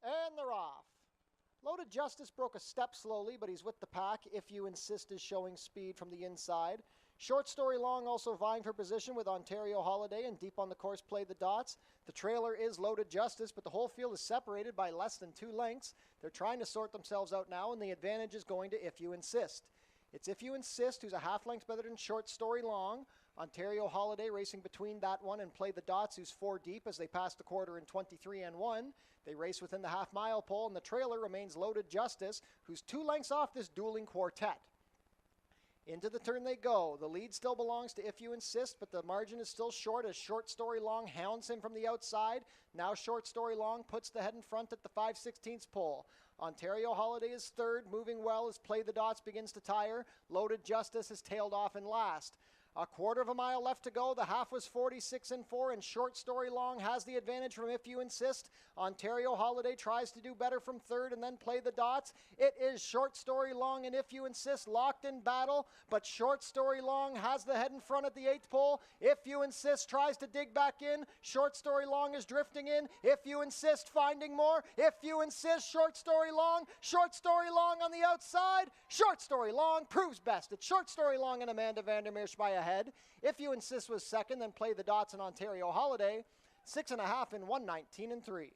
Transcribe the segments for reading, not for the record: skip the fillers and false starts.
And they're off. Loaded Justice broke a step slowly, but he's with the pack. If You Insist is showing speed from the inside. Short Story Long also vying for position with Ontario Holiday, and deep on the course Play the Dots. The trailer is Loaded Justice, but the whole field is separated by less than 2 lengths. They're trying to sort themselves out now, and the advantage is going to If You Insist. It's If You Insist, who's a half length better than Short Story Long. Ontario Holiday racing between that one and Play the Dots, who's 4 deep as they pass the quarter in 23 and 1. They race within the half-mile pole, and the trailer remains Loaded Justice, who's 2 lengths off this dueling quartet. Into the turn they go. The lead still belongs to If You Insist, but the margin is still short as Short Story Long hounds him from the outside. Now Short Story Long puts the head in front at the 5/16 pole. Ontario Holiday is third, moving well as Play the Dots begins to tire. Loaded Justice has tailed off in last. A quarter of a mile left to go. The half was 46 and 4, and Short Story Long has the advantage from If You Insist. Ontario Holiday tries to do better from third and then Play the Dots. It is Short Story Long and If You Insist locked in battle, but Short Story Long has the head in front at the 8th pole. If You Insist tries to dig back in. Short Story Long is drifting in. If You Insist finding more. If You Insist, Short Story Long. Short Story Long on the outside. Short Story Long proves best. It's Short Story Long and Amanda Vandermeersch by a head. If You Insist was second, then Play the Dots in Ontario Holiday. 6.5 in 1:19 and 3.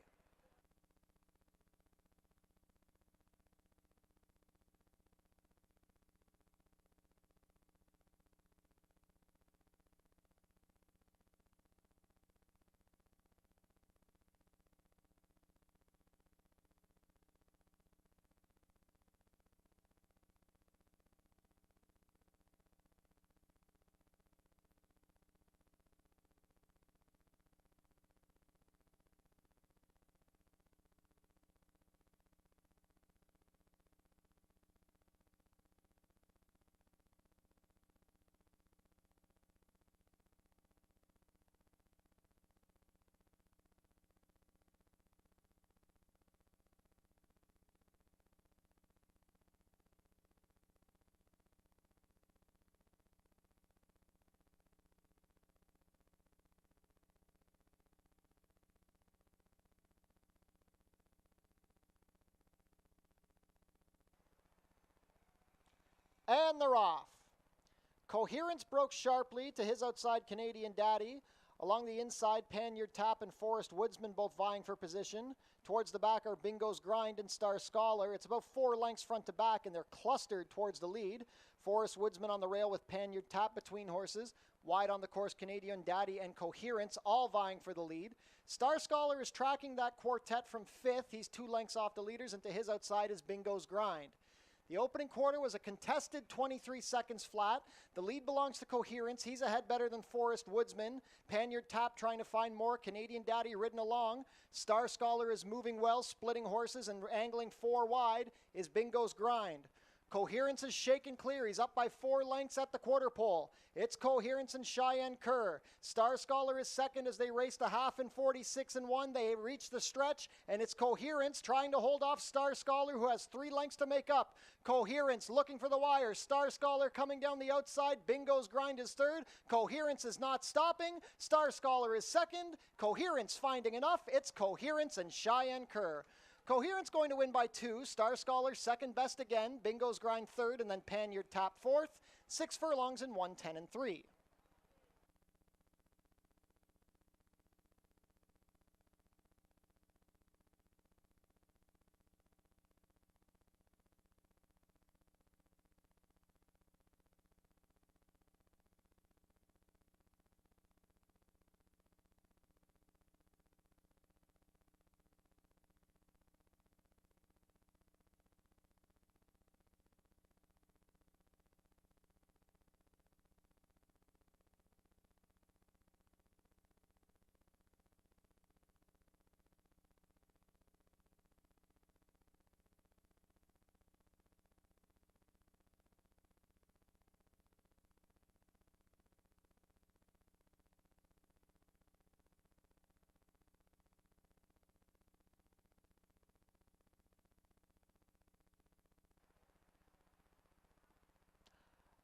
And they're off. Coherence broke sharply to his outside Canadian Daddy. Along the inside, Panyard Tap and Forest Woodsman both vying for position. Towards the back are Bingo's Grind and Star Scholar. It's about 4 lengths front to back, and they're clustered towards the lead. Forest Woodsman on the rail with Panyard Tap between horses. Wide on the course, Canadian Daddy and Coherence, all vying for the lead. Star Scholar is tracking that quartet from 5th. He's 2 lengths off the leaders, and to his outside is Bingo's Grind. The opening quarter was a contested 23 seconds flat. The lead belongs to Coherence. He's ahead better than Forest Woodsman. Panyard Tap trying to find more. Canadian Daddy ridden along. Star Scholar is moving well, splitting horses and angling 4 wide is Bingo's Grind. Coherence is shaken clear. He's up by 4 lengths at the quarter pole. It's Coherence and Cheyenne Kerr. Star Scholar is second as they race the half in 46 and 1. They reach the stretch, and it's Coherence trying to hold off Star Scholar, who has 3 lengths to make up. Coherence looking for the wire. Star Scholar coming down the outside. Bingo's Grind is third. Coherence is not stopping. Star Scholar is second. Coherence finding enough. It's Coherence and Cheyenne Kerr. Coherence going to win by 2. Star Scholar second best again. Bingo's Grind third, and then Panyard Tap fourth. 6 furlongs in 1:10 and 3.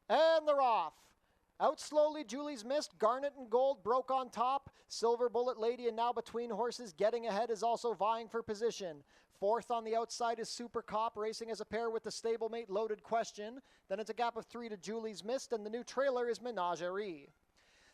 And they're off. Out slowly, Julie's Mist. Garnet and Gold broke on top. Silver Bullet Lady and Now Between Horses getting ahead is also vying for position. Fourth on the outside is Super Cop, racing as a pair with the stablemate Loaded Question. Then it's a gap of 3 to Julie's Mist, and the new trailer is Menagerie.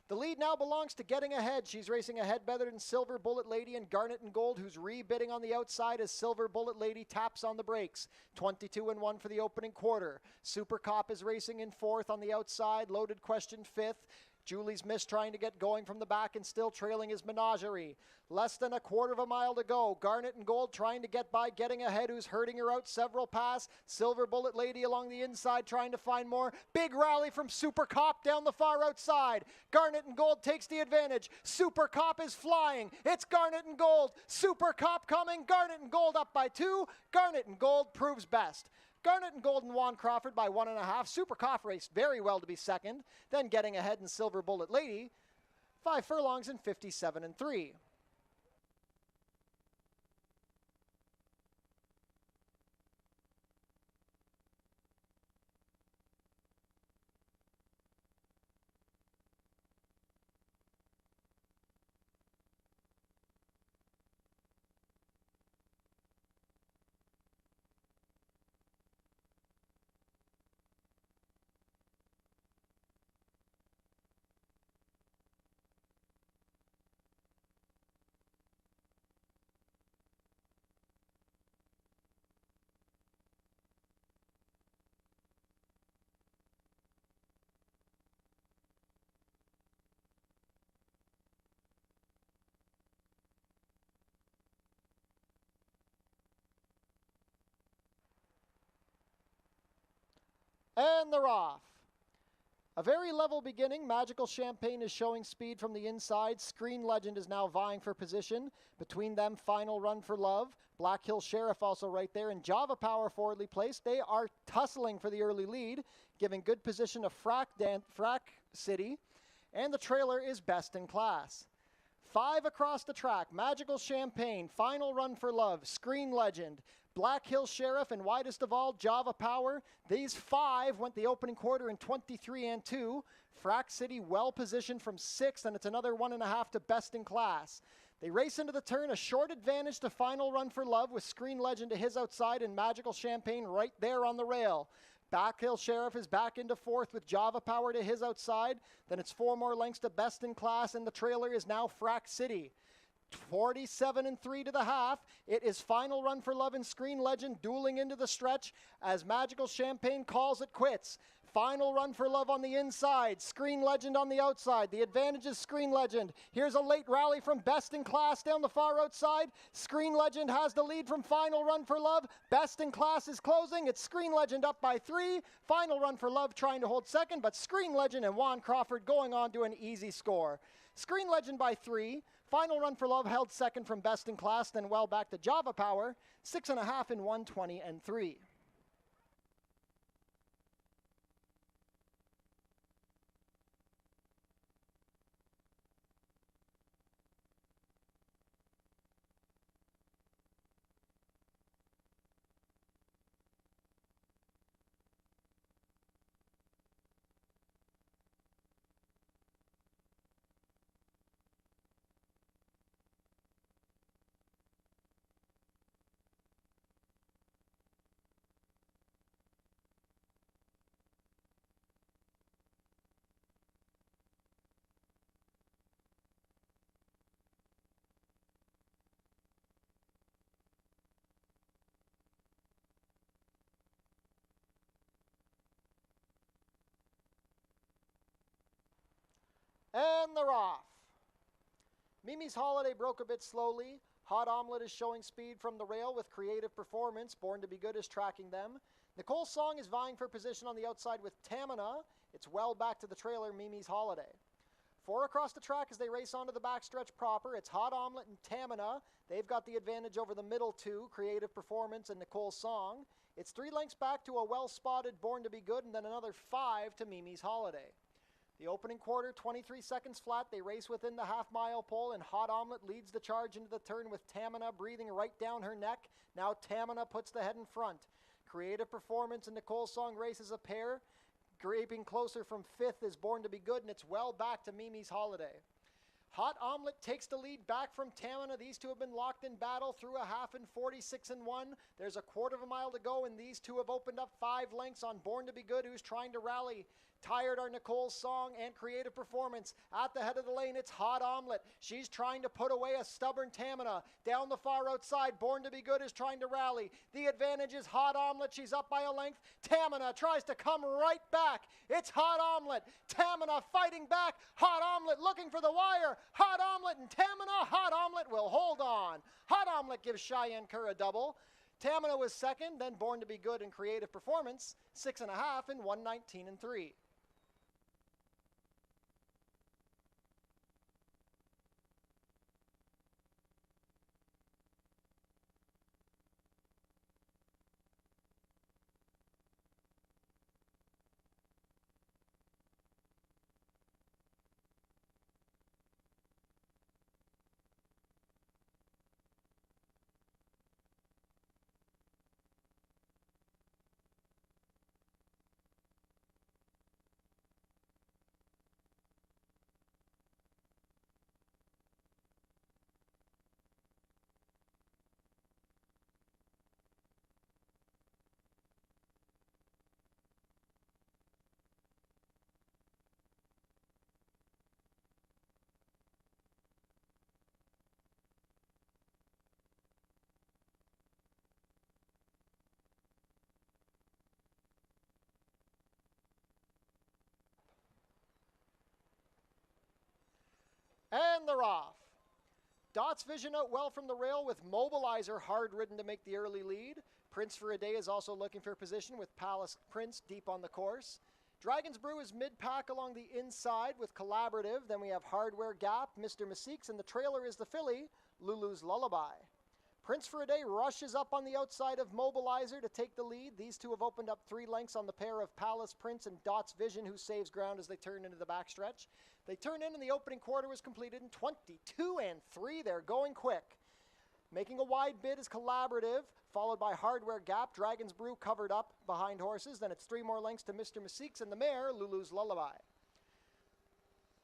The lead now belongs to Getting Ahead. She's racing ahead better than Silver Bullet Lady and Garnet and Gold, who's rebidding on the outside as Silver Bullet Lady taps on the brakes. 22-1 for the opening quarter. Super Cop is racing in fourth on the outside. Loaded Question fifth. Julie's Mist trying to get going from the back and still trailing is Menagerie. Less than a quarter of a mile to go. Garnet and Gold trying to get by Getting Ahead, who's hurting her out several pass. Silver Bullet Lady along the inside trying to find more. Big rally from Super Cop down the far outside. Garnet and Gold takes the advantage. Super Cop is flying. It's Garnet and Gold. Super Cop coming. Garnet and Gold up by 2. Garnet and Gold proves best. Garnet and Gold and Juan Crawford by 1.5. Super Cop raced very well to be second. Then Getting Ahead and Silver Bullet Lady, 5 furlongs and 57-3. And they're off. A very level beginning. Magical Champagne is showing speed from the inside. Screen Legend is now vying for position. Between them, Final Run for Love. Black Hill Sheriff also right there. And Java Power forwardly placed. They are tussling for the early lead, giving good position to Frack City. And the trailer is Best in Class. 5 across the track. Magical Champagne, Final Run for Love, Screen Legend, Black Hill Sheriff, and widest of all, Java Power. These 5 went the opening quarter in 23-2. Frack City well positioned from 6th, and it's another 1.5 to Best in Class. They race into the turn, a short advantage to Final Run for Love with Screen Legend to his outside and Magical Champagne right there on the rail. Black Hill Sheriff is back into 4th with Java Power to his outside. Then it's 4 more lengths to Best in Class, and the trailer is now Frack City. 47-3 to the half. It is Final Run for Love and Screen Legend dueling into the stretch as Magical Champagne calls it quits. Final Run for Love on the inside, Screen Legend on the outside. The advantage is Screen Legend. Here's a late rally from Best in Class down the far outside. Screen Legend has the lead from Final Run for Love. Best in Class is closing. It's Screen Legend up by 3. Final Run for Love trying to hold second, but Screen Legend and Juan Crawford going on to an easy score. Screen Legend by 3. Final Run for Love held second from Best in Class, then well back to Java Power. 6.5 in 120-3. And they're off. Mimi's Holiday broke a bit slowly. Hot Omelette is showing speed from the rail with Creative Performance. Born to be Good is tracking them. Nicole Song is vying for position on the outside with Tamina. It's well back to the trailer, Mimi's Holiday. 4 across the track as they race onto the backstretch proper. It's Hot Omelette and Tamina. They've got the advantage over the middle 2, Creative Performance and Nicole Song. It's 3 lengths back to a well-spotted Born to be Good, and then another 5 to Mimi's Holiday. The opening quarter, 23 seconds flat. They race within the half-mile pole, and Hot Omelette leads the charge into the turn with Tamina breathing right down her neck. Now Tamina puts the head in front. Creative Performance and Nicole Song races a pair. Creeping closer from 5th is Born to be Good, and it's well back to Mimi's Holiday. Hot Omelet takes the lead back from Tamina. These two have been locked in battle through a half in 46-1. There's a quarter of a mile to go, and these two have opened up 5 lengths on Born to Be Good, who's trying to rally. Tired are Nicole's Song and Creative Performance. At the head of the lane, it's Hot Omelet. She's trying to put away a stubborn Tamina. Down the far outside, Born to Be Good is trying to rally. The advantage is Hot Omelet. She's up by a length. Tamina tries to come right back. It's Hot Omelet. Tamina fighting back. Hot Omelet looking for the wire. Hot Omelet and Tamina. Hot Omelet will hold on. Hot Omelet gives Cheyenne Kerr a double. Tamina was second, then Born to Be Good and Creative Performance, 6.5 in 119-3. And they're off. Dot's Vision out well from the rail with Mobilizer hard ridden to make the early lead. Prince for a Day is also looking for position with Palace Prince deep on the course. Dragon's Brew is mid-pack along the inside with Collaborative. Then we have Hardware Gap, Mr. Meeseeks, and the trailer is the filly, Lulu's Lullaby. Prince for a Day rushes up on the outside of Mobilizer to take the lead. These two have opened up 3 lengths on the pair of Palace Prince and Dot's Vision, who saves ground as they turn into the backstretch. They turn in and the opening quarter was completed in 22-3. They're going quick. Making a wide bid is Collaborative, followed by Hardware Gap. Dragon's Brew covered up behind horses. Then it's 3 more lengths to Mr. Meeseeks and the mare, Lulu's Lullaby.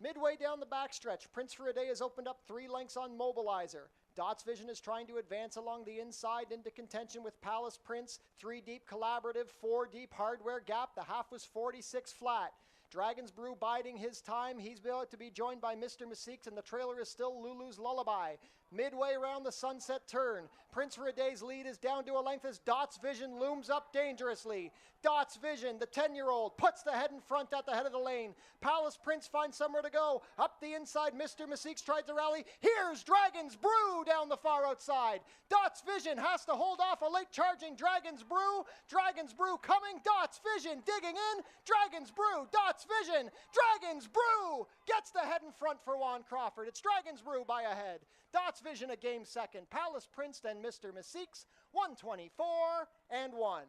Midway down the backstretch, Prince for a Day has opened up 3 lengths on Mobilizer. Dot's Vision is trying to advance along the inside into contention with Palace Prince. 3 deep Collaborative, 4 deep Hardware Gap. The half was 46 flat. Dragon's Brew biding his time. He's about to be joined by Mr. Meeseeks, and the trailer is still Lulu's Lullaby. Midway around the sunset turn, Prince for a Day's lead is down to a length as Dot's Vision looms up dangerously. Dot's Vision, the 10-year-old, puts the head in front at the head of the lane. Palace Prince finds somewhere to go. Up the inside, Mr. Meeseeks tries to rally. Here's Dragon's Brew down the far outside. Dot's Vision has to hold off a late charging Dragon's Brew. Dragon's Brew coming. Dot's Vision digging in. Dragon's Brew. Dot's Vision. Dragon's Brew gets the head in front for Juan Crawford. It's Dragon's Brew by a head. Dot's Vision a game second. Palace Prince and Mr. Meeseeks, 124-1.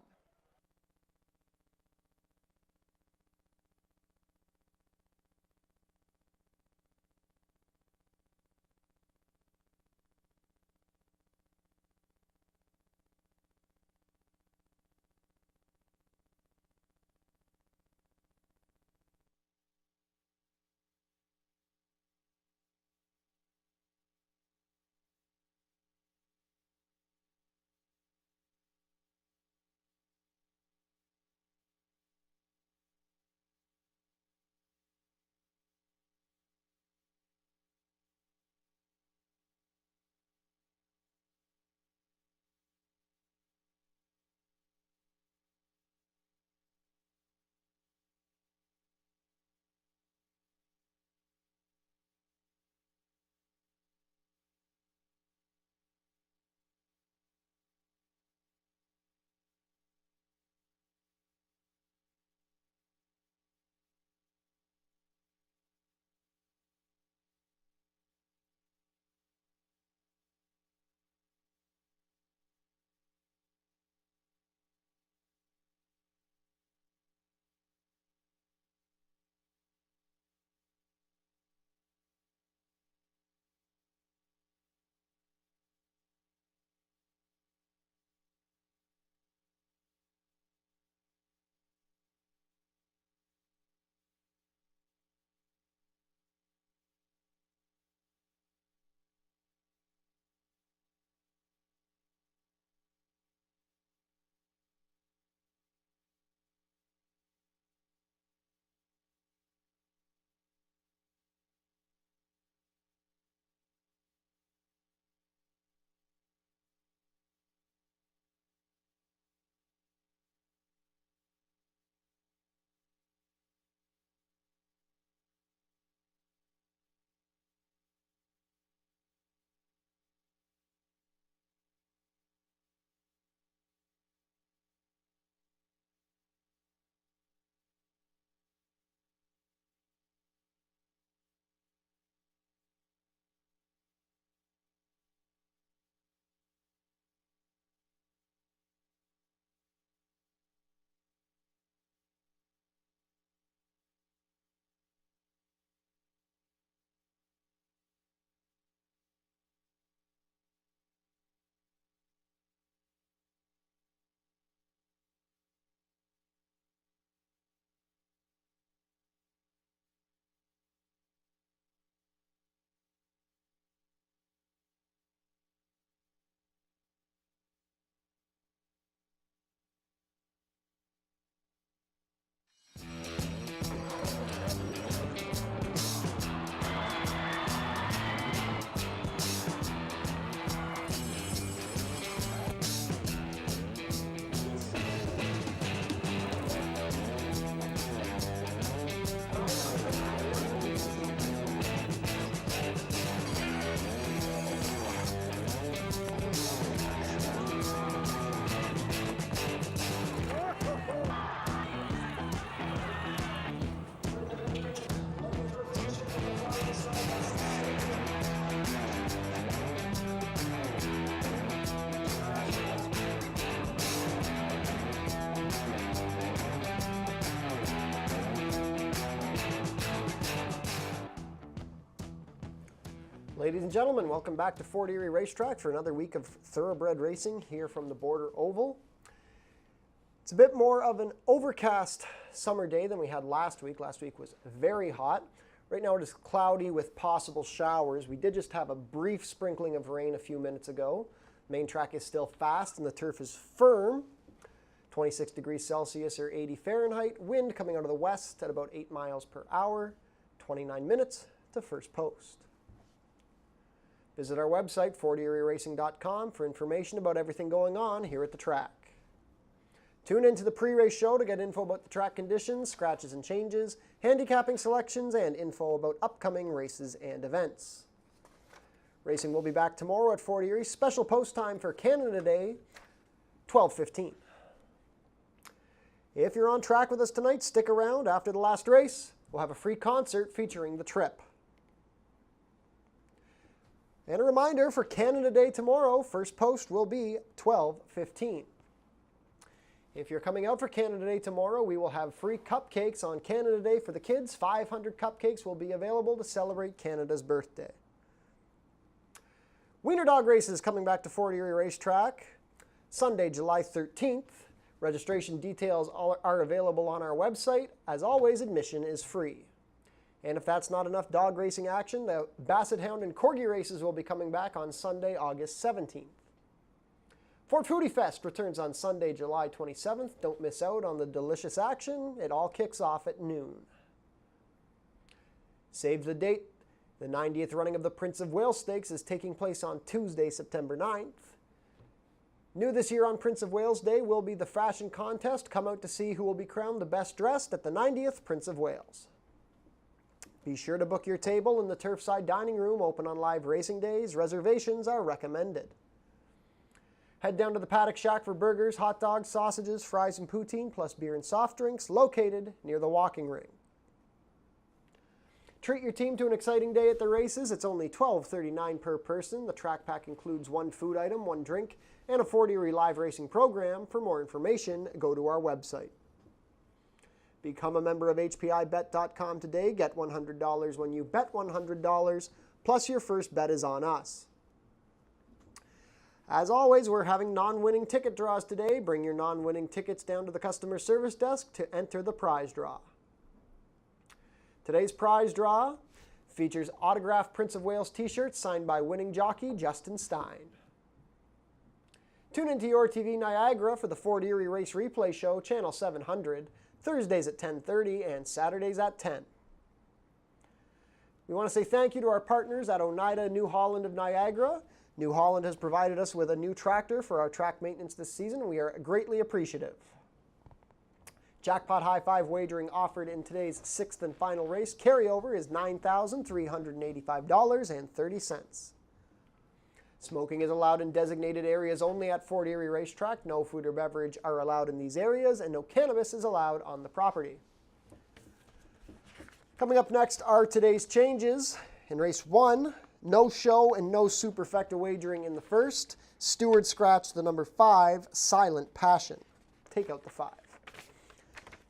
Ladies and gentlemen, welcome back to Fort Erie Racetrack for another week of thoroughbred racing here from the Border Oval. It's a bit more of an overcast summer day than we had last week. Last week was very hot. Right now it is cloudy with possible showers. We did just have a brief sprinkling of rain a few minutes ago. Main track is still fast and the turf is firm. 26 degrees Celsius or 80 Fahrenheit. Wind coming out of the west at about 8 miles per hour. 29 minutes to first post. Visit our website, fortierieracing.com, for information about everything going on here at the track. Tune into the pre-race show to get info about the track conditions, scratches and changes, handicapping selections, and info about upcoming races and events. Racing will be back tomorrow at Fort Erie. Special post time for Canada Day, 12:15. If you're on track with us tonight, stick around. After the last race, we'll have a free concert featuring the trip. And a reminder, for Canada Day tomorrow, first post will be 12:15. If you're coming out for Canada Day tomorrow, we will have free cupcakes on Canada Day for the kids. 500 cupcakes will be available to celebrate Canada's birthday. Wiener Dog races coming back to Fort Erie Racetrack Sunday, July 13th. Registration details are available on our website. As always, admission is free. And if that's not enough dog racing action, the Basset Hound and Corgi races will be coming back on Sunday, August 17th. Fort Foodie Fest returns on Sunday, July 27th. Don't miss out on the delicious action. It all kicks off at noon. Save the date. The 90th running of the Prince of Wales Stakes is taking place on Tuesday, September 9th. New this year on Prince of Wales Day will be the fashion contest. Come out to see who will be crowned the best dressed at the 90th Prince of Wales. Be sure to book your table in the Turfside Dining Room, open on live racing days. Reservations are recommended. Head down to the Paddock Shack for burgers, hot dogs, sausages, fries, and poutine, plus beer and soft drinks, located near the walking ring. Treat your team to an exciting day at the races. It's only $12.39 per person. The track pack includes one food item, one drink, and a Fort Erie live racing program. For more information, go to our website. Become a member of HPIBet.com today. Get $100 when you bet $100, plus your first bet is on us. As always, we're having non-winning ticket draws today. Bring your non-winning tickets down to the customer service desk to enter the prize draw. Today's prize draw features autographed Prince of Wales t-shirts signed by winning jockey Justin Stein. Tune into your TV Niagara for the Fort Erie Race Replay Show, Channel 700, Thursdays at 10:30 and Saturdays at 10. We want to say thank you to our partners at Oneida New Holland of Niagara. New Holland has provided us with a new tractor for our track maintenance this season. We are greatly appreciative. Jackpot High Five wagering offered in today's sixth and final race. Carryover is $9,385.30. Smoking is allowed in designated areas only at Fort Erie Racetrack. No food or beverage are allowed in these areas, and no cannabis is allowed on the property. Coming up next are today's changes. In race 1, no show and no superfecta wagering in the first. Stewart scratched the number 5, Silent Passion. Take out the 5.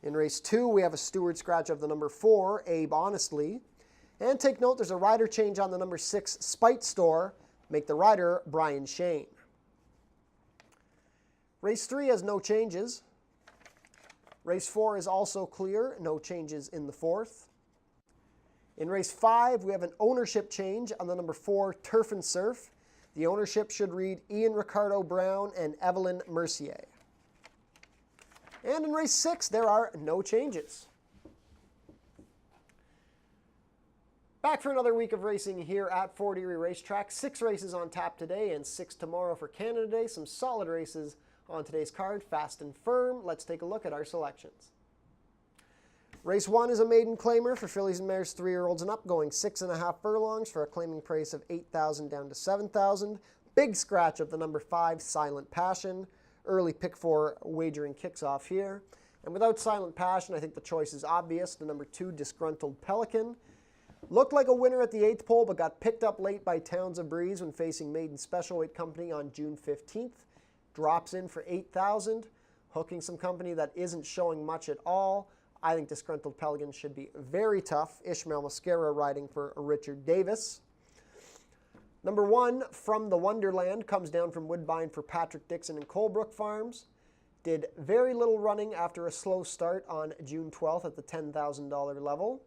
In race 2, we have a Stewart scratch of the number 4, Abe Honestly. And take note, there's a rider change on the number 6, Spite Store. Make the rider Brian Shane. Race 3 has no changes. Race 4 is also clear, no changes in the fourth. In race 5, we have an ownership change on the number 4, Turf and Surf. The ownership should read Ian Ricardo Brown and Evelyn Mercier. And in race 6, there are no changes. Back for another week of racing here at Fort Erie Racetrack. 6 races on tap today and 6 tomorrow for Canada Day. Some solid races on today's card, fast and firm. Let's take a look at our selections. Race 1 is a maiden claimer for fillies and mares 3-year-olds and up, going 6.5 furlongs for a claiming price of $8,000 down to $7,000. Big scratch of the number 5, Silent Passion. Early pick 4 wagering kicks off here. And without Silent Passion, I think the choice is obvious. The number 2, Disgruntled Pelican. Looked like a winner at the 8th pole, but got picked up late by Towns of Breeze when facing Maiden Special Weight Company on June 15th. Drops in for $8,000, hooking some company that isn't showing much at all. I think Disgruntled Pelican should be very tough. Ishmael Mascara riding for Richard Davis. Number 1, From the Wonderland, comes down from Woodbine for Patrick Dixon and Colebrook Farms. Did very little running after a slow start on June 12th at the $10,000 level.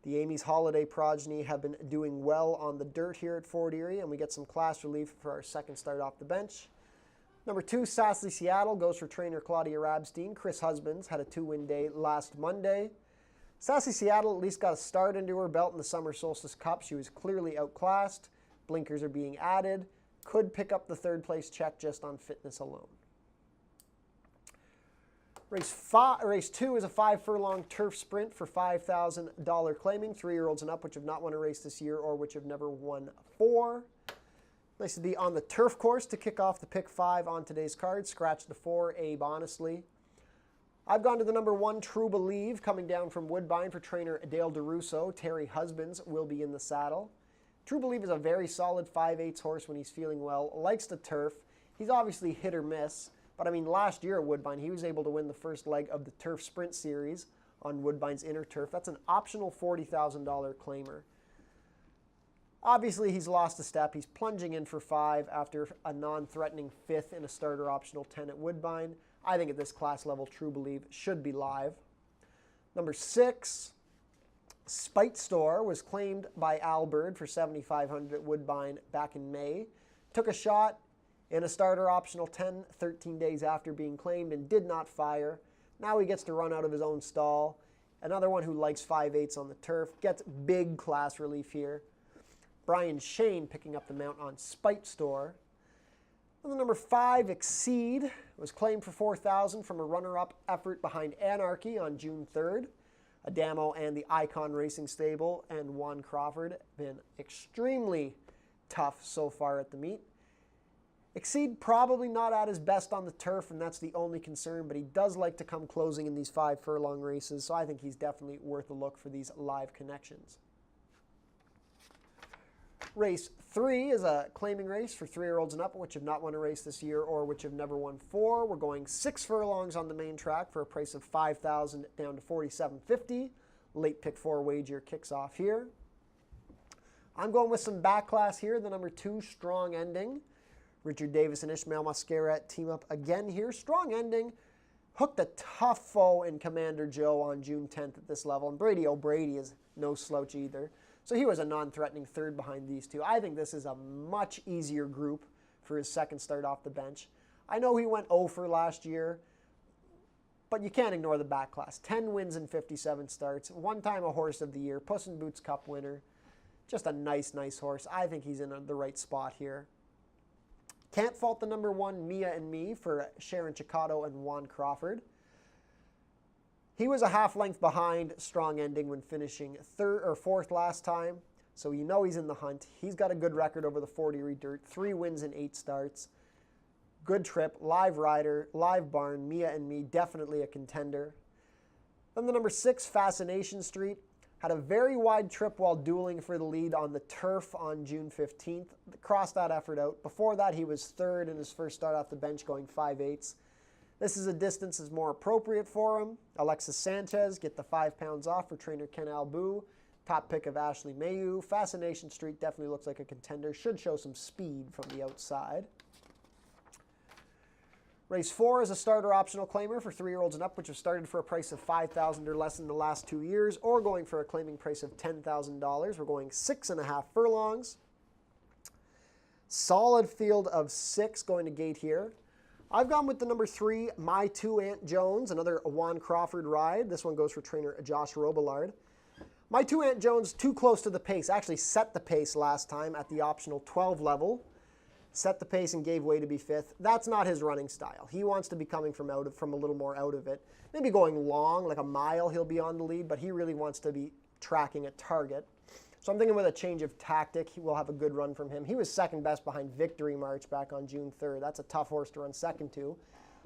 The Amy's Holiday progeny have been doing well on the dirt here at Fort Erie, and we get some class relief for our second start off the bench. Number 2, Sassy Seattle, goes for trainer Claudia Rabstein. Chris Husbands had a 2-win day last Monday. Sassy Seattle at least got a start into her belt in the Summer Solstice Cup. She was clearly outclassed. Blinkers are being added. Could pick up the 3rd place check just on fitness alone. Race 2 is a 5-furlong turf sprint for $5,000 claiming. 3-year-olds and up which have not won a race this year or which have never won 4. Nice to be on the turf course to kick off the pick 5 on today's card. Scratch the 4, Abe Honestly. I've gone to the number 1, True Believe, coming down from Woodbine for trainer Dale DeRusso. Terry Husbands will be in the saddle. True Believe is a very solid 5/8 horse when he's feeling well. Likes the turf. He's obviously hit or miss. But I mean, last year at Woodbine, he was able to win the first leg of the Turf Sprint Series on Woodbine's Inner Turf. That's an optional $40,000 claimer. Obviously, he's lost a step. He's plunging in for 5 after a non-threatening 5th in a starter optional 10 at Woodbine. I think at this class level, True Believe should be live. Number 6, Spite Store, was claimed by Al Bird for $7,500 at Woodbine back in May. Took a shot in a starter optional 10, 13 days after being claimed and did not fire. Now he gets to run out of his own stall. Another one who likes 5/8 on the turf. Gets big class relief here. Brian Shane picking up the mount on Spite Store. And the number 5, Exceed, was claimed for $4,000 from a runner-up effort behind Anarchy on June 3rd. Adamo and the Icon Racing Stable and Juan Crawford have been extremely tough so far at the meet. Exceed probably not at his best on the turf, and that's the only concern, but he does like to come closing in these 5-furlong races, so I think he's definitely worth a look for these live connections. Race 3 is a claiming race for 3-year-olds and up, which have not won a race this year or which have never won 4. We're going 6 furlongs on the main track for a price of $5,000 down to $4,750. Late pick 4 wager kicks off here. I'm going with some back class here. The number 2, Strong Ending. Richard Davis and Ishmael Mascaret team up again here. Strong Ending hooked a tough foe in Commander Joe on June 10th at this level, and Brady O'Brady is no slouch either. So he was a non-threatening 3rd behind these two. I think this is a much easier group for his second start off the bench. I know he went 0 for last year, but you can't ignore the back class. 10 wins in 57 starts, 1 time a Horse of the Year, Puss in Boots Cup winner. Just a nice horse. I think he's in the right spot here. Can't fault the number 1, Mia and Me, for Sharon Chicato and Juan Crawford. He was a half length behind Strong Ending when finishing 3rd or 4th last time, so you know he's in the hunt. He's got a good record over the Fort Erie Dirt, 3 wins in 8 starts. Good trip, live rider, live barn, Mia and Me, definitely a contender. Then the number 6, Fascination Street, had a very wide trip while dueling for the lead on the turf on June 15th. Crossed that effort out. Before that, he was 3rd in his first start off the bench, going 5/8. This is a distance that's more appropriate for him. Alexis Sanchez, get the 5 pounds off for trainer Ken Albu. Top pick of Ashley Mayu. Fascination Street definitely looks like a contender. Should show some speed from the outside. Race 4 is a starter optional claimer for 3-year-olds and up, which have started for a price of $5,000 or less in the last 2 years, or going for a claiming price of $10,000. We're going 6.5 furlongs. Solid field of 6 going to gate here. I've gone with the number 3, My Two Aunt Jones, another Juan Crawford ride. This one goes for trainer Josh Robillard. My Two Aunt Jones, too close to the pace. Actually set the pace last time at the optional 12 level. Set the pace and gave way to be 5th. That's not his running style. He wants to be coming from a little more out of it. Maybe going long, like a mile, he'll be on the lead, but he really wants to be tracking a target. So I'm thinking with a change of tactic, he will have a good run from him. He was 2nd best behind Victory March back on June 3rd. That's a tough horse to run 2nd to.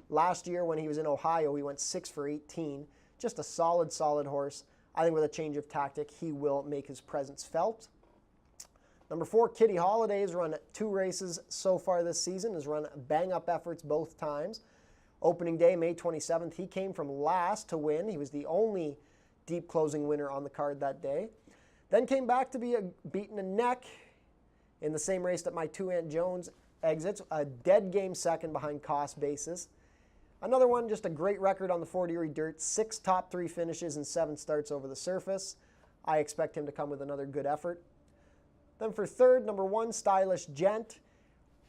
Last year when he was in Ohio, he went 6 for 18. Just a solid horse. I think with a change of tactic, he will make his presence felt. Number 4, Kitty Holiday, has run 2 races so far this season, has run bang-up efforts both times. Opening day, May 27th, he came from last to win. He was the only deep closing winner on the card that day. Then came back to be beaten a neck In the same race that my 2-Ant Jones exits, a dead game second behind cost basis. Another one, just a great record on the Fort Erie dirt, 6 top 3 finishes and 7 starts over the surface. I expect him to come with another good effort. Then for third, number 1, Stylish Gent.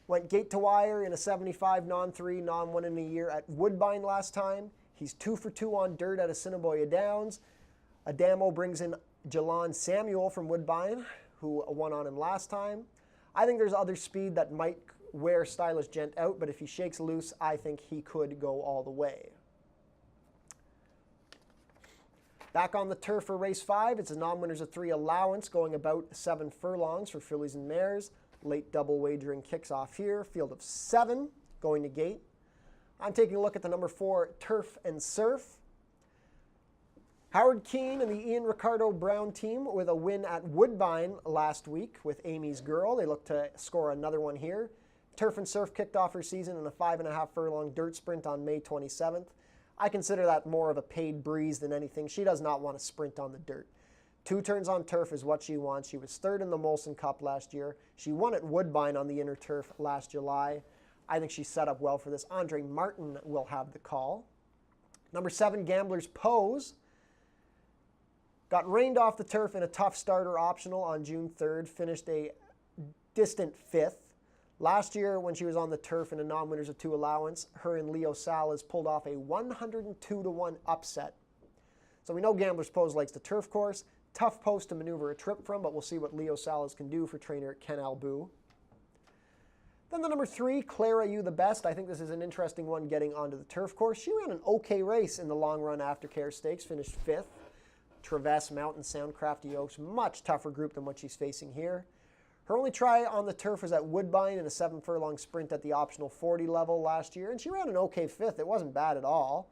Went gate to wire in a 75 non-3, non-1 in a year at Woodbine last time. He's 2 for 2 on dirt at Assiniboia Downs. Adamo brings in Jalon Samuel from Woodbine, who won on him last time. I think there's other speed that might wear Stylish Gent out, but if he shakes loose, I think he could go all the way. Back on the turf for race 5, it's a non-winners of 3 allowance, going about 7 furlongs for fillies and mares. Late double wagering kicks off here. Field of 7 going to gate. I'm taking a look at the number 4 Turf and Surf. Howard Keane and the Ian Ricardo Brown team with a win at Woodbine last week with Amy's Girl. They look to score another one here. Turf and Surf kicked off her season in a 5.5 furlong dirt sprint on May 27th. I consider that more of a paid breeze than anything. She does not want to sprint on the dirt. 2 turns on turf is what she wants. She was 3rd in the Molson Cup last year. She won at Woodbine on the inner turf last July. I think she's set up well for this. Andre Martin will have the call. Number 7, Gambler's Pose. Got rained off the turf in a tough starter optional on June 3rd. Finished a distant 5th. Last year, when she was on the turf in a non-winners of 2 allowance, her and Leo Salas pulled off a 102-1 upset. So we know Gambler's Pose likes the turf course. Tough post to maneuver a trip from, but we'll see what Leo Salas can do for trainer Ken Albu. Then the number 3, Clara You the Best. I think this is an interesting one getting onto the turf course. She ran an okay race in the long run aftercare stakes, finished 5th. Traverse, Mountain, Soundcrafty Oaks, much tougher group than what she's facing here. Her only try on the turf was at Woodbine in a 7 furlong sprint at the optional 40 level last year, and she ran an okay 5th. It wasn't bad at all.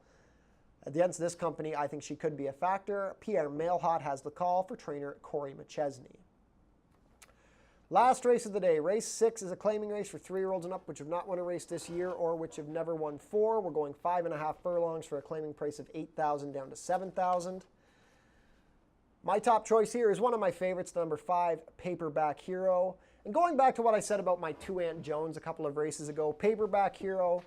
Against this company, I think she could be a factor. Pierre Mailhot has the call for trainer Corey McChesney. Last race of the day, race 6 is a claiming race for 3-year-olds and up, which have not won a race this year or which have never won 4. We're going 5.5 furlongs for a claiming price of $8,000 down to $7,000. My top choice here is one of my favorites, the number 5, Paperback Hero. And going back to what I said about my 2-Ant Jones a couple of races ago, Paperback Hero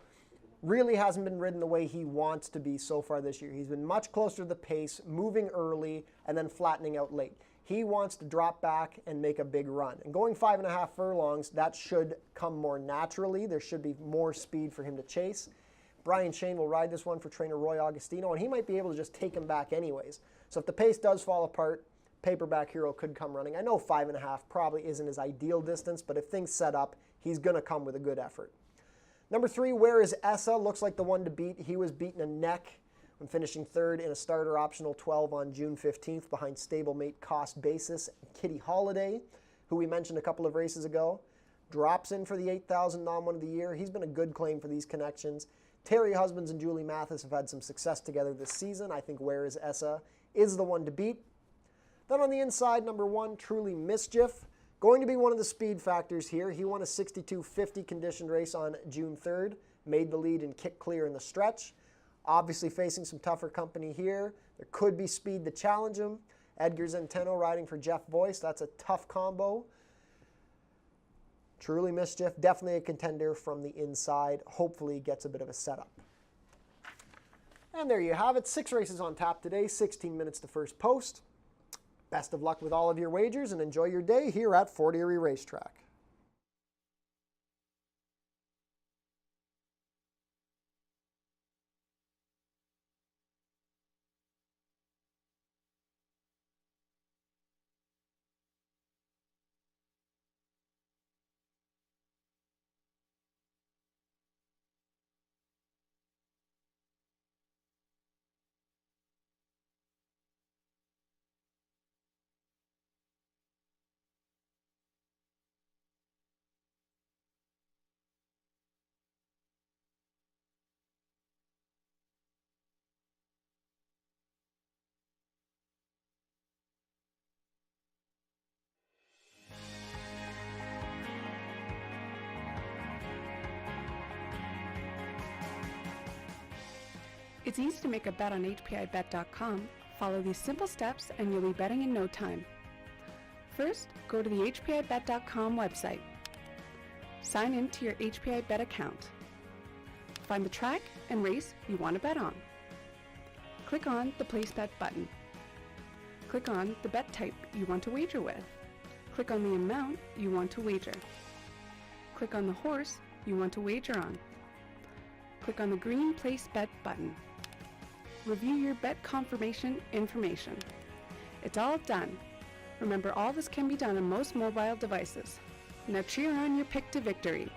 really hasn't been ridden the way he wants to be so far this year. He's been much closer to the pace, moving early, and then flattening out late. He wants to drop back and make a big run. And going 5.5 furlongs, that should come more naturally. There should be more speed for him to chase. Brian Shane will ride this one for trainer Roy Augustino, and he might be able to just take him back anyways. So if the pace does fall apart, Paperback Hero could come running. I know 5.5 probably isn't his ideal distance, but if things set up, he's going to come with a good effort. Number 3, Where Is Essa? Looks like the one to beat. He was beaten a neck when finishing 3rd in a starter optional 12 on June 15th behind stablemate Cost Basis. Kitty Holiday, who we mentioned a couple of races ago, drops in for the $8,000 non-one of the year. He's been a good claim for these connections. Terry Husbands and Julie Mathis have had some success together this season. I think Where Is Essa is the one to beat. Then on the inside, number 1, Truly Mischief. Going to be one of the speed factors here. He won a 62.50 conditioned race on June 3rd, made the lead and kicked clear in the stretch. Obviously facing some tougher company here. There could be speed to challenge him. Edgar Zenteno riding for Jeff Boyce. That's a tough combo. Truly Mischief, definitely a contender from the inside. Hopefully gets a bit of a setup. And there you have it. 6 races on tap today, 16 minutes to first post. Best of luck with all of your wagers and enjoy your day here at Fort Erie Racetrack. It's easy to make a bet on HPIBet.com. Follow these simple steps and you'll be betting in no time. First, go to the HPIBet.com website. Sign in to your HPI Bet account. Find the track and race you want to bet on. Click on the Place Bet button. Click on the bet type you want to wager with. Click on the amount you want to wager. Click on the horse you want to wager on. Click on the green Place Bet button. Review your bet confirmation information. It's all done. Remember, all this can be done on most mobile devices. Now cheer on your pick to victory.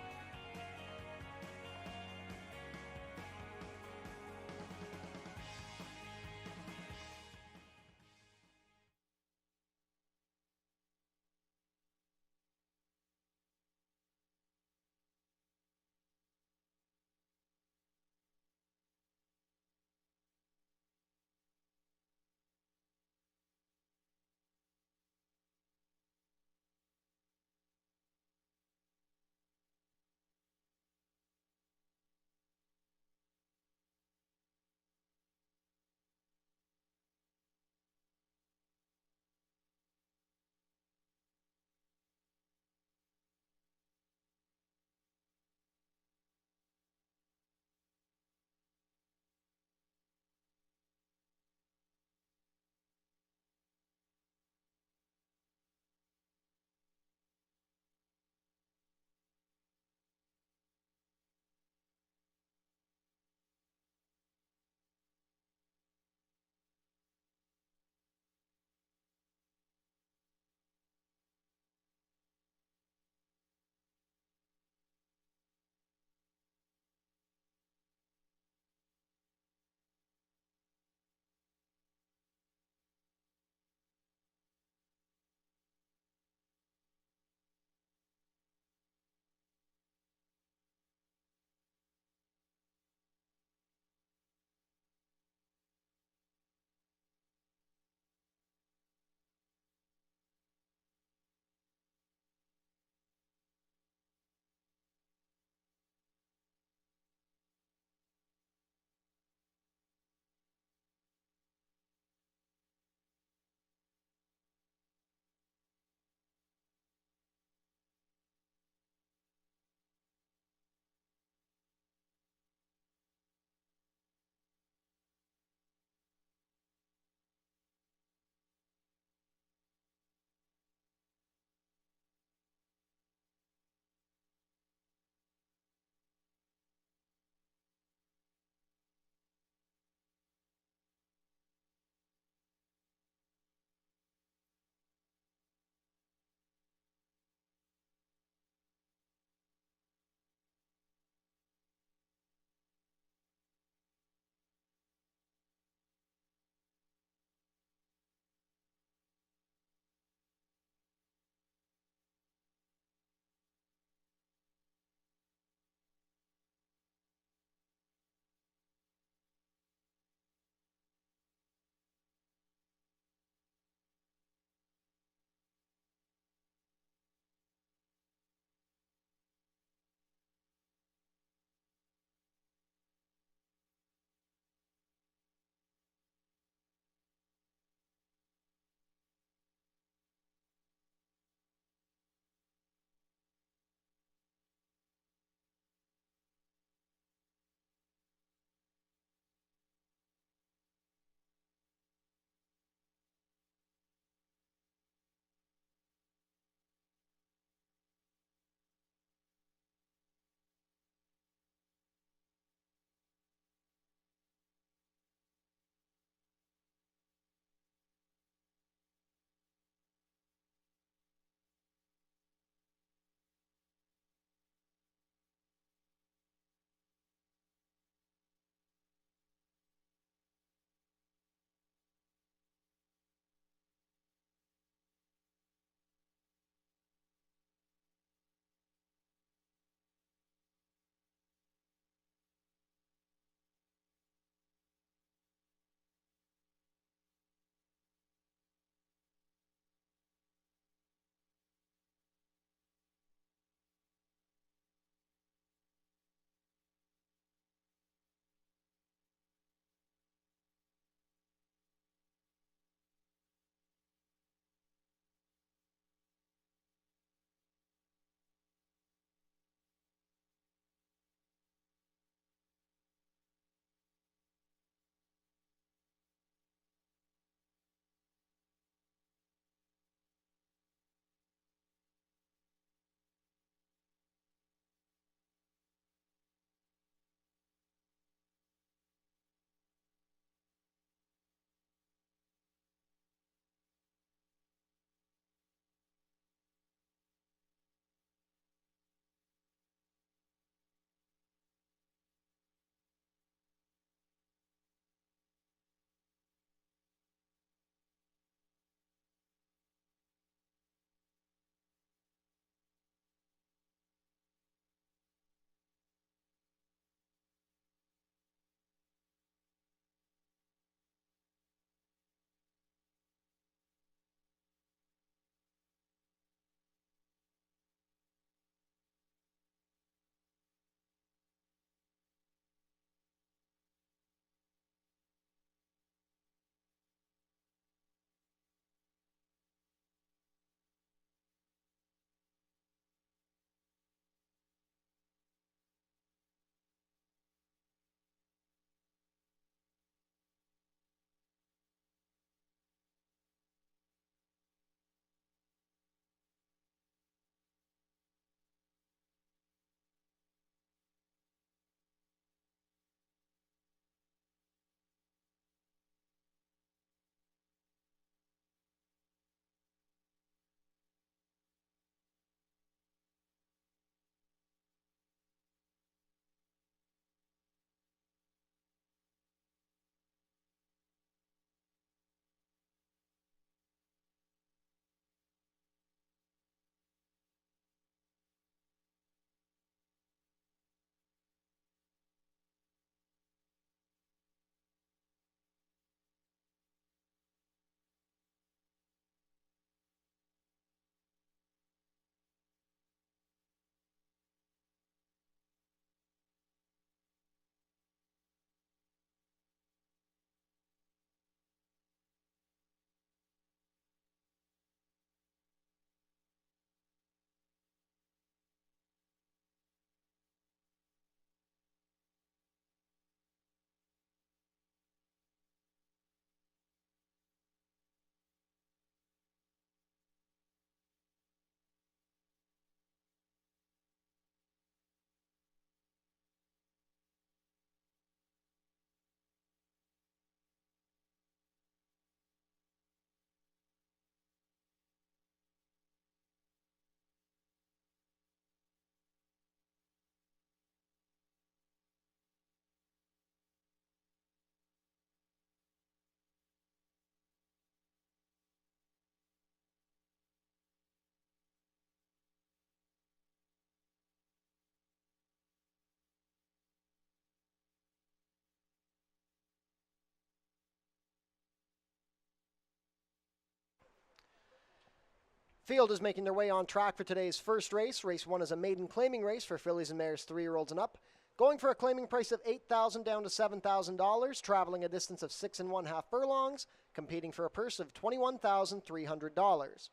Field is making their way on track for today's first race. Race 1 is a maiden claiming race for fillies and mares 3-year-olds and up. Going for a claiming price of $8,000 down to $7,000, traveling a distance of 6 1/2 furlongs, competing for a purse of $21,300.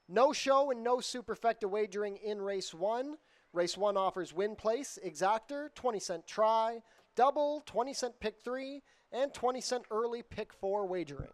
No show and no superfecta wagering in Race 1. Race 1 offers win place, exactor, 20-cent try, double, 20-cent pick 3, and 20-cent early pick 4 wagering.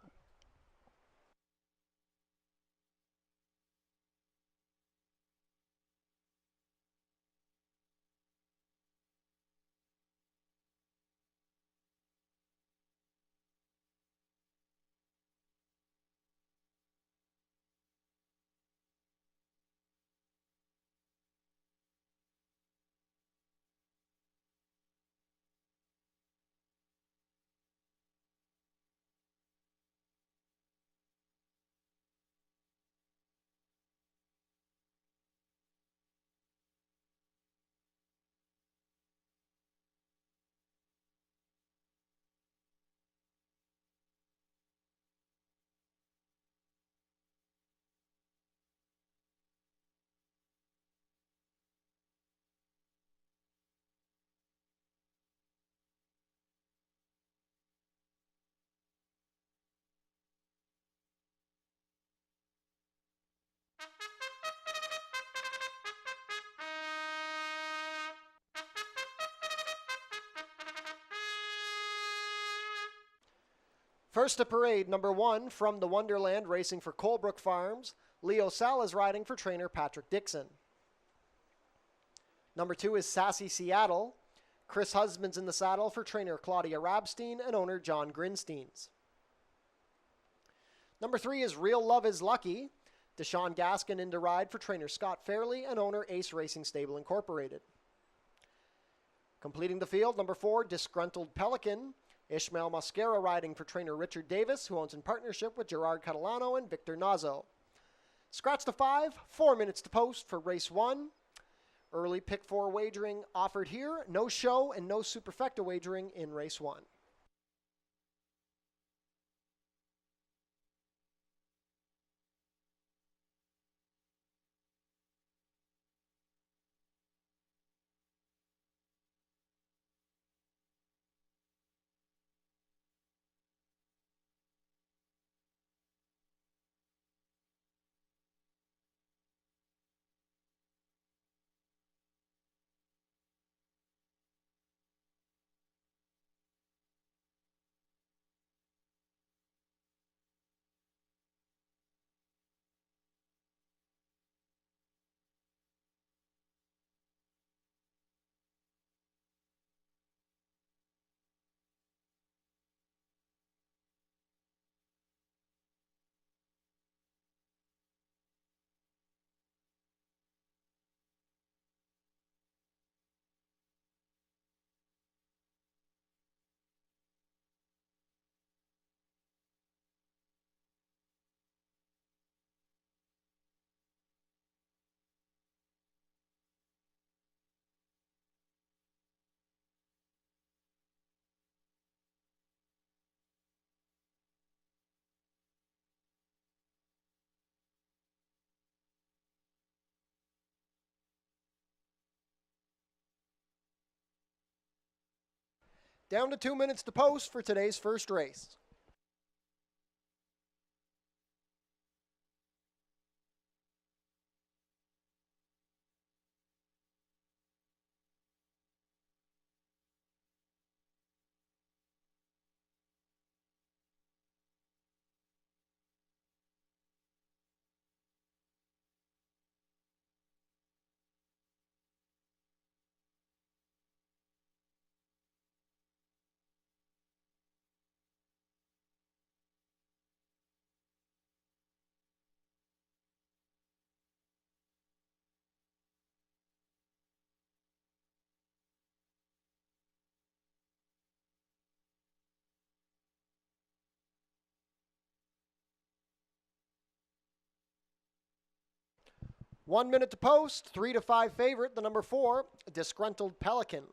First to parade, number 1 from the Wonderland, racing for Colebrook Farms. Leo Sal is riding for trainer Patrick Dixon. Number 2 is Sassy Seattle. Chris Husband's in the saddle for trainer Claudia Rabstein and owner John Grinsteins. Number 3 is Real Love is Lucky. Deshaun Gaskin in to ride for trainer Scott Fairley and owner Ace Racing Stable Incorporated. Completing the field, number 4, Disgruntled Pelican. Ishmael Mascara riding for trainer Richard Davis, who owns in partnership with Gerard Catalano and Victor Nazo. Scratch to 5, 4 minutes to post for race 1. Early pick 4 wagering offered here. No show and no superfecta wagering in race 1. Down to 2 minutes to post for today's first race. One minute to post, 3 to 5 favorite, the number 4, Disgruntled Pelican.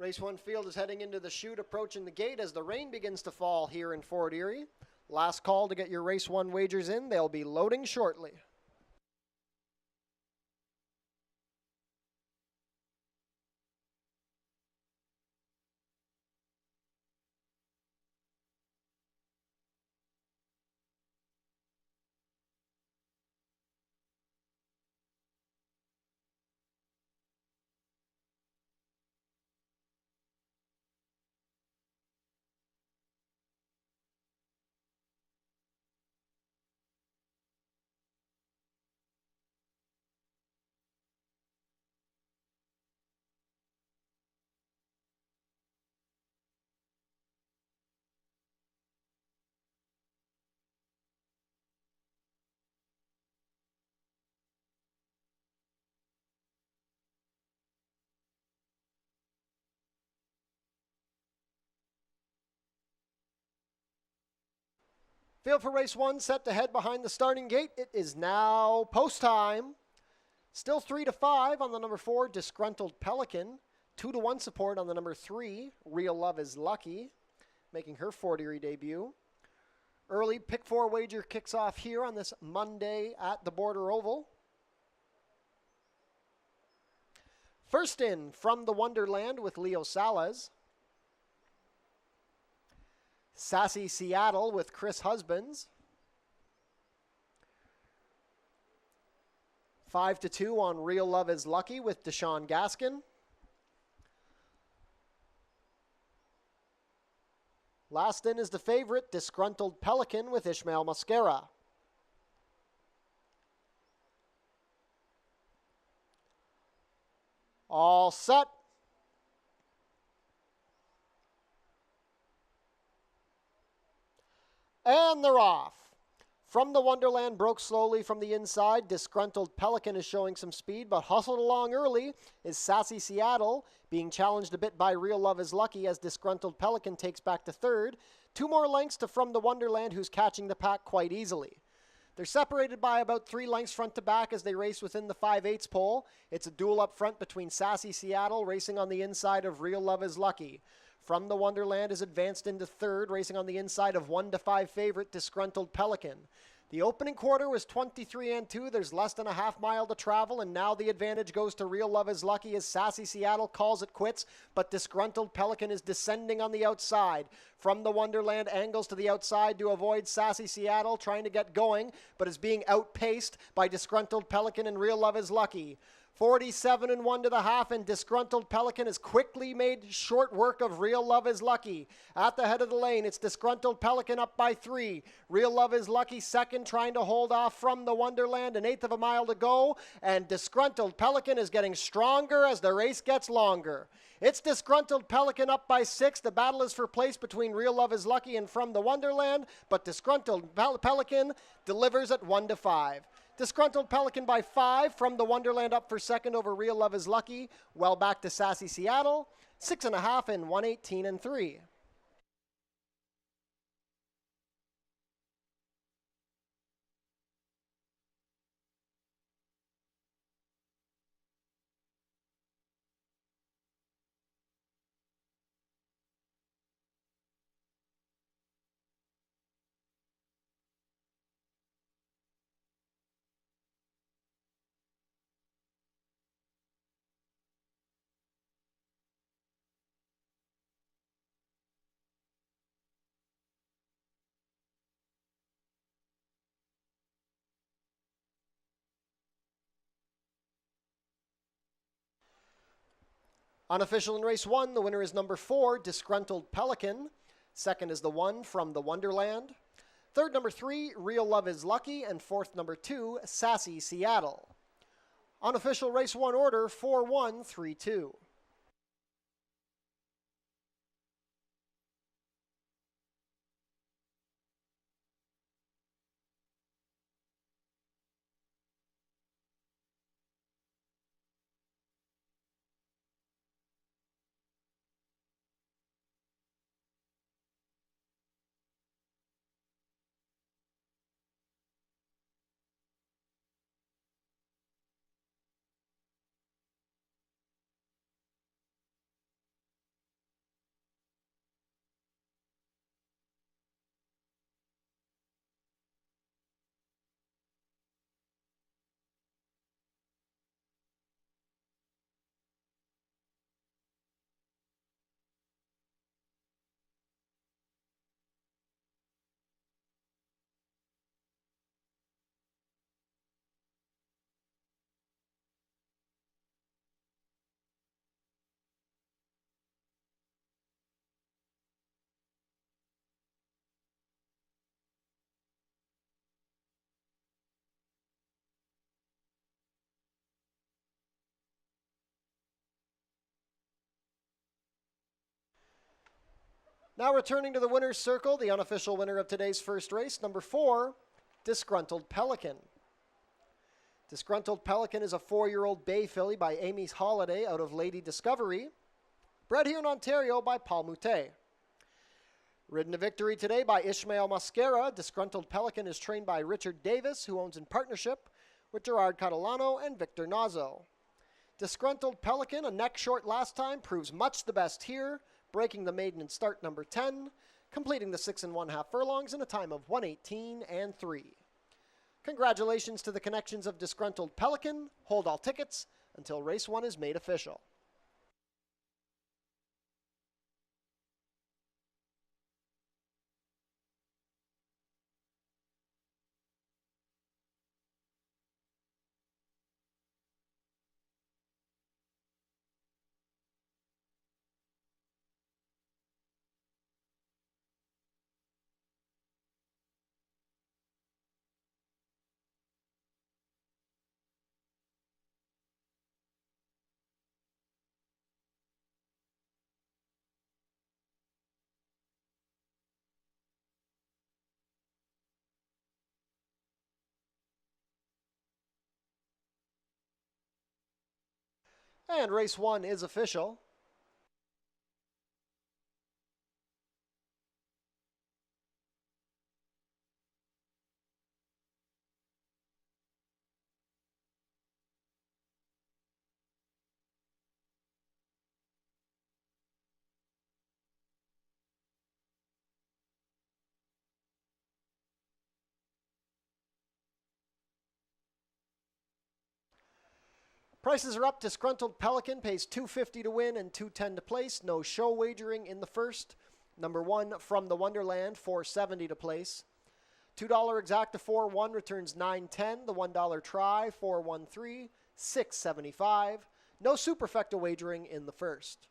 Race 1 field is heading into the chute, approaching the gate as the rain begins to fall here in Fort Erie. Last call to get your Race 1 wagers in. They'll be loading shortly. Field for race 1 set to head behind the starting gate. It is now post time. Still 3-5 on the number 4, Disgruntled Pelican. 2-1 support on the number 3, Real Love is Lucky, making her Fort Erie debut. Early pick 4 wager kicks off here on this Monday at the Border Oval. First in From the Wonderland with Leo Salas. Sassy Seattle with Chris Husbands. 5-2 on Real Love is Lucky with Deshaun Gaskin. Last in is the favorite, Disgruntled Pelican with Ishmael Mascara. All set. And they're off. From the Wonderland broke slowly from the inside. Disgruntled Pelican is showing some speed, but hustled along early is Sassy Seattle, being challenged a bit by Real Love is Lucky as Disgruntled Pelican takes back to third. 2 more lengths to From the Wonderland, who's catching the pack quite easily. They're separated by about 3 lengths front to back as they race within the 5/8 pole. It's a duel up front between Sassy Seattle racing on the inside of Real Love is Lucky. From the Wonderland is advanced into third, racing on the inside of 1-5 favorite Disgruntled Pelican. The opening quarter was 23-2. There's less than a half mile to travel, and now the advantage goes to Real Love is Lucky as Sassy Seattle calls it quits, but Disgruntled Pelican is descending on the outside. From the Wonderland angles to the outside to avoid Sassy Seattle, trying to get going, but is being outpaced by Disgruntled Pelican and Real Love is Lucky. 47-1 to the half, and Disgruntled Pelican has quickly made short work of Real Love is Lucky. At the head of the lane, it's Disgruntled Pelican up by 3. Real Love is Lucky second, trying to hold off From the Wonderland. 1/8 of a mile to go, and Disgruntled Pelican is getting stronger as the race gets longer. It's Disgruntled Pelican up by 6. The battle is for place between Real Love is Lucky and From the Wonderland, but Disgruntled Pelican delivers at 1-5. Disgruntled Pelican by 5. From the Wonderland up for second over Real Love is Lucky. Well back to Sassy Seattle. 6.5 and 118-3. Unofficial in race 1, the winner is number 4, Disgruntled Pelican. Second is the 1, From the Wonderland. Third, number 3, Real Love is Lucky. And fourth, number 2, Sassy Seattle. Unofficial race 1 order, 4-1-3-2. Now returning to the winner's circle, the unofficial winner of today's first race, number 4, Disgruntled Pelican. Disgruntled Pelican is a 4-year-old bay filly by Amy's Holiday out of Lady Discovery, bred here in Ontario by Paul Moutet. Ridden to victory today by Ishmael Mascara, Disgruntled Pelican is trained by Richard Davis, who owns in partnership with Gerard Catalano and Victor Nazo. Disgruntled Pelican, a neck short last time, proves much the best here, breaking the maiden in start number 10, completing the 6 1/2 furlongs in a time of 1:18 and 3. Congratulations to the connections of Disgruntled Pelican. Hold all tickets until race 1 is made official. And race 1 is official. Prices are up. Disgruntled Pelican pays $2.50 to win and $2.10 to place. No show wagering in the first. Number 1 From the Wonderland, $4.70 to place. $2 exacta 4-1 returns $9.10. The $1 try 4-1-3, $6.75. No superfecta wagering in the first.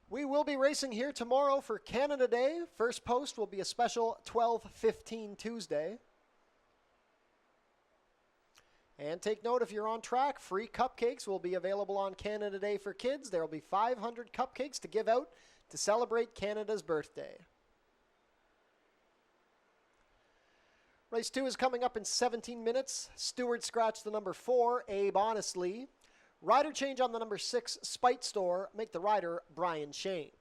We will be racing here tomorrow for Canada Day. First post will be a special 12:15 Tuesday. And take note, if you're on track, free cupcakes will be available on Canada Day for kids. There will be 500 cupcakes to give out to celebrate Canada's birthday. Race 2 is coming up in 17 minutes. Stewart scratch the number 4, Abe Honestly. Rider change on the number 6, Spite Store. Make the rider Brian Shane.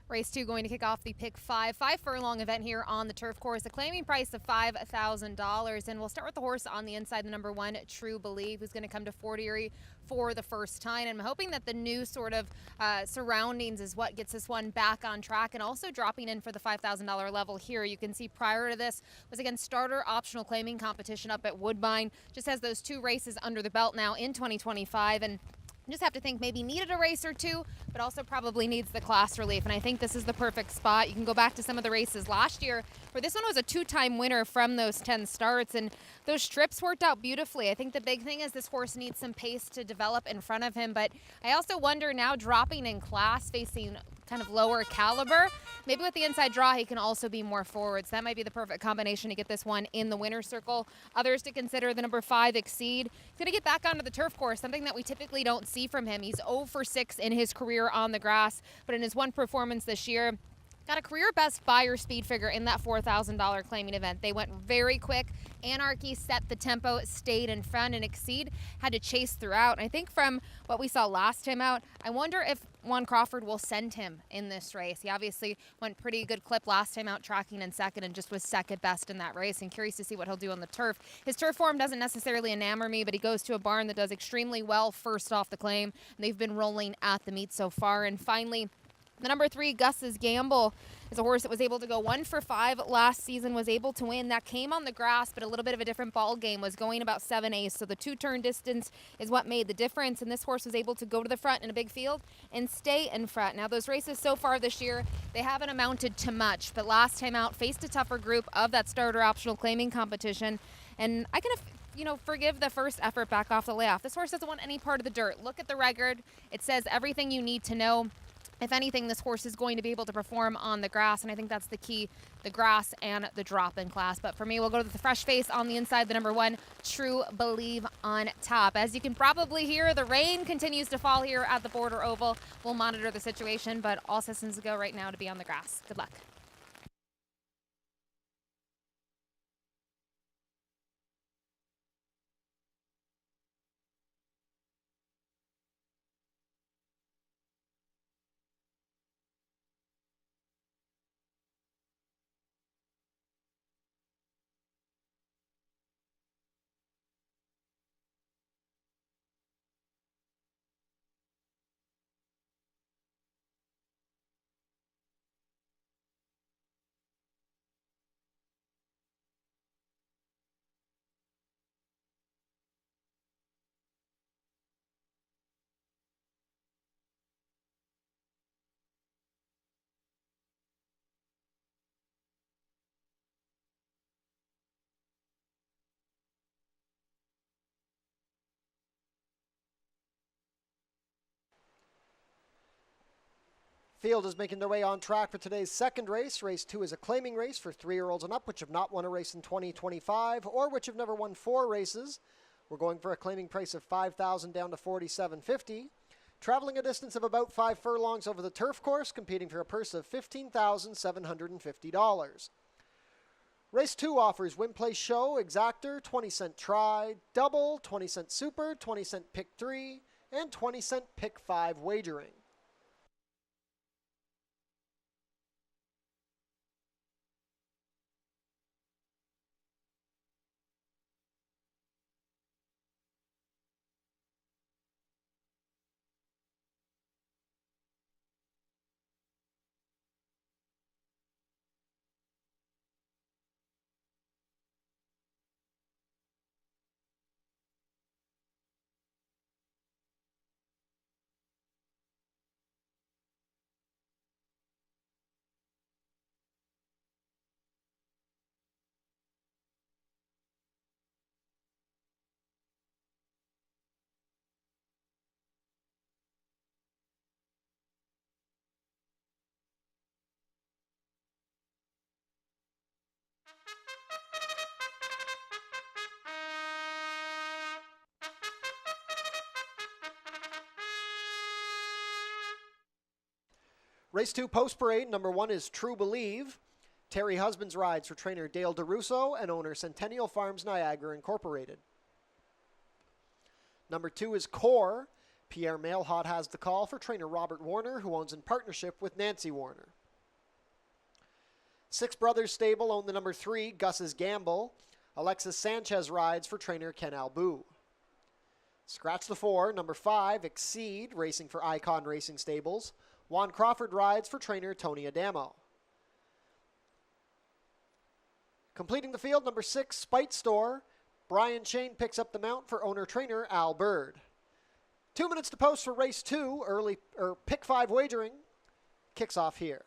Race 2 going to kick off the Pick 5 furlong event here on the turf course. A claiming price of $5,000. And we'll start with the horse on the inside, the number 1, True Believe, who's going to come to Fort Erie for the first time. And I'm hoping that the new sort of surroundings is what gets this one back on track and also dropping in for the $5,000 level here. You can see prior to this was against starter optional claiming competition up at Woodbine. Just has those 2 races under the belt now in 2025. And just have to think maybe needed a race or 2, but also probably needs the class relief. And I think this is the perfect spot. You can go back to some of the races last year where this one was a 2-time winner from those 10 starts, and those strips worked out beautifully. I think the big thing is this horse needs some pace to develop in front of him, but I also wonder now dropping in class, facing kind of lower caliber, maybe with the inside draw he can also be more forward. So that might be the perfect combination to get this one in the winner's circle. Others to consider: the number 5, Exceed. He's going to get back onto the turf course, something that we typically don't see from him. He's 0 for 6 in his career on the grass, but in his one performance this year, got a career best buyer speed figure in that $4,000 claiming event. They went very quick. Anarchy set the tempo, stayed in front, and Exceed had to chase throughout. And I think from what we saw last time out, I wonder if Juan Crawford will send him in this race. He obviously went pretty good clip last time out, tracking in second, and just was second best in that race. And curious to see what he'll do on the turf. His turf form doesn't necessarily enamor me, but he goes to a barn that does extremely well first off the claim. And they've been rolling at the meet so far. And finally, the number 3, Gus's Gamble, is a horse that was able to go 1 for 5 last season, was able to win. That came on the grass, but a little bit of a different ball game, was going about 7/8. So the 2-turn distance is what made the difference. And this horse was able to go to the front in a big field and stay in front. Now, those races so far this year, they haven't amounted to much, but last time out faced a tougher group of that starter optional claiming competition. And I can forgive the first effort back off the layoff. This horse doesn't want any part of the dirt. Look at the record. It says everything you need to know. If anything, this horse is going to be able to perform on the grass, and I think that's the key, the grass and the drop-in class. But for me, we'll go to the fresh face on the inside, the number 1, True Believe, on top. As you can probably hear, the rain continues to fall here at the Border Oval. We'll monitor the situation, but all systems go right now to be on the grass. Good luck. Field is making their way on track for today's second race. Race 2 is a claiming race for 3-year-olds and up, which have not won a race in 2025 or which have never won 4 races. We're going for a claiming price of $5,000 down to $4,750. Traveling a distance of about 5 furlongs over the turf course, competing for a purse of $15,750. Race 2 offers win, place, show, exactor, 20-cent try, double, 20-cent super, 20-cent pick 3, and 20-cent pick 5 wagering. Race 2 post parade, number 1 is True Believe. Terry Husbands rides for trainer Dale DeRusso and owner Centennial Farms Niagara Incorporated. Number 2 is Core. Pierre Mailhot has the call for trainer Robert Warner, who owns in partnership with Nancy Warner. Six Brothers Stable own the number 3, Gus's Gamble. Alexis Sanchez rides for trainer Ken Albu. Scratch the 4, number 5, Exceed, racing for Icon Racing Stables. Juan Crawford rides for trainer Tony Adamo. Completing the field, number 6, Spite Store. Brian Shane picks up the mount for owner-trainer Al Bird. 2 minutes to post for race 2, pick 5 wagering kicks off here.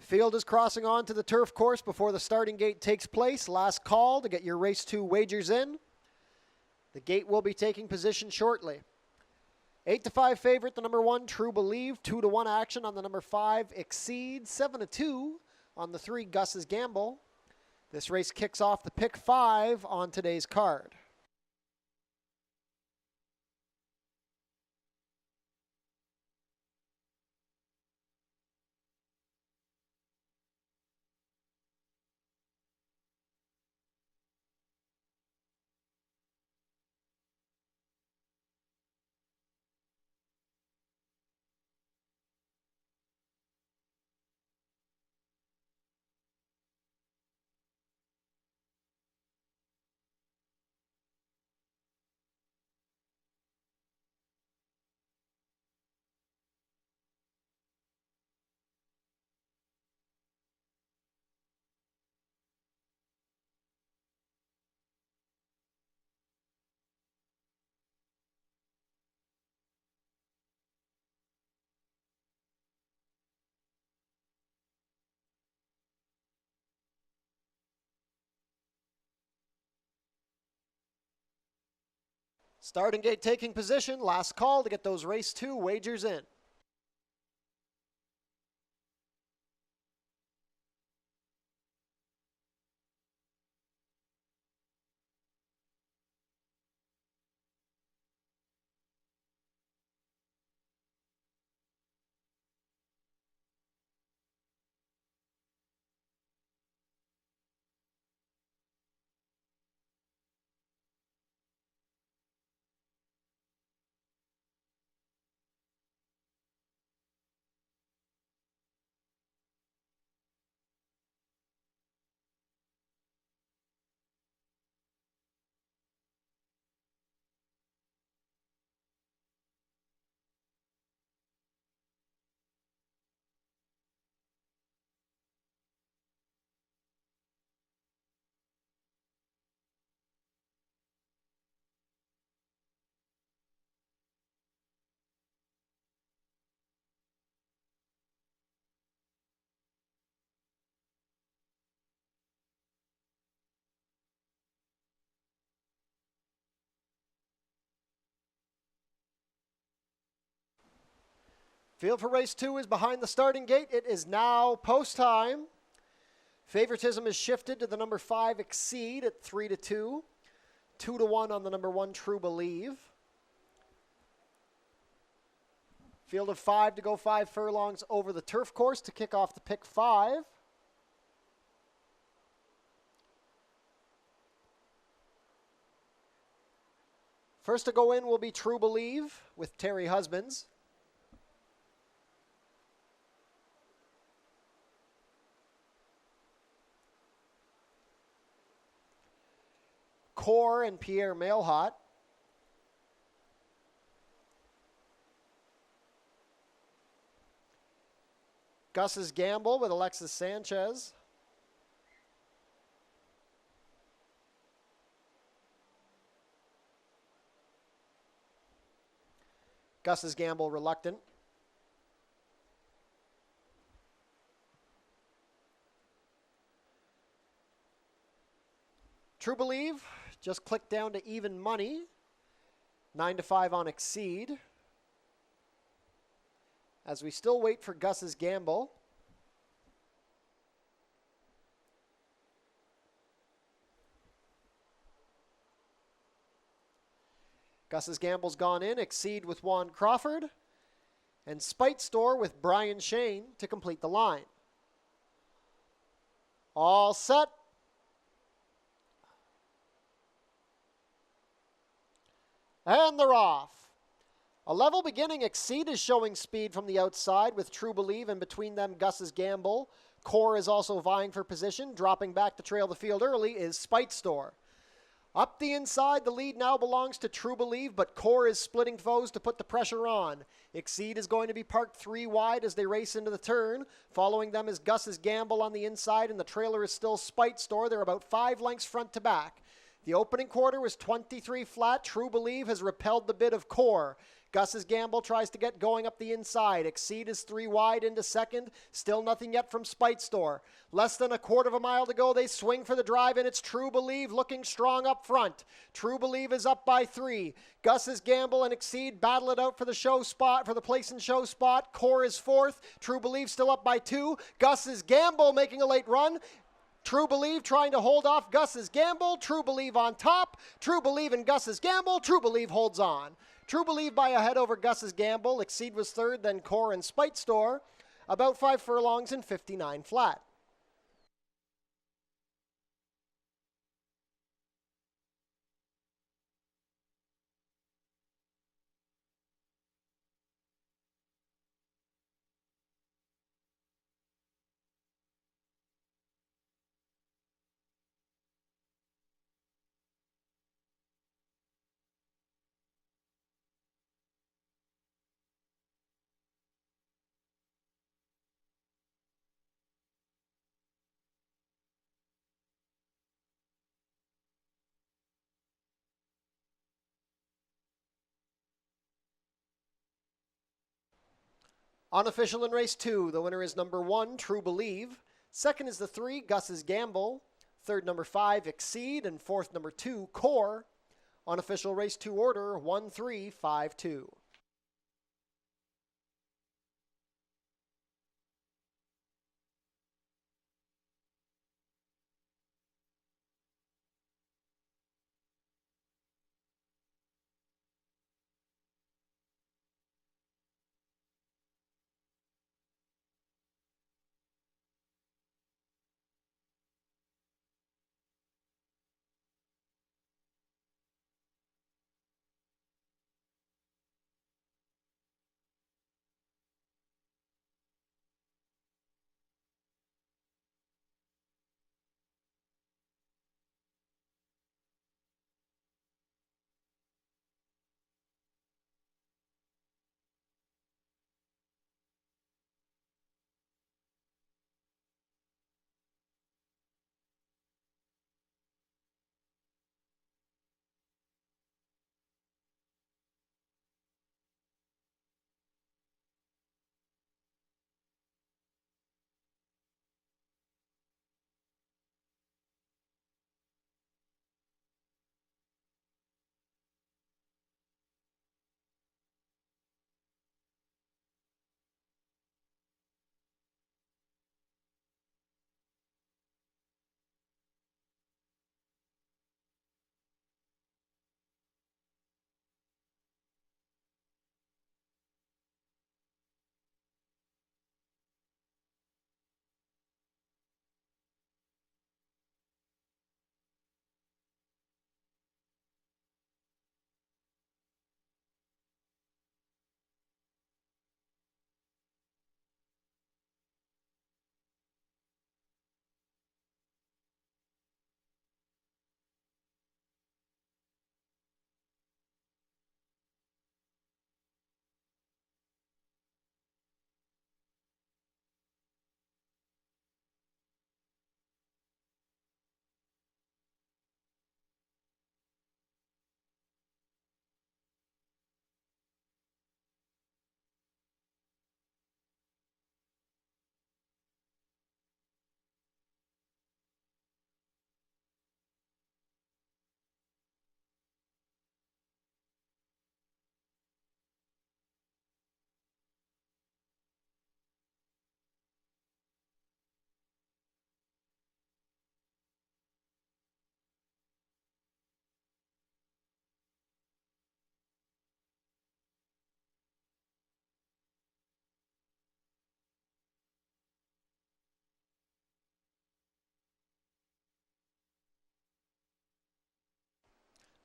Field is crossing on to the turf course before the starting gate takes place. Last call to get your race 2 wagers in. The gate will be taking position shortly. 8-5 favorite, the number 1, True Believe. 2-1 action on the number 5, Exceed. 7-2 on the 3, Gus's Gamble. This race kicks off the pick 5 on today's card. Starting gate taking position. Last call to get those race 2 wagers in. Field for race 2 is behind the starting gate. It is now post time. Favoritism is shifted to the number 5 Exceed at 3-2. 2-1 on the number 1 True Believe. Field of 5 to go 5 furlongs over the turf course to kick off the pick 5. First to go in will be True Believe with Terry Husbands. Core and Pierre Mailhot. Gus's Gamble with Alexis Sanchez. Gus's Gamble reluctant. True Believe, just click down to even money. 9-5 on Exceed. As we still wait for Gus's Gamble. Gus's Gamble's gone in. Exceed with Juan Crawford. And Spite Store with Brian Shane to complete the line. All set. And they're off. A level beginning. Exceed is showing speed from the outside with True Believe, and between them Gus's Gamble. Core is also vying for position. Dropping back to trail the field early is Spite Store. Up the inside, the lead now belongs to True Believe, but Core is splitting foes to put the pressure on. Exceed is going to be parked 3 wide as they race into the turn. Following them is Gus's Gamble on the inside, and the trailer is still Spite Store. They're about 5 lengths front to back. The opening quarter was 23 flat. True Believe has repelled the bid of Core. Gus's Gamble tries to get going up the inside. Exceed is 3 wide into second. Still nothing yet from Spite Store. Less than a quarter of a mile to go. They swing for the drive, and it's True Believe looking strong up front. True Believe is up by 3. Gus's Gamble and Exceed battle it out for the show spot, for the place and show spot. Core is 4th. True Believe still up by 2. Gus's Gamble making a late run. True Believe trying to hold off Gus's Gamble. True Believe on top. True Believe and Gus's Gamble. True Believe holds on. True Believe by a head over Gus's Gamble. Exceed was 3rd, then Core and Spite Store. About 5 furlongs and 59 flat. Unofficial in race 2, the winner is number 1, True Believe. Second is the 3, Gus's Gamble. Third, number 5, Exceed. And fourth, number 2, Core. Unofficial race 2 order, 1-3-5-2.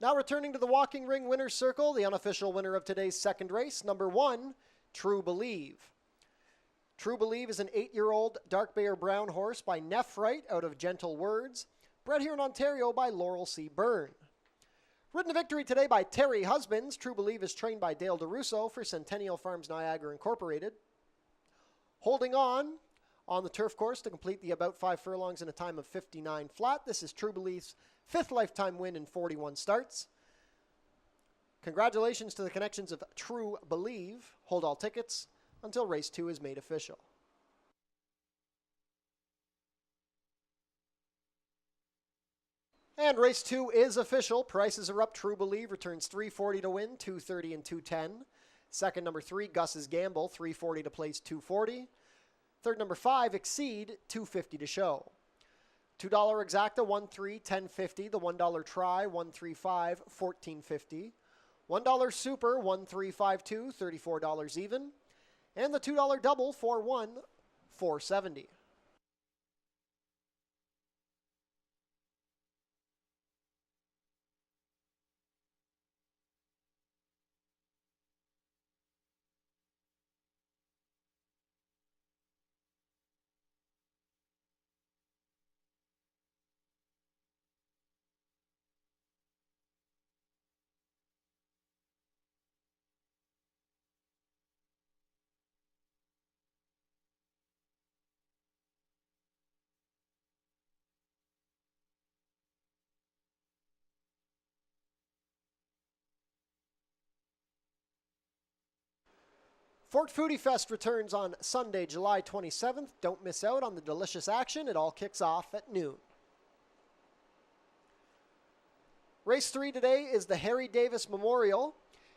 Now returning to the walking ring winner's circle, the unofficial winner of today's second race, number 1, True Believe. True Believe is an 8-year-old dark bay or brown horse by Nephrite out of Gentle Words, bred here in Ontario by Laurel C. Byrne. Ridden to victory today by Terry Husbands, True Believe is trained by Dale DeRusso for Centennial Farms Niagara Incorporated. Holding on the turf course to complete the about 5 furlongs in a time of 59 flat. This is True Belief's 5th lifetime win in 41 starts. Congratulations to the connections of True Believe. Hold all tickets until race 2 is made official. And race 2 is official. Prices are up. True Believe returns $340 to win, $230 and $210. Second, number 3, Gus's Gamble, $340 to place, $240. Third, number 5, Exceed, $250 to show. $2 exacta, 1-3, $10.50. The $1 try, 1-3-5, $14.50. $1 super, 1-3-5-2, $34 even. And the $2 double, 4-1, $4.70. Fort Foodie Fest returns on Sunday, July 27th. Don't miss out on the delicious action. It all kicks off at noon. Race 3 today is the Harry Davis Memorial.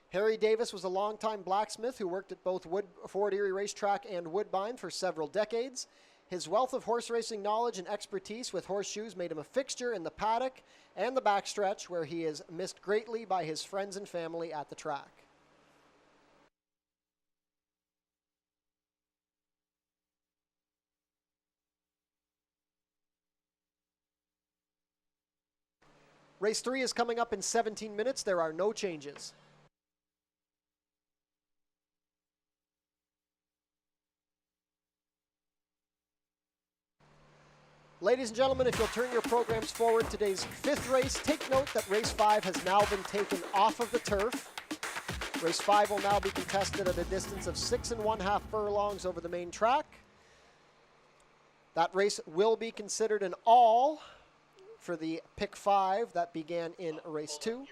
Harry Davis was a longtime blacksmith who worked at both Fort Erie Racetrack and Woodbine for several decades. His wealth of horse racing knowledge and expertise with horseshoes made him a fixture in the paddock and the backstretch, where he is missed greatly by his friends and family at the track. Race 3 is coming up in 17 minutes. There are no changes. Ladies and gentlemen, if you'll turn your programs forward, today's 5th race, take note that race 5 has now been taken off of the turf. Race 5 will now be contested at a distance of 6½ furlongs over the main track. That race will be considered an all for the pick 5 that began in race 2.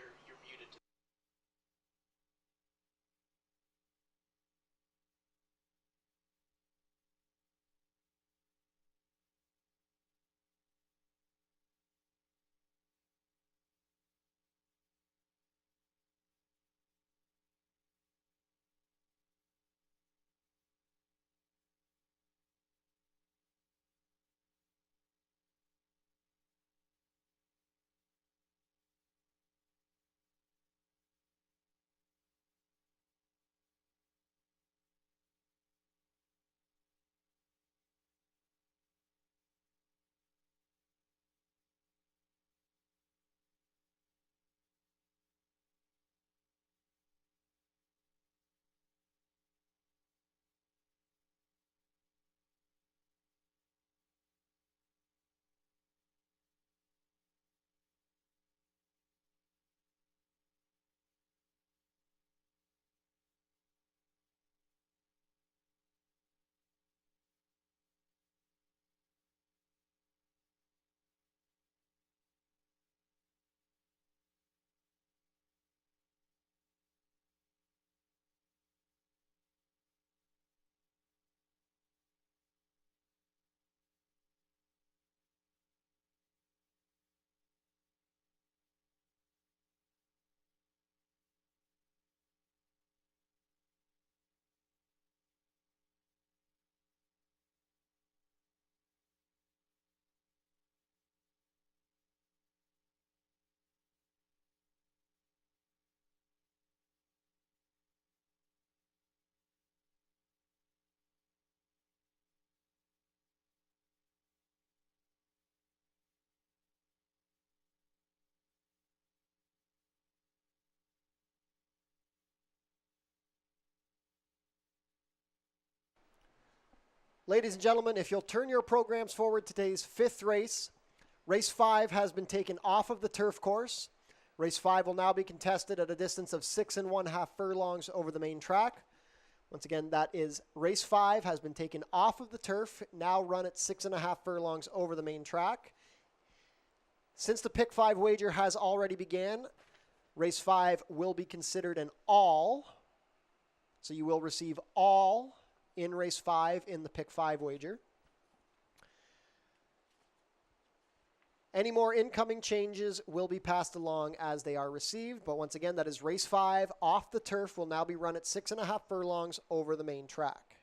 Ladies and gentlemen, if you'll turn your programs forward, today's fifth race. Race 5 has been taken off of the turf course. Race 5 will now be contested at a distance of 6 1/2 furlongs over the main track. Once again, that is race 5 has been taken off of the turf, now run at 6 1/2 furlongs over the main track. Since the pick 5 wager has already began, race 5 will be considered an all. So you will receive all in race 5 in the pick 5 wager. Any more incoming changes will be passed along as they are received. But once again, that is race 5 off the turf will now be run at 6 1/2 furlongs over the main track.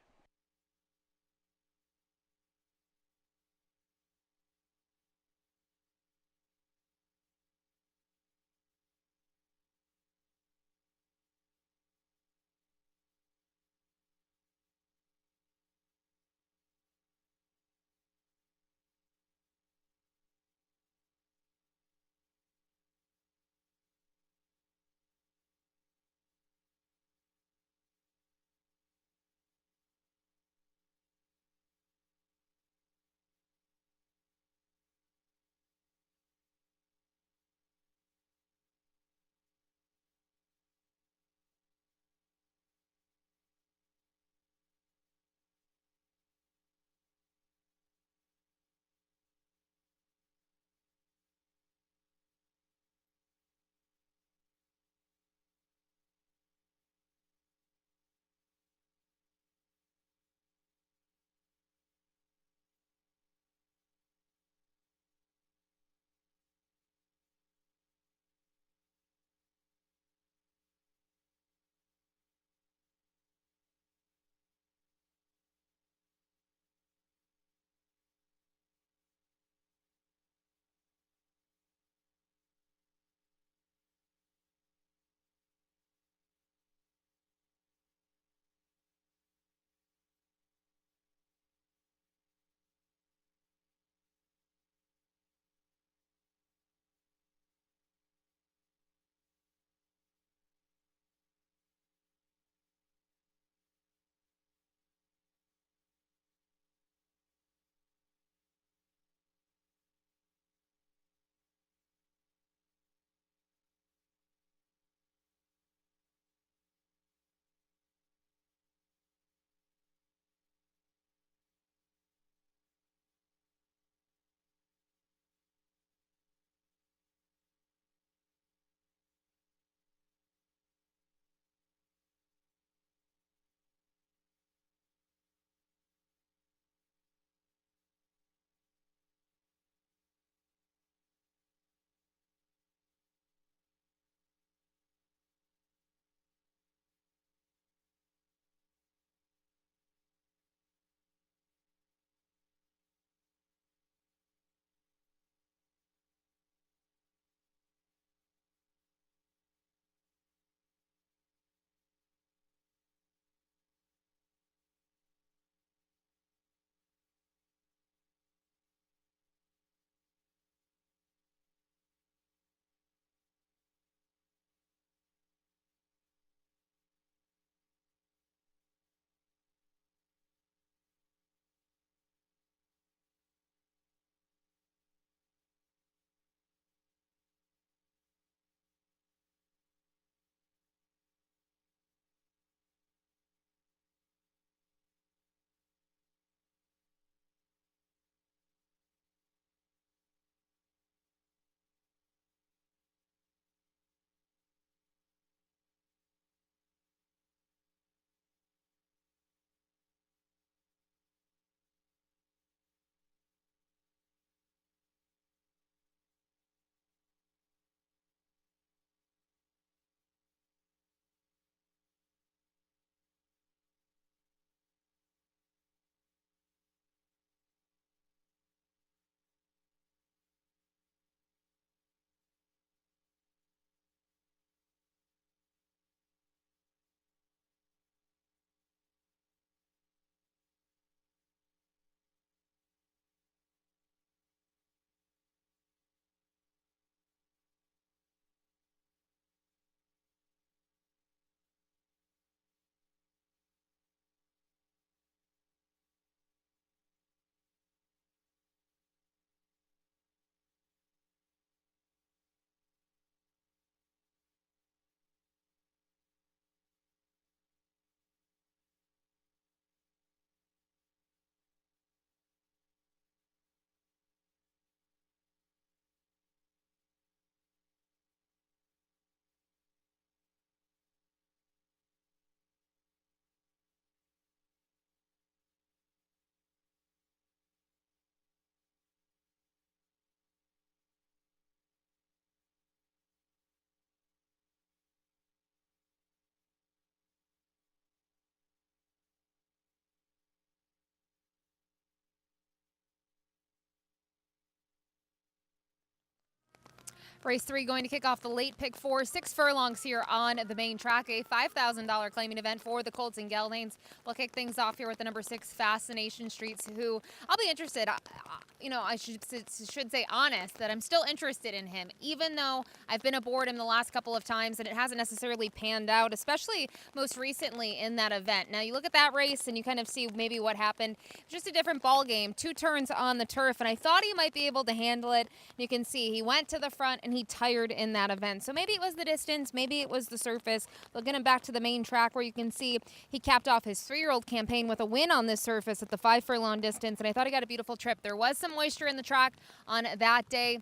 Race 3 going to kick off the late pick 4, 6 furlongs here on the main track. A $5,000 claiming event for the Colts and Geldanes. We'll kick things off here with the number 6 Fascination Streets, who I'll be interested. I should say honest that I'm still interested in him, even though I've been aboard him the last couple of times and it hasn't necessarily panned out, especially most recently in that event. Now you look at that race and you kind of see maybe what happened. Just a different ball game. 2 turns on the turf, and I thought he might be able to handle it. You can see he went to the front and he tired in that event. So maybe it was the distance, maybe it was the surface. We'll get him back to the main track where you can see he capped off his 3-year-old campaign with a win on this surface at the 5 furlong distance, and I thought he got a beautiful trip. There was some moisture in the track on that day.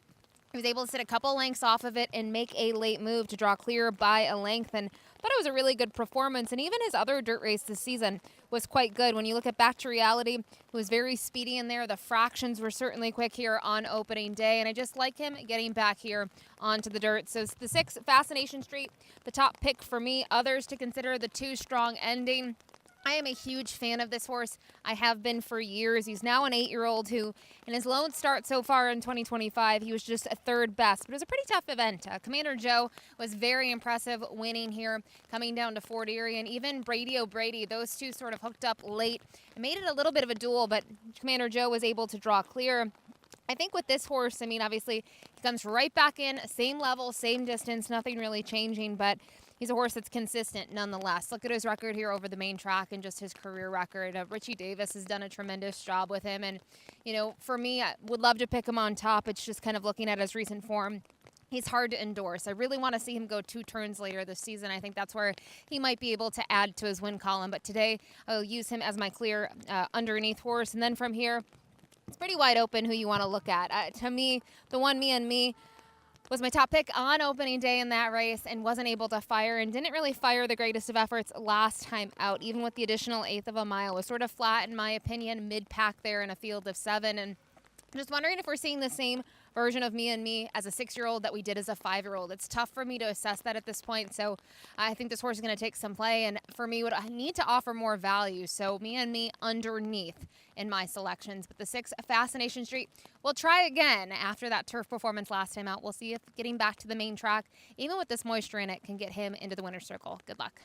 He was able to sit a couple lengths off of it and make a late move to draw clear by a length, and I thought it was a really good performance. And even his other dirt race this season was quite good. When you look at Back to Reality, it was very speedy in there. The fractions were certainly quick here on opening day, and I just like him getting back here onto the dirt. So the 6 Fascination Street, the top pick for me. Others to consider: the 2 Strong Ending. I am a huge fan of this horse. I have been for years. He's now an 8-year-old who, in his lone start so far in 2025, he was just a 3rd best. But it was a pretty tough event. Commander Joe was very impressive winning here, coming down to Fort Erie. And even Brady O'Brady, those 2 sort of hooked up late. It made it a little bit of a duel, but Commander Joe was able to draw clear. I think with this horse, obviously, he comes right back in, same level, same distance, nothing really changing, but he's a horse that's consistent nonetheless. Look at his record here over the main track and just his career record. Richie Davis has done a tremendous job with him. And, for me, I would love to pick him on top. It's just kind of looking at his recent form. He's hard to endorse. I really want to see him go 2 turns later this season. I think that's where he might be able to add to his win column. But today, I'll use him as my clear underneath horse. And then from here, it's pretty wide open who you want to look at. To me, the one Me and Me was my top pick on opening day in that race and wasn't able to fire and didn't really fire the greatest of efforts last time out, even with the additional 1/8 of a mile. It was sort of flat, in my opinion, mid-pack there in a field of 7. And I'm just wondering if we're seeing the same version of Me and Me as a 6-year-old that we did as a 5-year-old. It's tough for me to assess that at this point, so I think this horse is going to take some play, and for me, would need to offer more value. So Me and Me underneath in my selections. But the 6 Fascination Street, we'll try again after that turf performance last time out. We'll see if getting back to the main track, even with this moisture in it, can get him into the winner's circle. Good luck.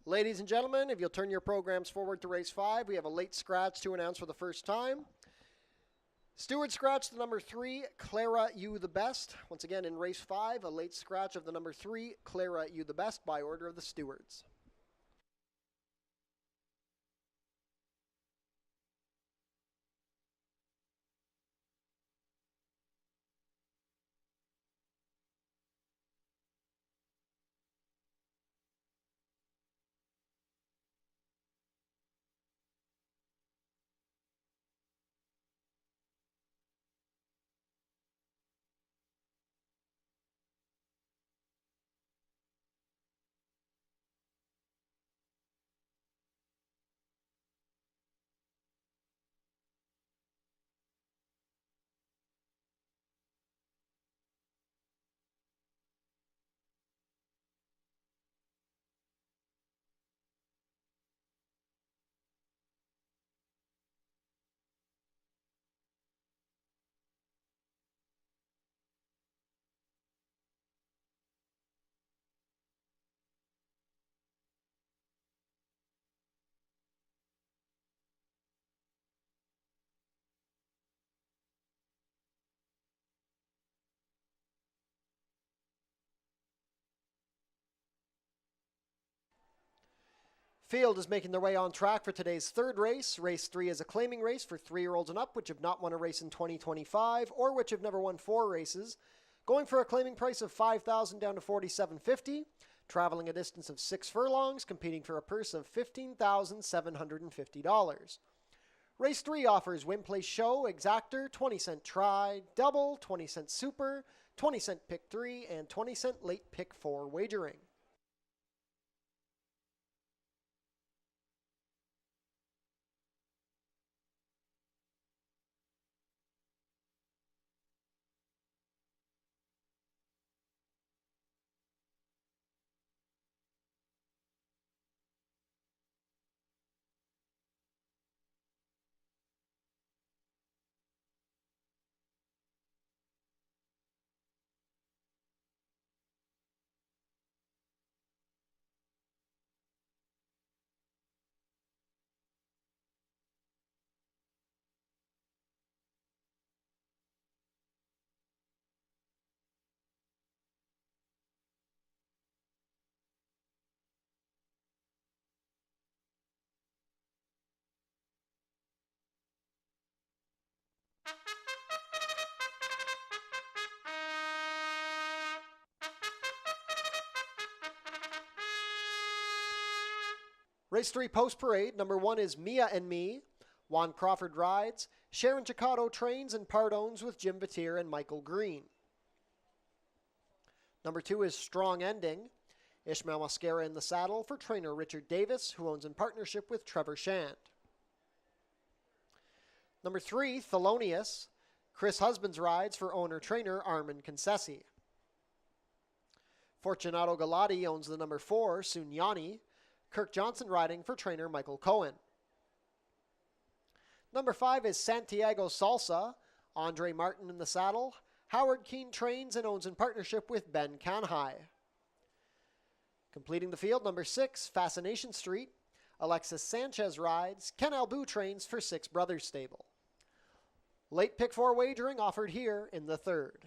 Ladies and gentlemen, if you'll turn your programs forward to race 5, we have a late scratch to announce for the first time. Stewart scratch the number 3, Clara You the Best. Once again, in race 5, a late scratch of the number 3, Clara You the Best, by order of the stewards. field is making their way on track for today's third race. Race 3 is a claiming race for 3-year-olds and up, which have not won a race in 2025 or which have never won 4 races. Going for a claiming price of $5,000 down to $4,750. Traveling a distance of 6 furlongs, competing for a purse of $15,750. Race 3 offers win, place, show, exactor, 20-cent try, double, 20-cent super, 20-cent pick 3, and 20-cent late pick 4 wagering. Race 3 post parade. Number 1 is Mia and Me. Juan Crawford rides. Sharon Chicotto trains and part owns with Jim Batir and Michael Green. Number 2 is Strong Ending. Ishmael Mascara in the saddle for trainer Richard Davis, who owns in partnership with Trevor Shand. Number 3, Thelonious. Chris Husbands rides for owner-trainer Armin Concessi. Fortunato Galati owns the number 4, Sunyani. Kirk Johnson riding for trainer Michael Cohen. Number 5 is Santiago Salsa. Andre Martin in the saddle. Howard Keane trains and owns in partnership with Ben Canhai. Completing the field, number 6, Fascination Street. Alexis Sanchez rides. Ken Albu trains for Six Brothers Stable. Late pick 4 wagering offered here in the third.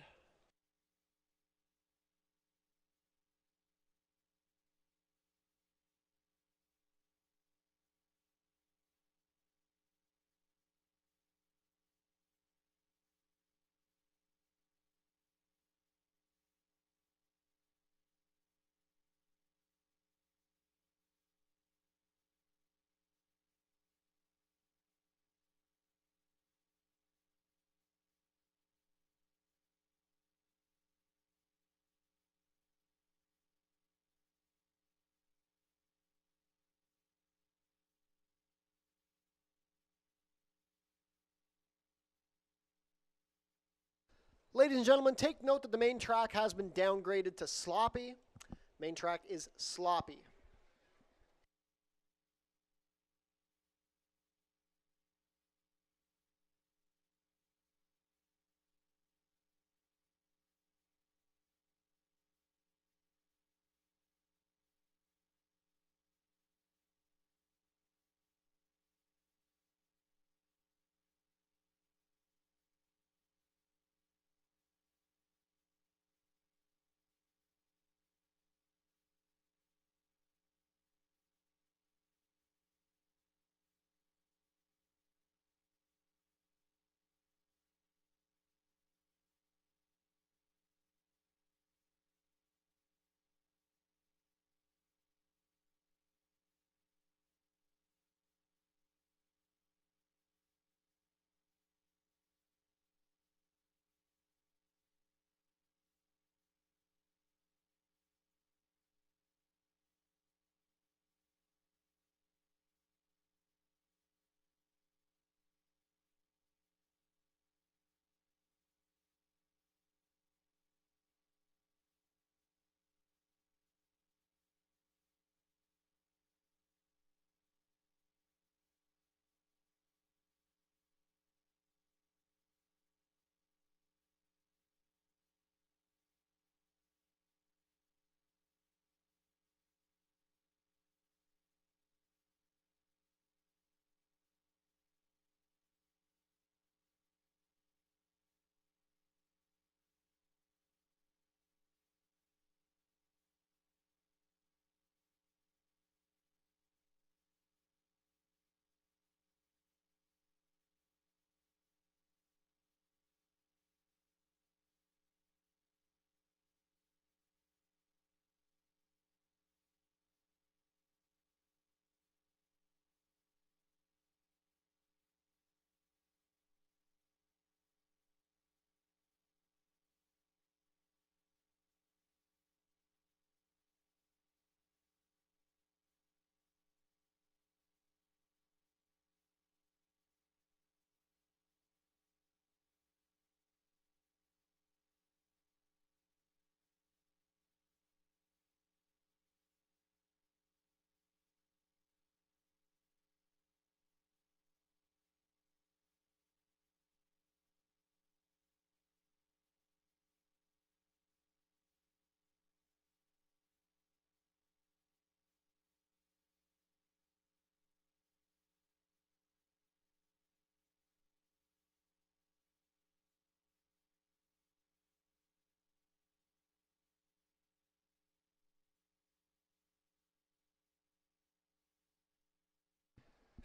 Ladies and gentlemen, take note that the main track has been downgraded to sloppy. Main track is sloppy.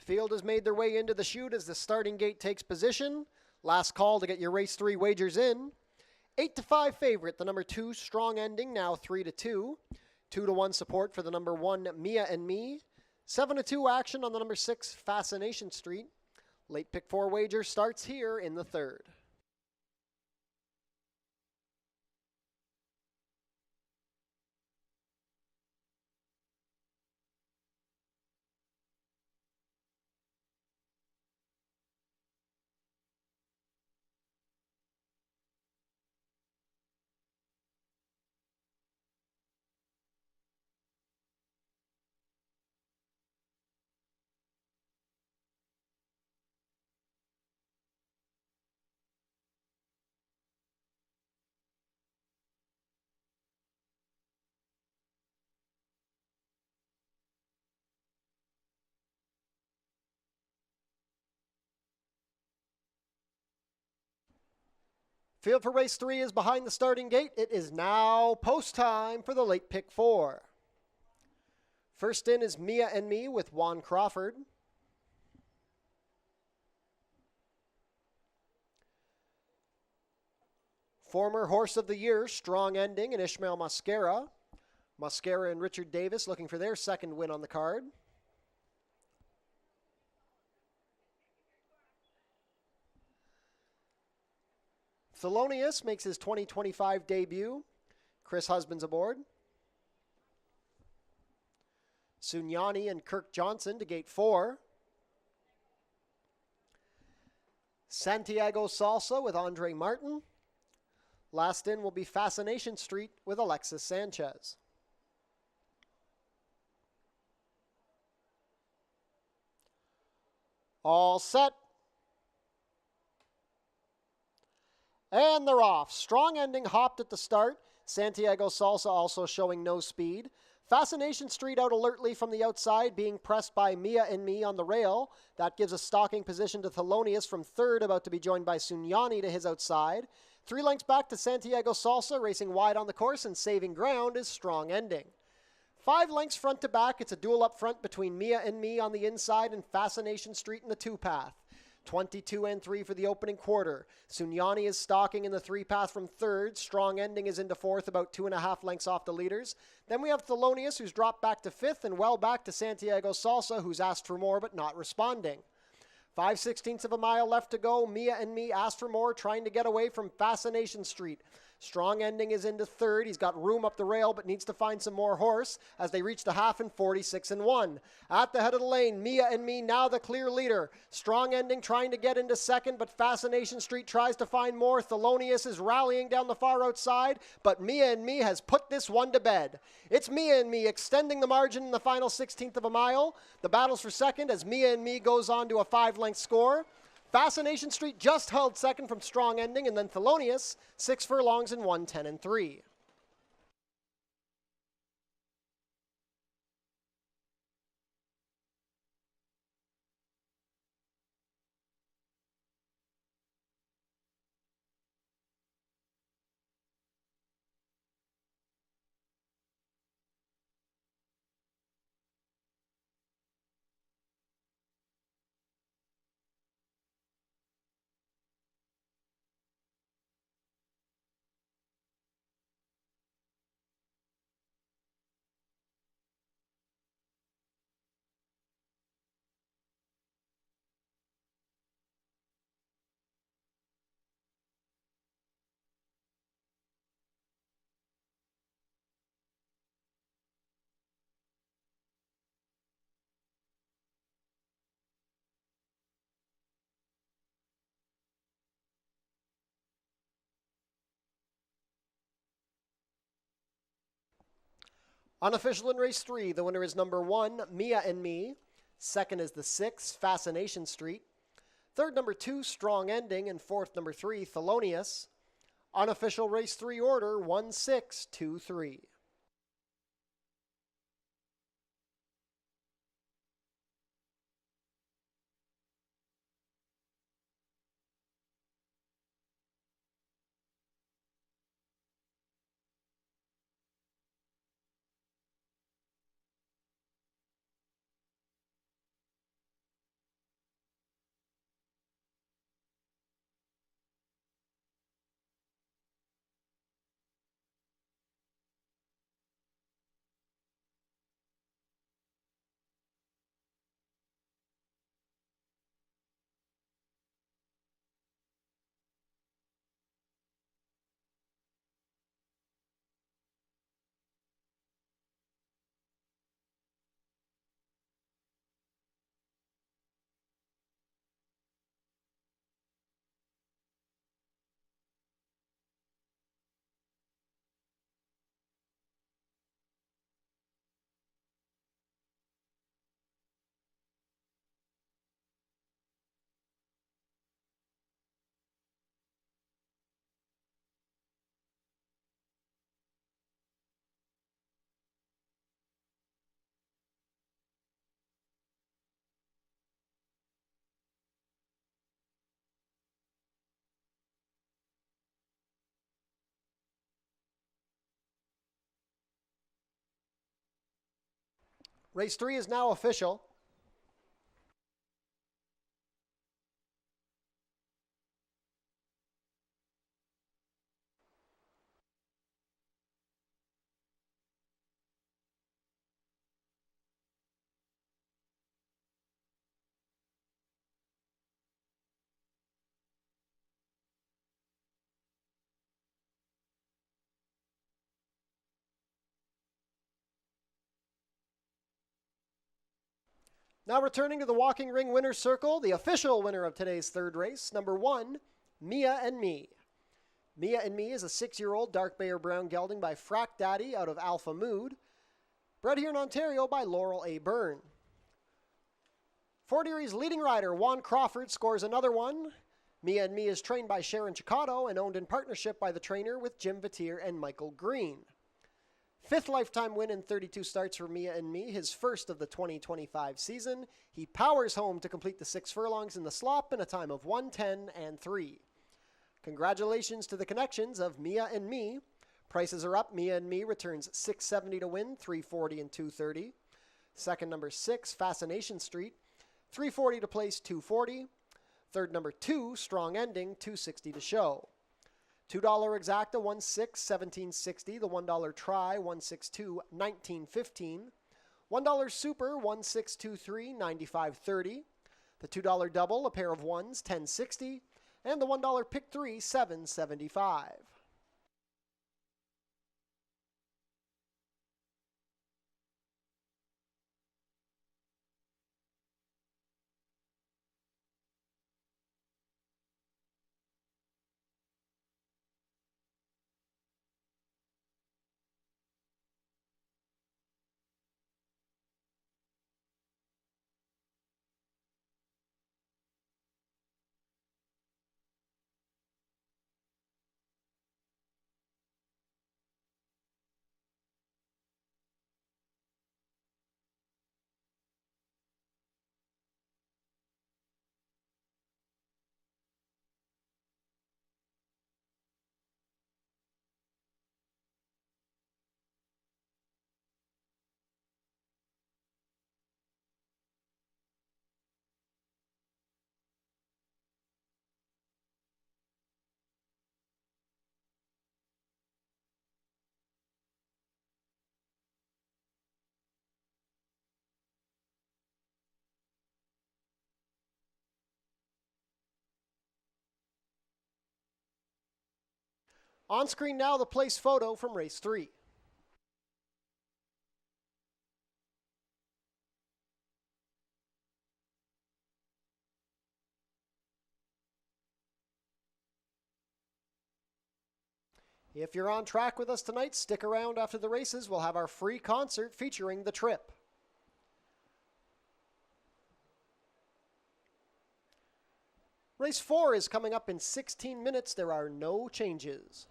Field has made their way into the chute as the starting gate takes position. Last call to get your race 3 wagers in. 8-5 favorite, the number 2 Strong Ending, now 3-2. 2-1 support for the number 1 Mia and Me. 7-2 action on the number 6 Fascination Street. Late pick 4 wager starts here in the third. Field for race 3 is behind the starting gate. It is now post time for the late pick 4. First in is Mia and Me with Juan Crawford. Former Horse of the Year, Strong Ending, and Ishmael Mascara. Mascara and Richard Davis looking for their second win on the card. Thelonious makes his 2025 debut. Chris Husbands aboard. Sunyani and Kirk Johnson to gate 4. Santiago Salsa with Andre Martin. Last in will be Fascination Street with Alexis Sanchez. All set. And they're off. Strong Ending hopped at the start. Santiago Salsa also showing no speed. Fascination Street out alertly from the outside, being pressed by Mia and Me on the rail. That gives a stalking position to Thelonious from third, about to be joined by Sunyani to his outside. 3 lengths back to Santiago Salsa, racing wide on the course and saving ground is Strong Ending. 5 lengths front to back, it's a duel up front between Mia and Me on the inside and Fascination Street in the 2-path. 22 and 3 for the opening quarter. Sunyani is stalking in the 3-path from third. Strong Ending is into fourth, about 2.5 lengths off the leaders. Then we have Thelonious, who's dropped back to fifth, and well back to Santiago Salsa, who's asked for more but not responding. 5/16 of a mile left to go. Mia and Me asked for more, trying to get away from Fascination Street. Strong Ending is into third. He's got room up the rail, but needs to find some more horse as they reach the half in 46 and 1. At the head of the lane, Mia and Me now the clear leader. Strong Ending trying to get into second, but Fascination Street tries to find more. Thelonious is rallying down the far outside, but Mia and Me has put this one to bed. It's Mia and Me extending the margin in the final 16th of a mile. The battle's for second as Mia and Me goes on to a 5-length score. Fascination Street just held second from Strong Ending, and then Thelonious, 6 furlongs in 1:10 and 3. Unofficial in race 3, the winner is number 1, Mia and Me. Second is the 6, Fascination Street. Third, number 2, Strong Ending. And fourth, number 3, Thelonious. Unofficial race 3 order, 1-6-2-3. Race 3 is now official. Now returning to the walking ring winner's circle, the official winner of today's third race, number 1, Mia and Me. Mia and Me is a 6-year-old dark bay or brown gelding by Frack Daddy out of Alpha Mood, bred here in Ontario by Laurel A. Byrne. Fort Erie's leading rider, Juan Crawford, scores another one. Mia and Me is trained by Sharon Chicotto and owned in partnership by the trainer with Jim Vatier and Michael Green. 5th lifetime win in 32 starts for Mia and Me, his first of the 2025 season. He powers home to complete the 6 furlongs in the slop in a time of 1:10 and 3. Congratulations to the connections of Mia and Me. Prices are up. Mia and Me returns $670 to win, $340 and $230. Second, number 6, Fascination Street, $340 to place, $240. Third, number 2, Strong Ending, $260 to show. $2 exacta, 1/6, 1760. The $1 try, 1/62, 1915. $1 super, 1623, 9530. The $2 double, a pair of ones, 1060. And the $1 pick 3, 775. On screen now, the place photo from race 3. If you're on track with us tonight, stick around after the races. We'll have our free concert featuring The Trip. Race 4 is coming up in 16 minutes. There are no changes.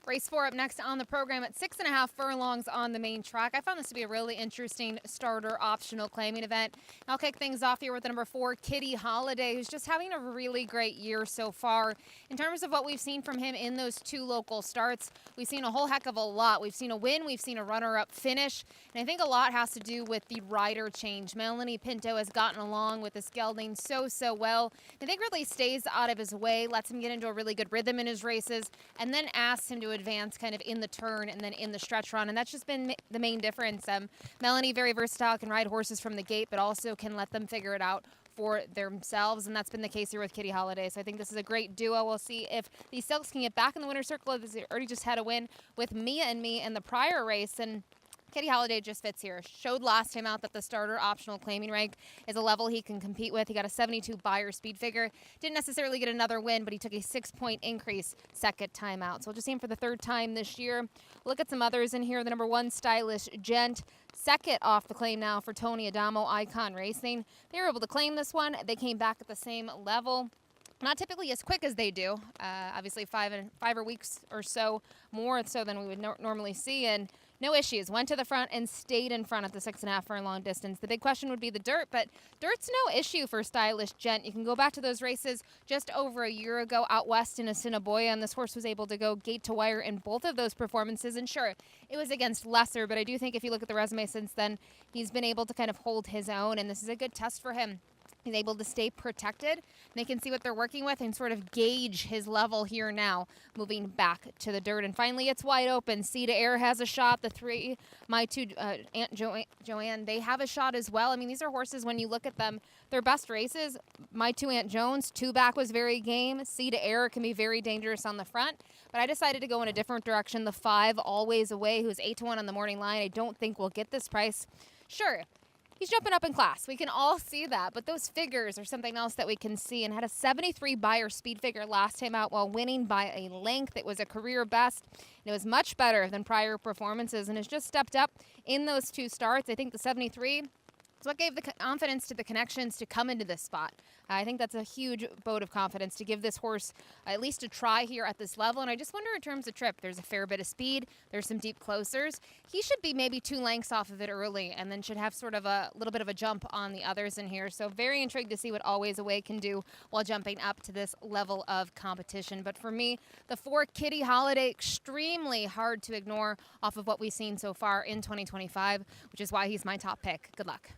Race 4 up next on the program at 6.5 furlongs on the main track. I found this to be a really interesting starter optional claiming event. I'll kick things off here with the number 4, Kitty Holiday, who's just having a really great year so far. In terms of what we've seen from him in those 2 local starts, we've seen a whole heck of a lot. We've seen a win, we've seen a runner-up finish, and I think a lot has to do with the rider change. Melanie Pinto has gotten along with this gelding so well. I think really stays out of his way, lets him get into a really good rhythm in his races, and then asks him to advance kind of in the turn and then in the stretch run, and that's just been the main difference. Melanie, very versatile, can ride horses from the gate, but also can let them figure it out for themselves, and that's been the case here with Kitty Holiday. So I think this is a great duo. We'll see if these Silks can get back in the winner's circle. They already just had a win with Mia and Me in the prior race, and Kitty Holiday just fits here. Showed last time out that the starter optional claiming rank is a level he can compete with. He got a 72 Beyer speed figure. Didn't necessarily get another win, but he took a 6-point increase second time out. So we'll just see him for the 3rd time this year. Look at some others in here. The number 1, Stylish Gent. Second off the claim now for Tony Adamo, Icon Racing. They were able to claim this one. They came back at the same level. Not typically as quick as they do. Obviously 5 weeks or so more so than we would normally see, and no issues. Went to the front and stayed in front at the 6.5 furlong distance. The big question would be the dirt, but dirt's no issue for Stylish Gent. You can go back to those races just over a year ago out west in Assiniboia, and this horse was able to go gate to wire in both of those performances. And sure, it was against lesser, but I do think if you look at the resume since then, he's been able to kind of hold his own, and this is a good test for him. He's able to stay protected. They can see what they're working with and sort of gauge his level here now, moving back to the dirt. And finally, it's wide open. Sea to Air has a shot. The 3, My 2, Aunt Joanne, they have a shot as well. I mean, these are horses, when you look at them, their best races, My 2, Aunt Jones, 2 back was very game. Sea to Air can be very dangerous on the front. But I decided to go in a different direction. The 5, Always Away, who's 8-1 on the morning line. I don't think we'll get this price. Sure. He's jumping up in class. We can all see that, but those figures are something else that we can see, and had a 73 Beyer speed figure last time out while winning by a length. It was a career best, and it was much better than prior performances, and has just stepped up in those 2 starts. I think the 73 is what gave the confidence to the connections to come into this spot. I think that's a huge vote of confidence to give this horse at least a try here at this level. And I just wonder in terms of trip, there's a fair bit of speed. There's some deep closers. He should be maybe 2 lengths off of it early and then should have sort of a little bit of a jump on the others in here. So very intrigued to see what Always Away can do while jumping up to this level of competition. But for me, the 4, Kitty Holiday, extremely hard to ignore off of what we've seen so far in 2025, which is why he's my top pick. Good luck.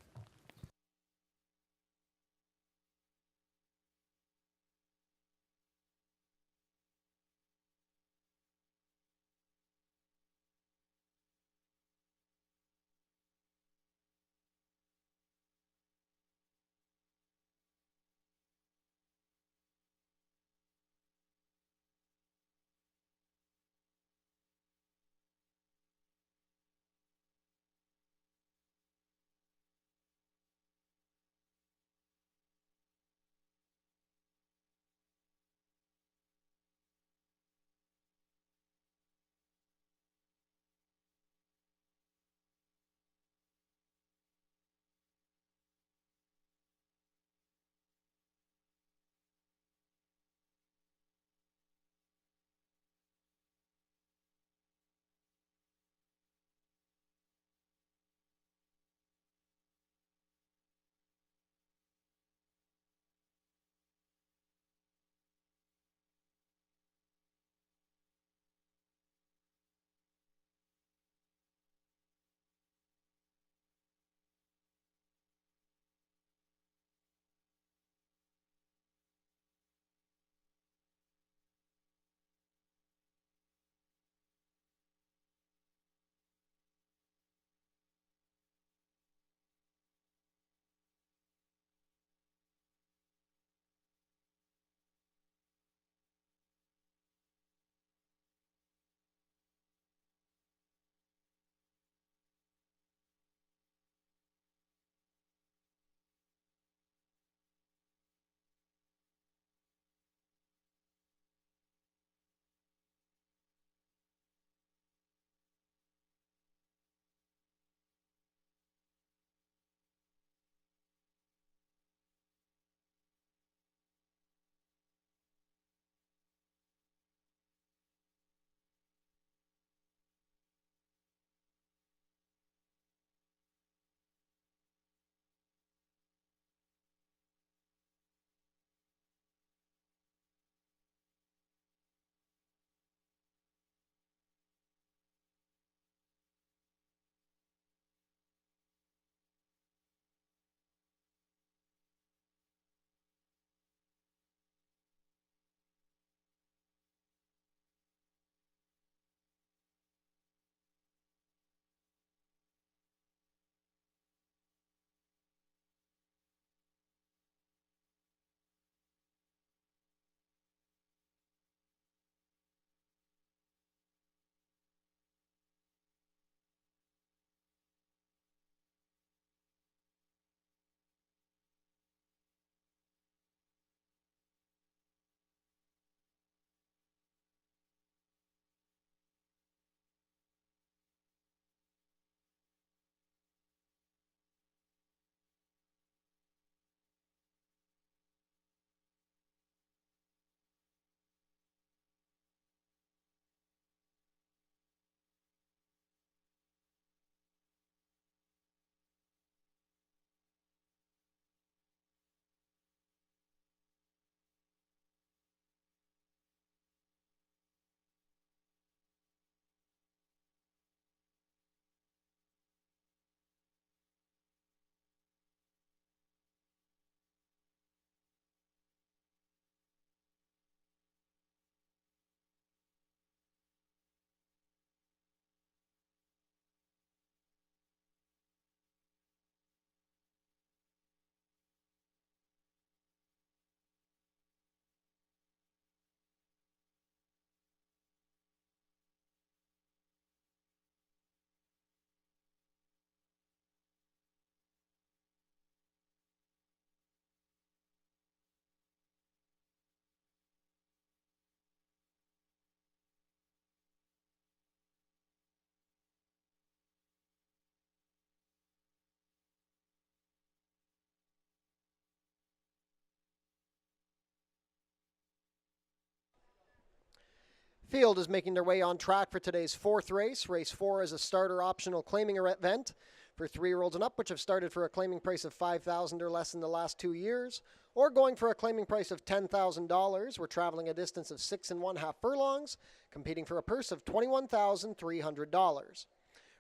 Field is making their way on track for today's fourth race. Race 4 is a starter optional claiming event for 3-year-olds and up, which have started for a claiming price of $5,000 or less in the last 2 years, or going for a claiming price of $10,000. We're traveling a distance of 6 1/2 furlongs, competing for a purse of $21,300.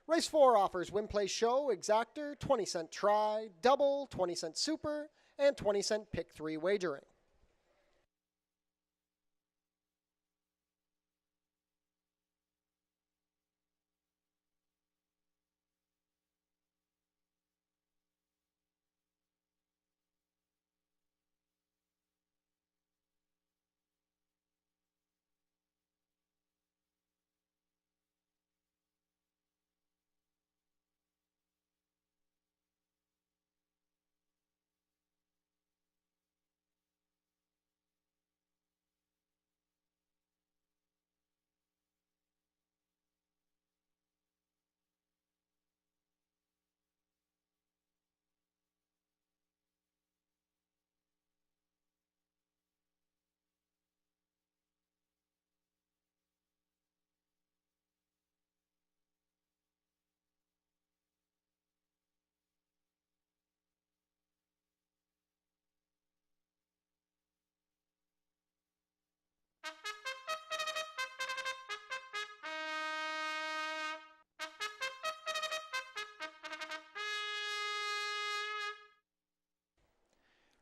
Race 4 offers win, play, show, exactor, 20-cent try, double, 20-cent super, and 20-cent pick 3 wagering.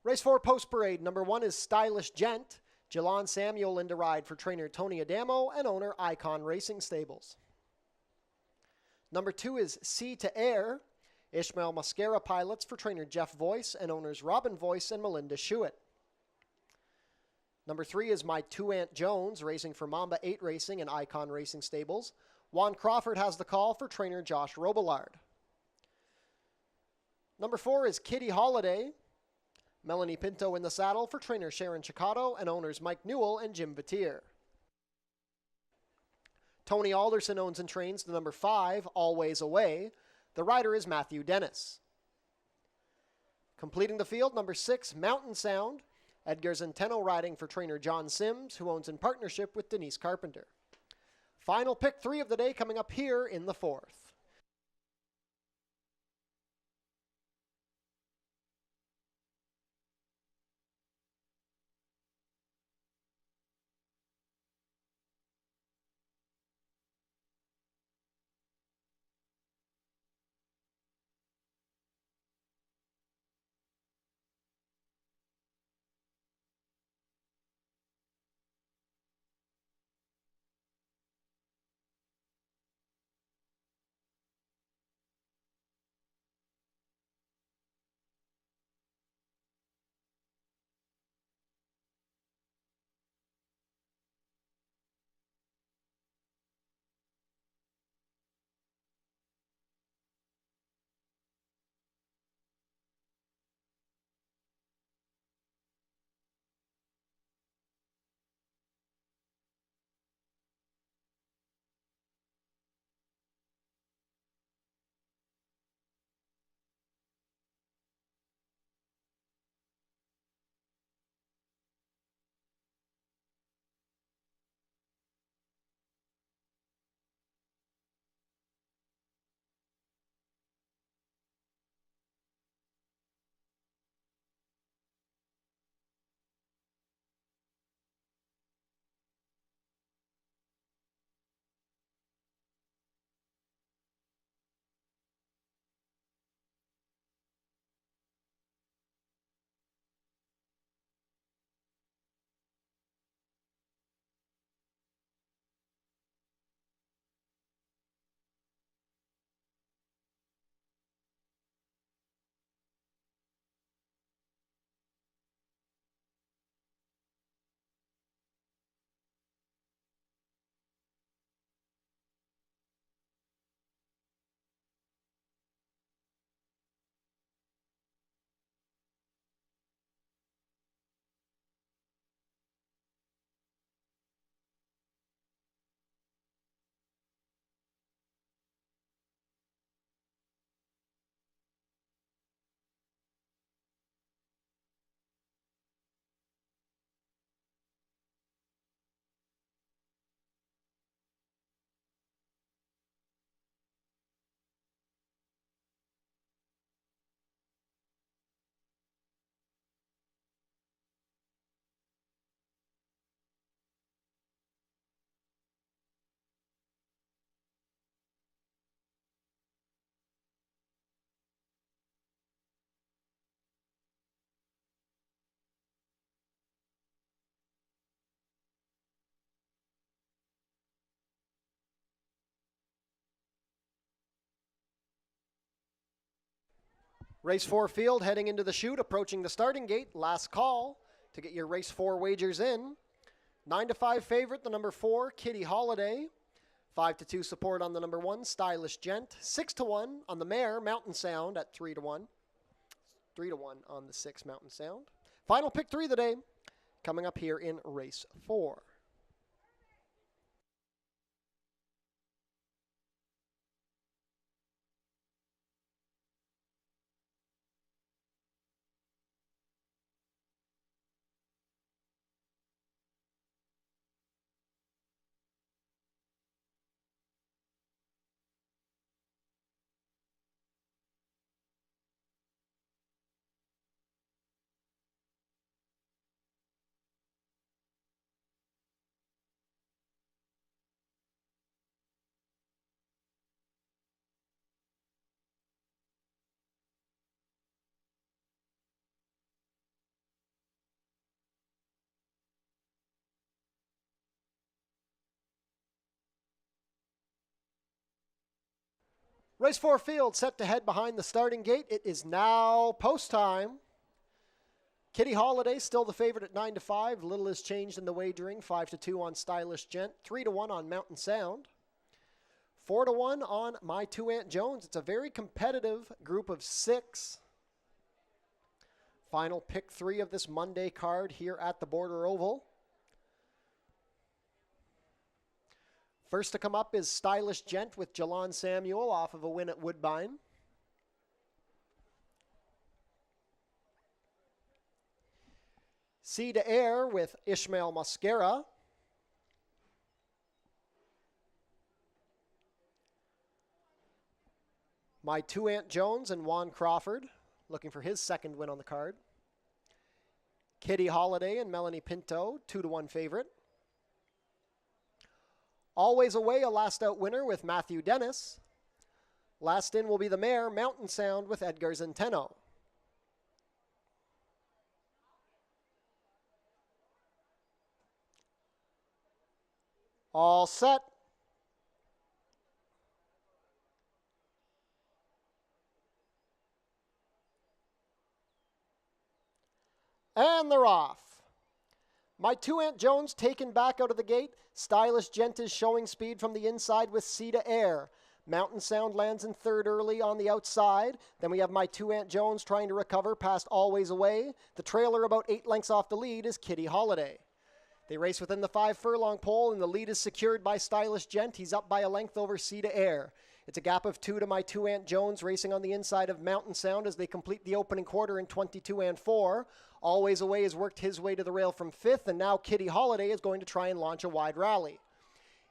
Race 4 Post Parade. Number 1 is Stylish Gent. Jalon Samuel in to ride for trainer Tony Adamo and owner Icon Racing Stables. Number 2 is Sea to Air. Ishmael Mascara pilots for trainer Jeff Voice and owners Robin Voice and Melinda Shuett. Number 3 is My Two Aunt Jones, racing for Mamba 8 Racing and Icon Racing Stables. Juan Crawford has the call for trainer Josh Robillard. Number 4 is Kitty Holiday. Melanie Pinto in the saddle for trainer Sharon Chicato and owners Mike Newell and Jim Vatier. Tony Alderson owns and trains the number 5, Always Away. The rider is Matthew Dennis. Completing the field, number 6, Mountain Sound. Edgar Zenteno riding for trainer John Sims, who owns in partnership with Denise Carpenter. Final pick 3 of the day coming up here in the 4th. Race 4 field heading into the chute, approaching the starting gate. Last call to get your race 4 wagers in. 9-5 favorite, the number 4, Kitty Holiday. 5-2 support on the number 1, Stylish Gent. 6-1 on the mare, Mountain Sound at 3-1. 3-1 on the 6, Mountain Sound. Final pick 3 of the day coming up here in race 4. Race 4 field set to head behind the starting gate. It is now post time. Kitty Holiday still the favorite at 9-5. Little has changed in the wagering. 5-2 on Stylish Gent. 3-1 on Mountain Sound. 4-1 on My Two Aunt Jones. It's a very competitive group of 6. Final pick 3 of this Monday card here at the Border Oval. First to come up is Stylish Gent with Jalon Samuel off of a win at Woodbine. Sea to Air with Ishmael Mosquera. My Two Aunt Jones and Juan Crawford, looking for his second win on the card. Kitty Holiday and Melanie Pinto, 2-1 favorite. Always Away, a last out winner with Matthew Dennis. Last in will be the mare, Mountain Sound with Edgar Zenteno. All set. And they're off. My Two Aunt Jones taken back out of the gate. Stylish Gent is showing speed from the inside with Sea to Air. Mountain Sound lands in third early on the outside. Then we have My Two Aunt Jones trying to recover past Always Away. The trailer about 8 lengths off the lead is Kitty Holiday. They race within the 5 furlong pole, and the lead is secured by Stylish Gent. He's up by a length over Sea to Air. It's a gap of 2 to My Two Aunt Jones racing on the inside of Mountain Sound as they complete the opening quarter in 22-4. Always Away has worked his way to the rail from 5th, and now Kitty Holiday is going to try and launch a wide rally.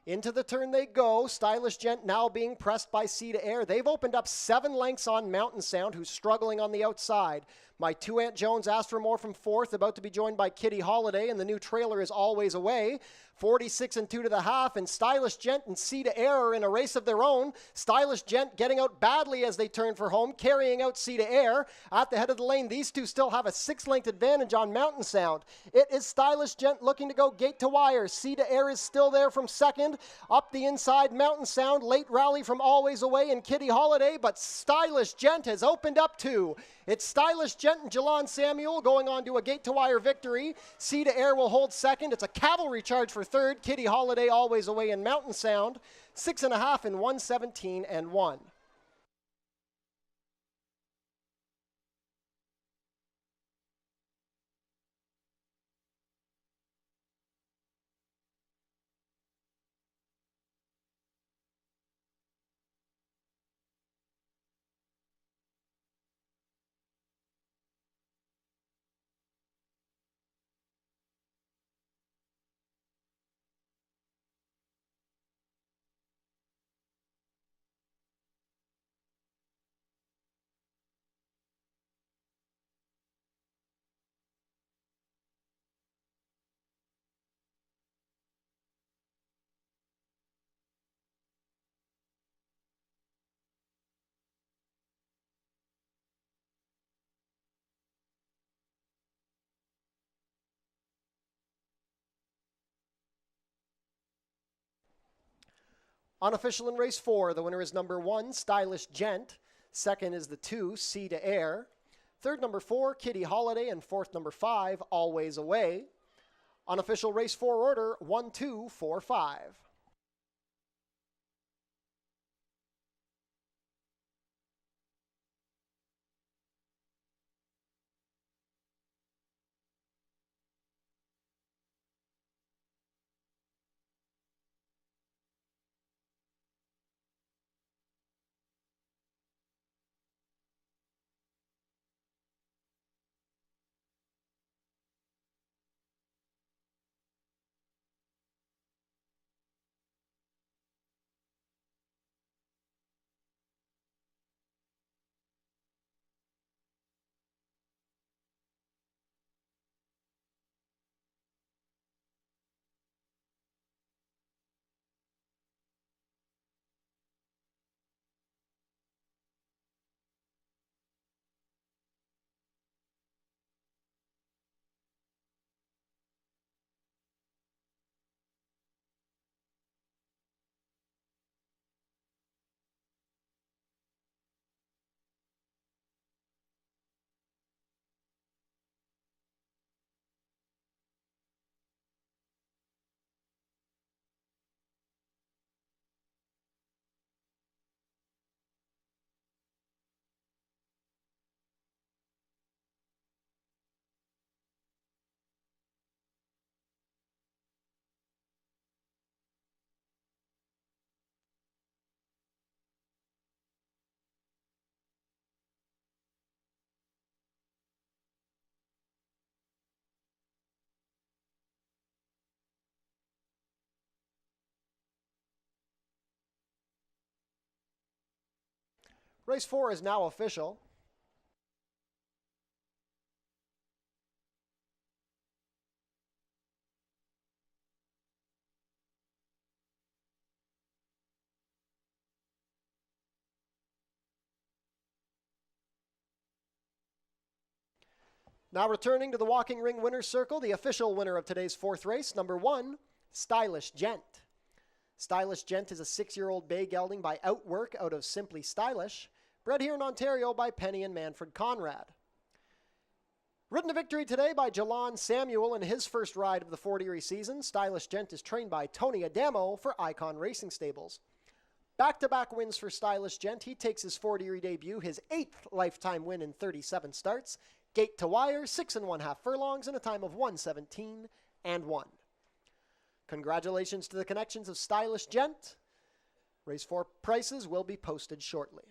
Into the turn they go. Stylish Gent now being pressed by Sea to Air. They've opened up 7 lengths on Mountain Sound, who's struggling on the outside. My Two Aunt Jones asked for more from 4th, about to be joined by Kitty Holiday, and the new trailer is Always Away. 46-2 to the half, and Stylish Gent and Sea to Air are in a race of their own. Stylish Gent getting out badly as they turn for home, carrying out Sea to Air. At the head of the lane, these two still have a 6-length advantage on Mountain Sound. It is Stylish Gent looking to go gate to wire. Sea to Air is still there from second. Up the inside, Mountain Sound, late rally from Always Away and Kitty Holiday, but Stylish Gent has opened up 2. It's Stylish Gent and Jalon Samuel going on to a gate-to-wire victory. Sea to Air will hold second. It's a cavalry charge for third. Kitty Holiday Always Away in Mountain Sound. 6.5 and 117-1. Unofficial in race 4, the winner is number 1, Stylish Gent. Second is the 2, Sea to Air. Third, number 4, Kitty Holiday. And fourth, number 5, Always Away. Unofficial race 4 order, 1, 2, 4, 5. Race 4 is now official. Now returning to the walking ring winner's circle, the official winner of today's 4th race, number 1, Stylish Gent. Stylish Gent is a 6-year-old bay gelding by Outwork out of Simply Stylish, bred here in Ontario by Penny and Manfred Conrad. Ridden to victory today by Jalon Samuel in his first ride of the Fort Erie season, Stylish Gent is trained by Tony Adamo for Icon Racing Stables. Back-to-back wins for Stylish Gent. He takes his Fort Erie debut, his 8th lifetime win in 37 starts. Gate to wire, 6 1/2 furlongs, and a time of 1:17 and 1. Congratulations to the connections of Stylish Gent. Race 4 prices will be posted shortly.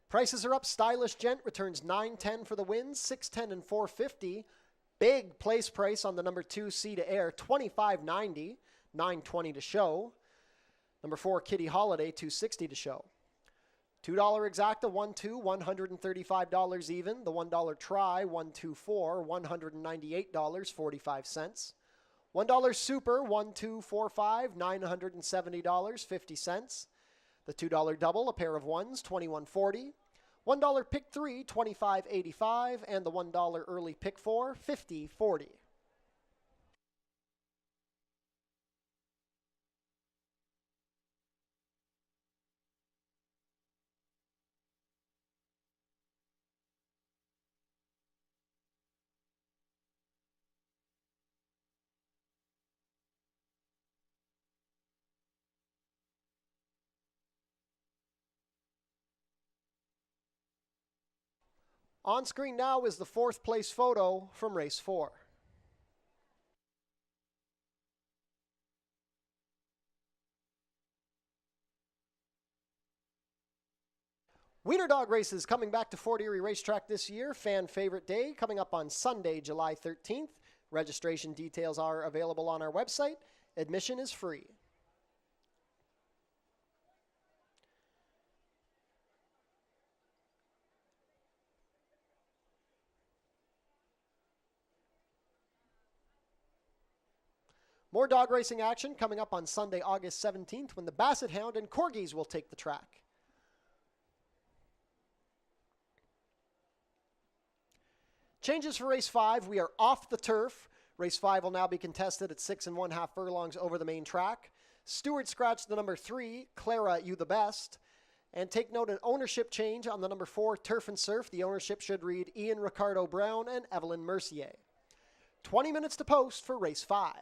Prices are up. Stylish Gent returns $9.10 for the wins, $6.10 and $4.50. Big place price on the number 2, Sea to Air, $25.90, $9.20 to show. Number 4, Kitty Holiday, $2.60 to show. $2 exacta, 1-2, $135 even. The $1 try, 1-2-4, $198.45. $1 super, 1-2-4-5, $970.50. The $2 double, a pair of ones, $21.40. $1 pick 3, $25.85, and the $1 early pick 4, $50.40. On screen now is the 4th place photo from race 4. Wiener dog races coming back to Fort Erie Racetrack this year. Fan favorite day coming up on Sunday, July 13th. Registration details are available on our website. Admission is free. More dog racing action coming up on Sunday, August 17th, when the Basset Hound and Corgis will take the track. Changes for race 5. We are off the turf. Race 5 will now be contested at 6 1/2 furlongs over the main track. Stewart scratched the number 3, Clara, You the Best. And take note, an ownership change on the number 4, Turf and Surf. The ownership should read Ian Ricardo Brown and Evelyn Mercier. 20 minutes to post for race 5.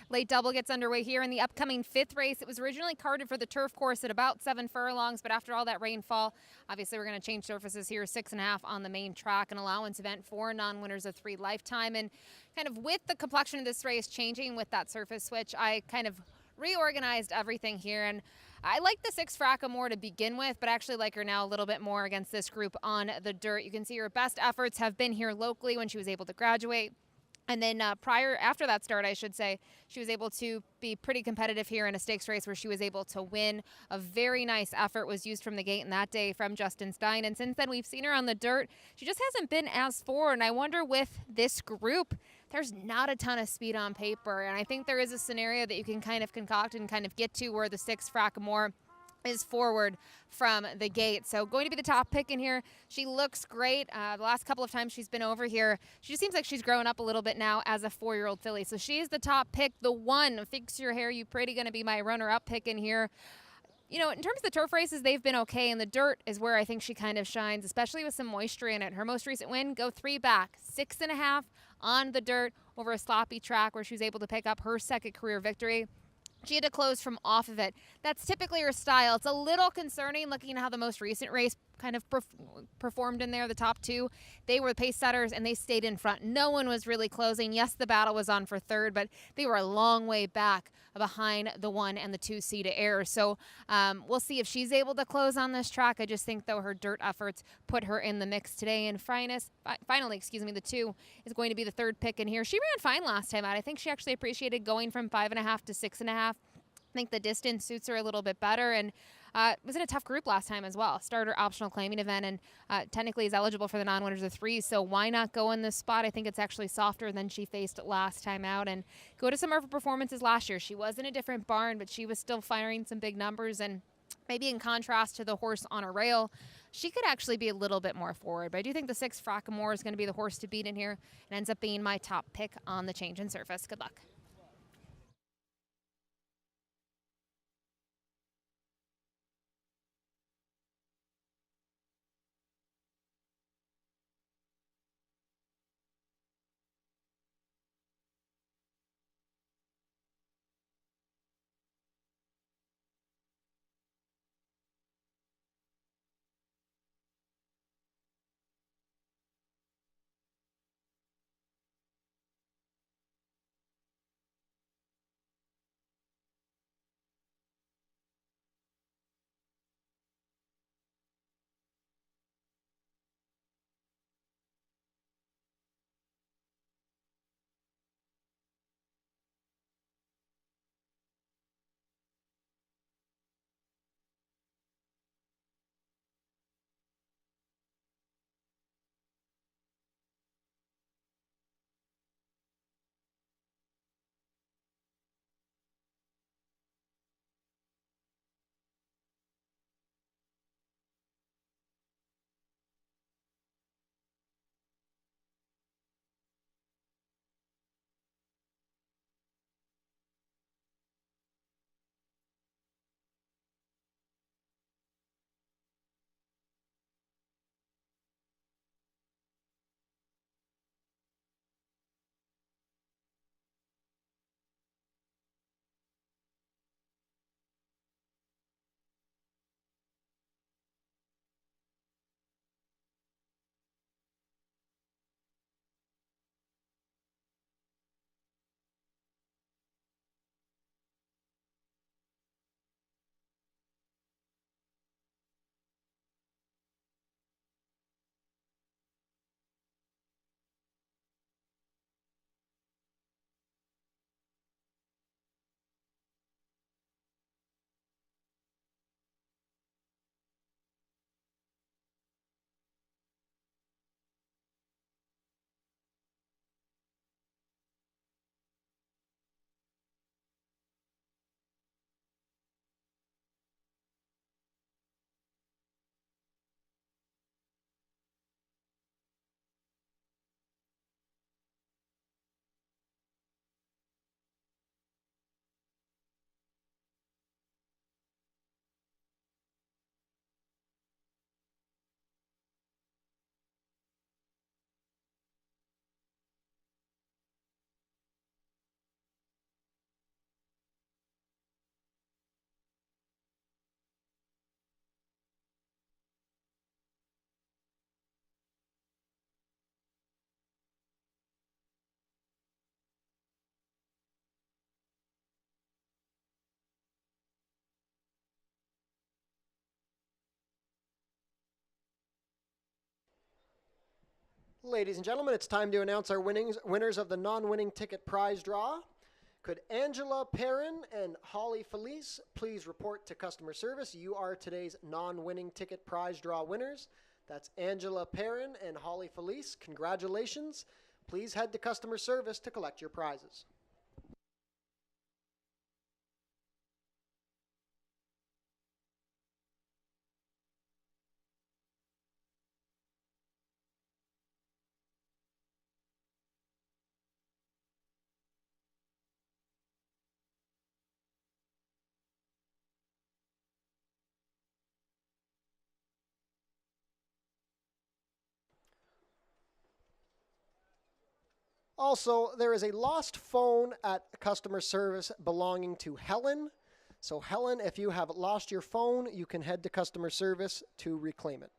Late double gets underway here in the upcoming 5th race. It was originally carded for the turf course at about 7 furlongs, but after all that rainfall, obviously we're going to change surfaces here, 6.5 on the main track, an allowance event for non-winners of 3 lifetime. And kind of with the complexion of this race changing with that surface switch, I kind of reorganized everything here, and I like the 6 Frackamore to begin with, but actually like her now a little bit more against this group on the dirt. You can see her best efforts have been here locally when she was able to graduate. And then after that start, I should say, she was able to be pretty competitive here in a stakes race where she was able to win. A very nice effort was used from the gate in that day from Justin Stein. And since then, we've seen her on the dirt. She just hasn't been as forward. And I wonder with this group, there's not a ton of speed on paper. And I think there is a scenario that you can kind of concoct and kind of get to where the 6 Frackamore is forward from the gate. So going to be the top pick in here. She looks great. The last couple of times she's been over here, she just seems like she's growing up a little bit now as a 4-year-old filly. So she's the top pick, the one. Fix Your Hair You Pretty, going to be my runner-up pick in here. You know, in terms of the turf races, they've been okay, and the dirt is where I think she kind of shines, especially with some moisture in it. Her most recent win, go 3 back, 6.5 on the dirt over a sloppy track where she was able to pick up her 2nd career victory. She had to close from off of it. That's typically her style. It's a little concerning looking at how the most recent race kind of performed in there. The top 2, they were the pace setters and they stayed in front. No one was really closing. Yes, the battle was on for 3rd, but they were a long way back behind the 1 and the 2 Sea to Air. So we'll see if she's able to close on this track. I just think, though, her dirt efforts put her in the mix today. And finally, the 2 is going to be the 3rd pick in here. She ran fine last time out. I think she actually appreciated going from 5.5 to 6.5. I think the distance suits her a little bit better, and was in a tough group last time as well. Starter optional claiming event, and technically is eligible for the non-winners of 3, so why not go in this spot? I think it's actually softer than she faced last time out, and go to some of her performances last year. She was in a different barn, but she was still firing some big numbers, and maybe in contrast to the horse on a rail, she could actually be a little bit more forward. But I do think the 6 Frackamore is going to be the horse to beat in here, and ends up being my top pick on the change in surface. Good luck. Ladies and gentlemen, it's time to announce our winners of the non-winning ticket prize draw. Could Angela Perrin and Holly Felice please report to customer service? You are today's non-winning ticket prize draw winners. That's Angela Perrin and Holly Felice. Congratulations. Please head to customer service to collect your prizes. Also, there is a lost phone at customer service belonging to Helen. So Helen, if you have lost your phone, you can head to customer service to reclaim it.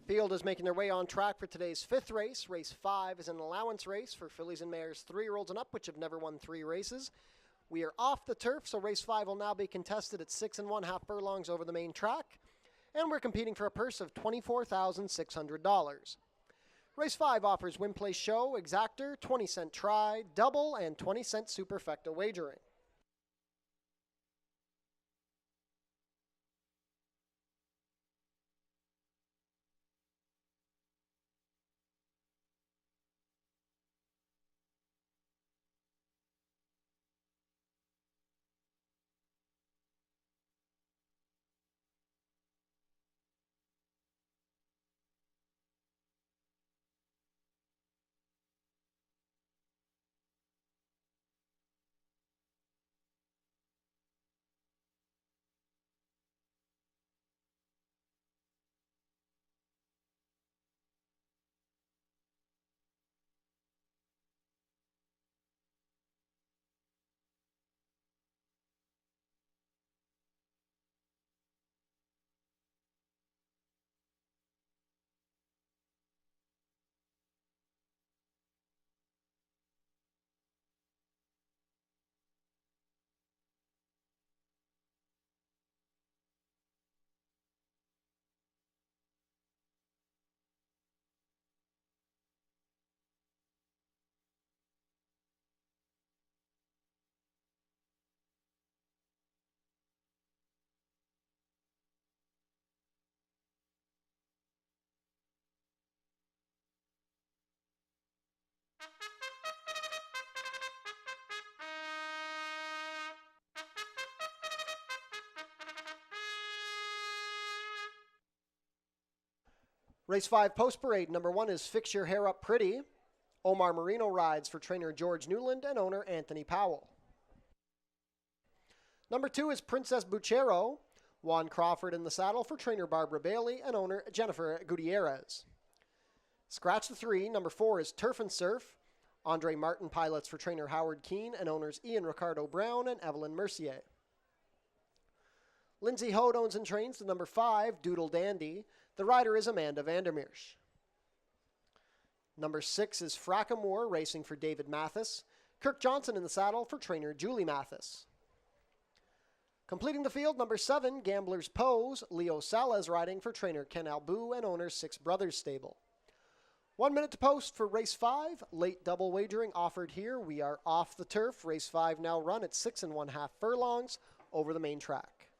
Field is making their way on track for today's fifth race. Race 5 is an allowance race for fillies and mares 3-year-olds and up, which have never won 3 races. We are off the turf, so race 5 will now be contested at 6 1/2 furlongs over the main track, and we're competing for a purse of $24,600. Race 5 offers win, place, show, exactor, 20-cent try, double, and 20-cent superfecta wagering. Race 5 Post Parade. Number 1 is Fix Your Hair Up Pretty. Omar Marino rides for trainer George Newland and owner Anthony Powell. Number 2 is Princess Buchero. Juan Crawford in the saddle for trainer Barbara Bailey and owner Jennifer Gutierrez. Scratch the 3. Number 4 is Turf and Surf. Andre Martin pilots for trainer Howard Keane and owners Ian Ricardo Brown and Evelyn Mercier. Lindsay Hode owns and trains the number 5, Doodle Dandy. The rider is Amanda Vandermeersch. Number 6 is Frackamore, racing for David Mathis. Kirk Johnson in the saddle for trainer Julie Mathis. Completing the field, number 7, Gambler's Pose. Leo Salas riding for trainer Ken Albu and owner Six Brothers Stable. 1 minute to post for race 5. Late double wagering offered here. We are off the turf. Race 5 now run at 6 1/2 furlongs over the main track.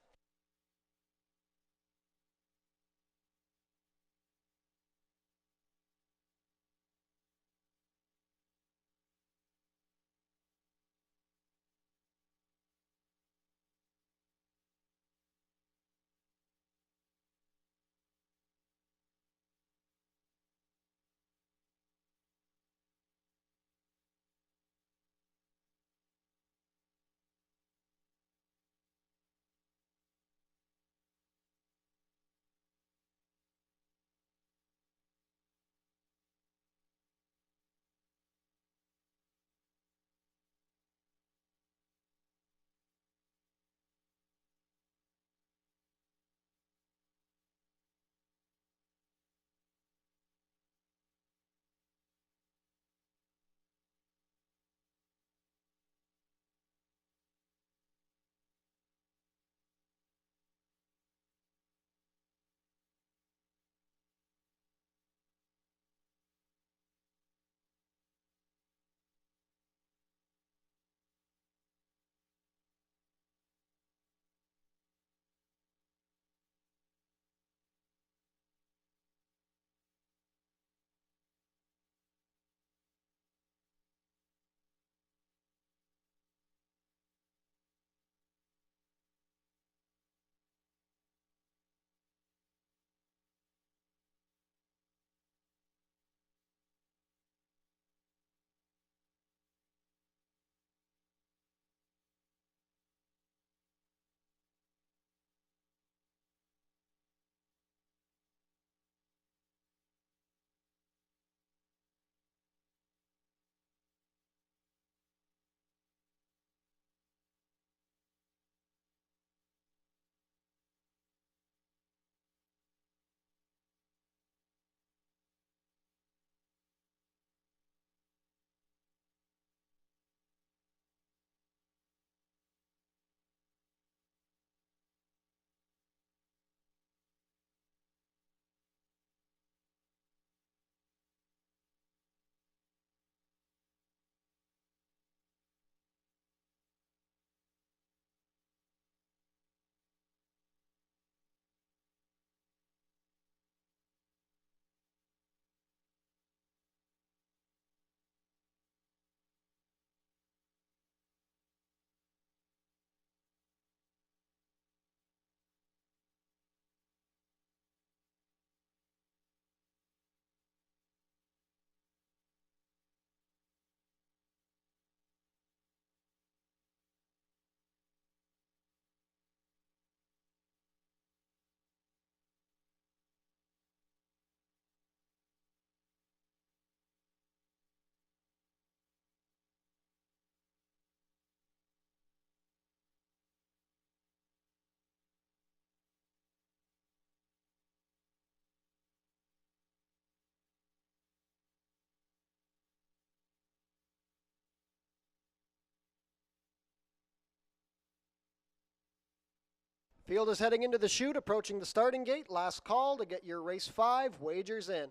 Field is heading into the chute, approaching the starting gate. Last call to get your race 5 wagers in.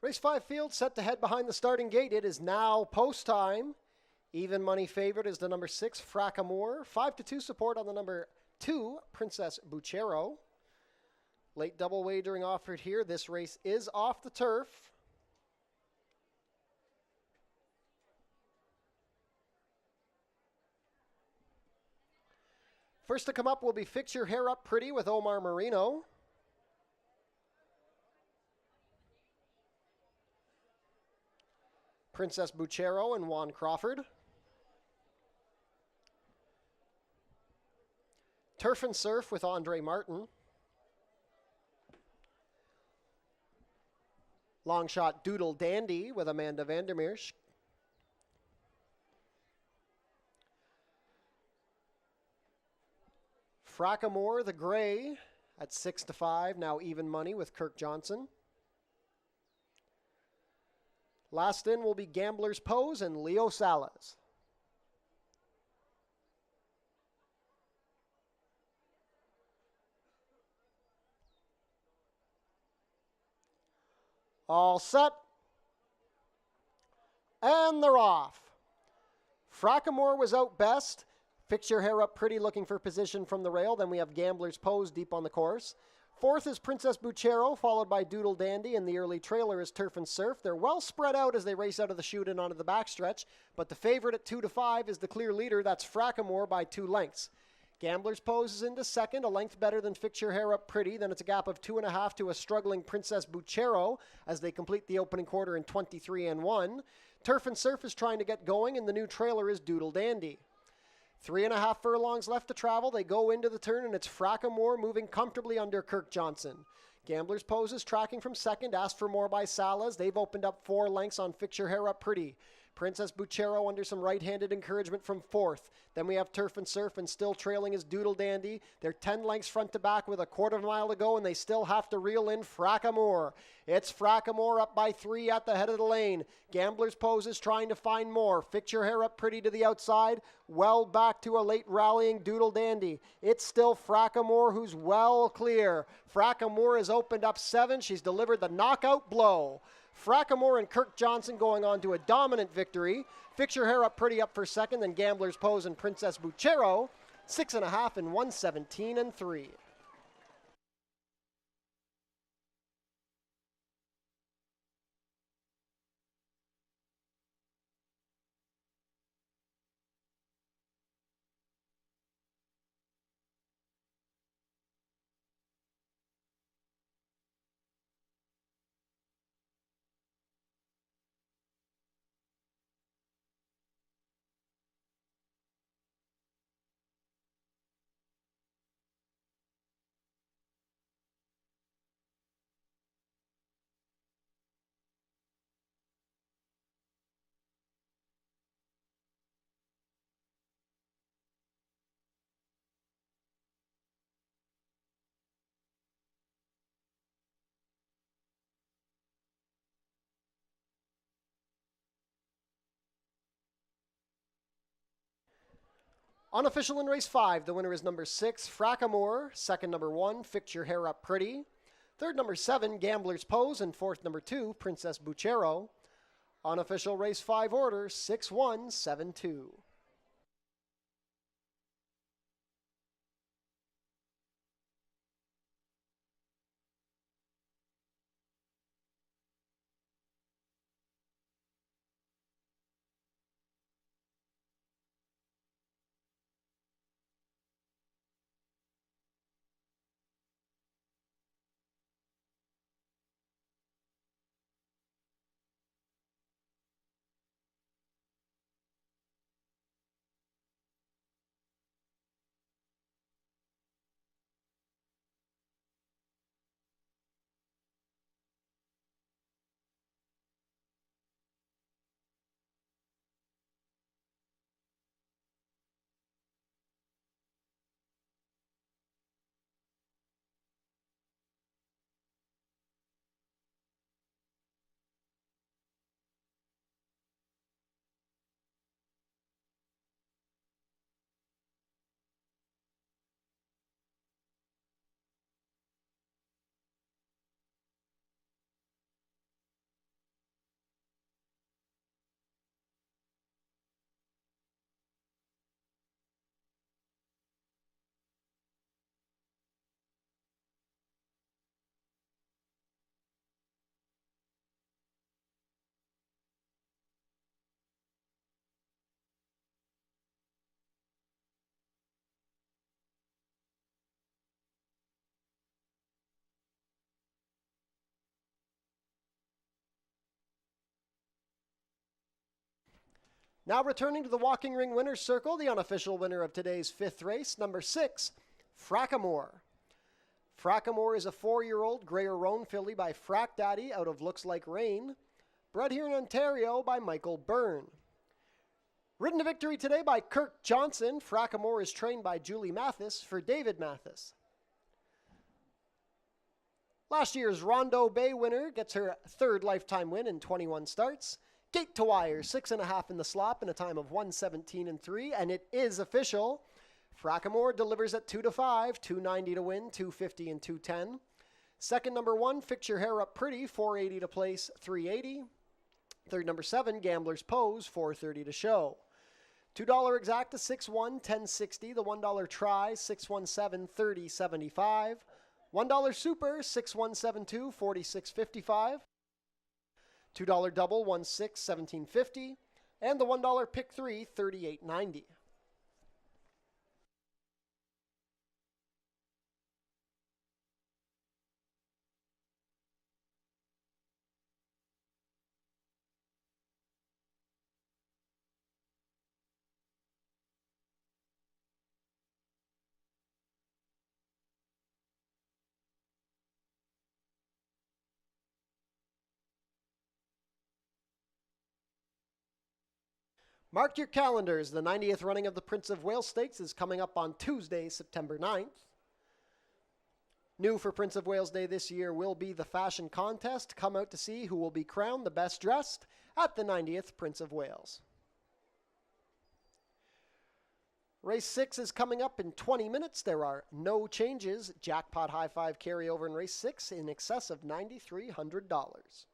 Race 5 field set to head behind the starting gate. It is now post time. Even money favorite is the number 6, Fracamore. 5-2 support on the number 2, Princess Buchero. Late double wagering offered here. This race is off the turf. First to come up will be Fix Your Hair Up Pretty with Omar Marino. Princess Buchero and Juan Crawford. Turf and Surf with Andre Martin. Long Shot Doodle Dandy with Amanda Vandermeersch. Fracamore the Gray at 6-5, now even money with Kirk Johnson. Last in will be Gambler's Pose and Leo Salas. All set. And they're off. Fracamore was out best. Fix Your Hair Up Pretty looking for position from the rail. Then we have Gambler's Pose deep on the course. Fourth is Princess Buchero, followed by Doodle Dandy, and the early trailer is Turf and Surf. They're well spread out as they race out of the chute and onto the backstretch, but the favorite at 2-5 is the clear leader. That's Fracamore by 2 lengths. Gambler's Pose is into second, a length better than Fix Your Hair Up Pretty. Then it's a gap of 2.5 to a struggling Princess Buchero as they complete the opening quarter in 23-1. Turf and Surf is trying to get going, and the new trailer is Doodle Dandy. 3.5 furlongs left to travel. They go into the turn, and it's Fracamore moving comfortably under Kirk Johnson. Gambler's Pose is tracking from second. Asked for More by Salas. They've opened up 4 lengths on Fix Your Hair Up Pretty. Princess Buchero under some right-handed encouragement from fourth. Then we have Turf and Surf, and still trailing is Doodle Dandy. They're 10 lengths front to back with a quarter of a mile to go, and they still have to reel in Fracamore. It's Fracamore up by 3 at the head of the lane. Gambler's Pose is trying to find more. Fix Your Hair Up Pretty to the outside. Well back to a late rallying Doodle Dandy. It's still Fracamore who's well clear. Fracamore has opened up 7. She's delivered the knockout blow. Fracamore and Kirk Johnson going on to a dominant victory. Fix Your Hair Up Pretty up for second, then Gambler's Pose and Princess Buchero, 6.5 and 117-3. Unofficial in race 5, the winner is number 6, Fracamore. Second, number 1, Fix Your Hair Up Pretty. Third, number 7, Gambler's Pose. And fourth, number 2, Princess Buchero. Unofficial race 5 order, 6-1-7-2. Now returning to the walking ring winner's circle, the unofficial winner of today's 5th race, number 6, Frackamore. Frackamore is a 4-year-old Greyer Roan filly by Frack Daddy out of Looks Like Rain, bred here in Ontario by Michael Byrne. Ridden to victory today by Kirk Johnson, Frackamore is trained by Julie Mathis for David Mathis. Last year's Rondo Bay winner gets her 3rd lifetime win in 21 starts. Gate to wire, 6.5 in the slop in a time of 1:17.3, and it is official. Frackamore delivers at 2-5, 290 to win, 250 and 210. Second number 1, Fix Your Hair Up Pretty, 480 to place, 380. Third number 7, Gambler's Pose, 430 to show. $2 exacta, 6-1, 1060. The $1 try, 617, 3075. $1 super, 6172, 4655. $2 double, 16, 1750. And the $1 pick 3, 3890. Mark your calendars. The 90th running of the Prince of Wales Stakes is coming up on Tuesday, September 9th. New for Prince of Wales Day this year will be the fashion contest. Come out to see who will be crowned the best dressed at the 90th Prince of Wales. Race 6 is coming up in 20 minutes. There are no changes. Jackpot High Five carryover in Race 6 in excess of $9,300.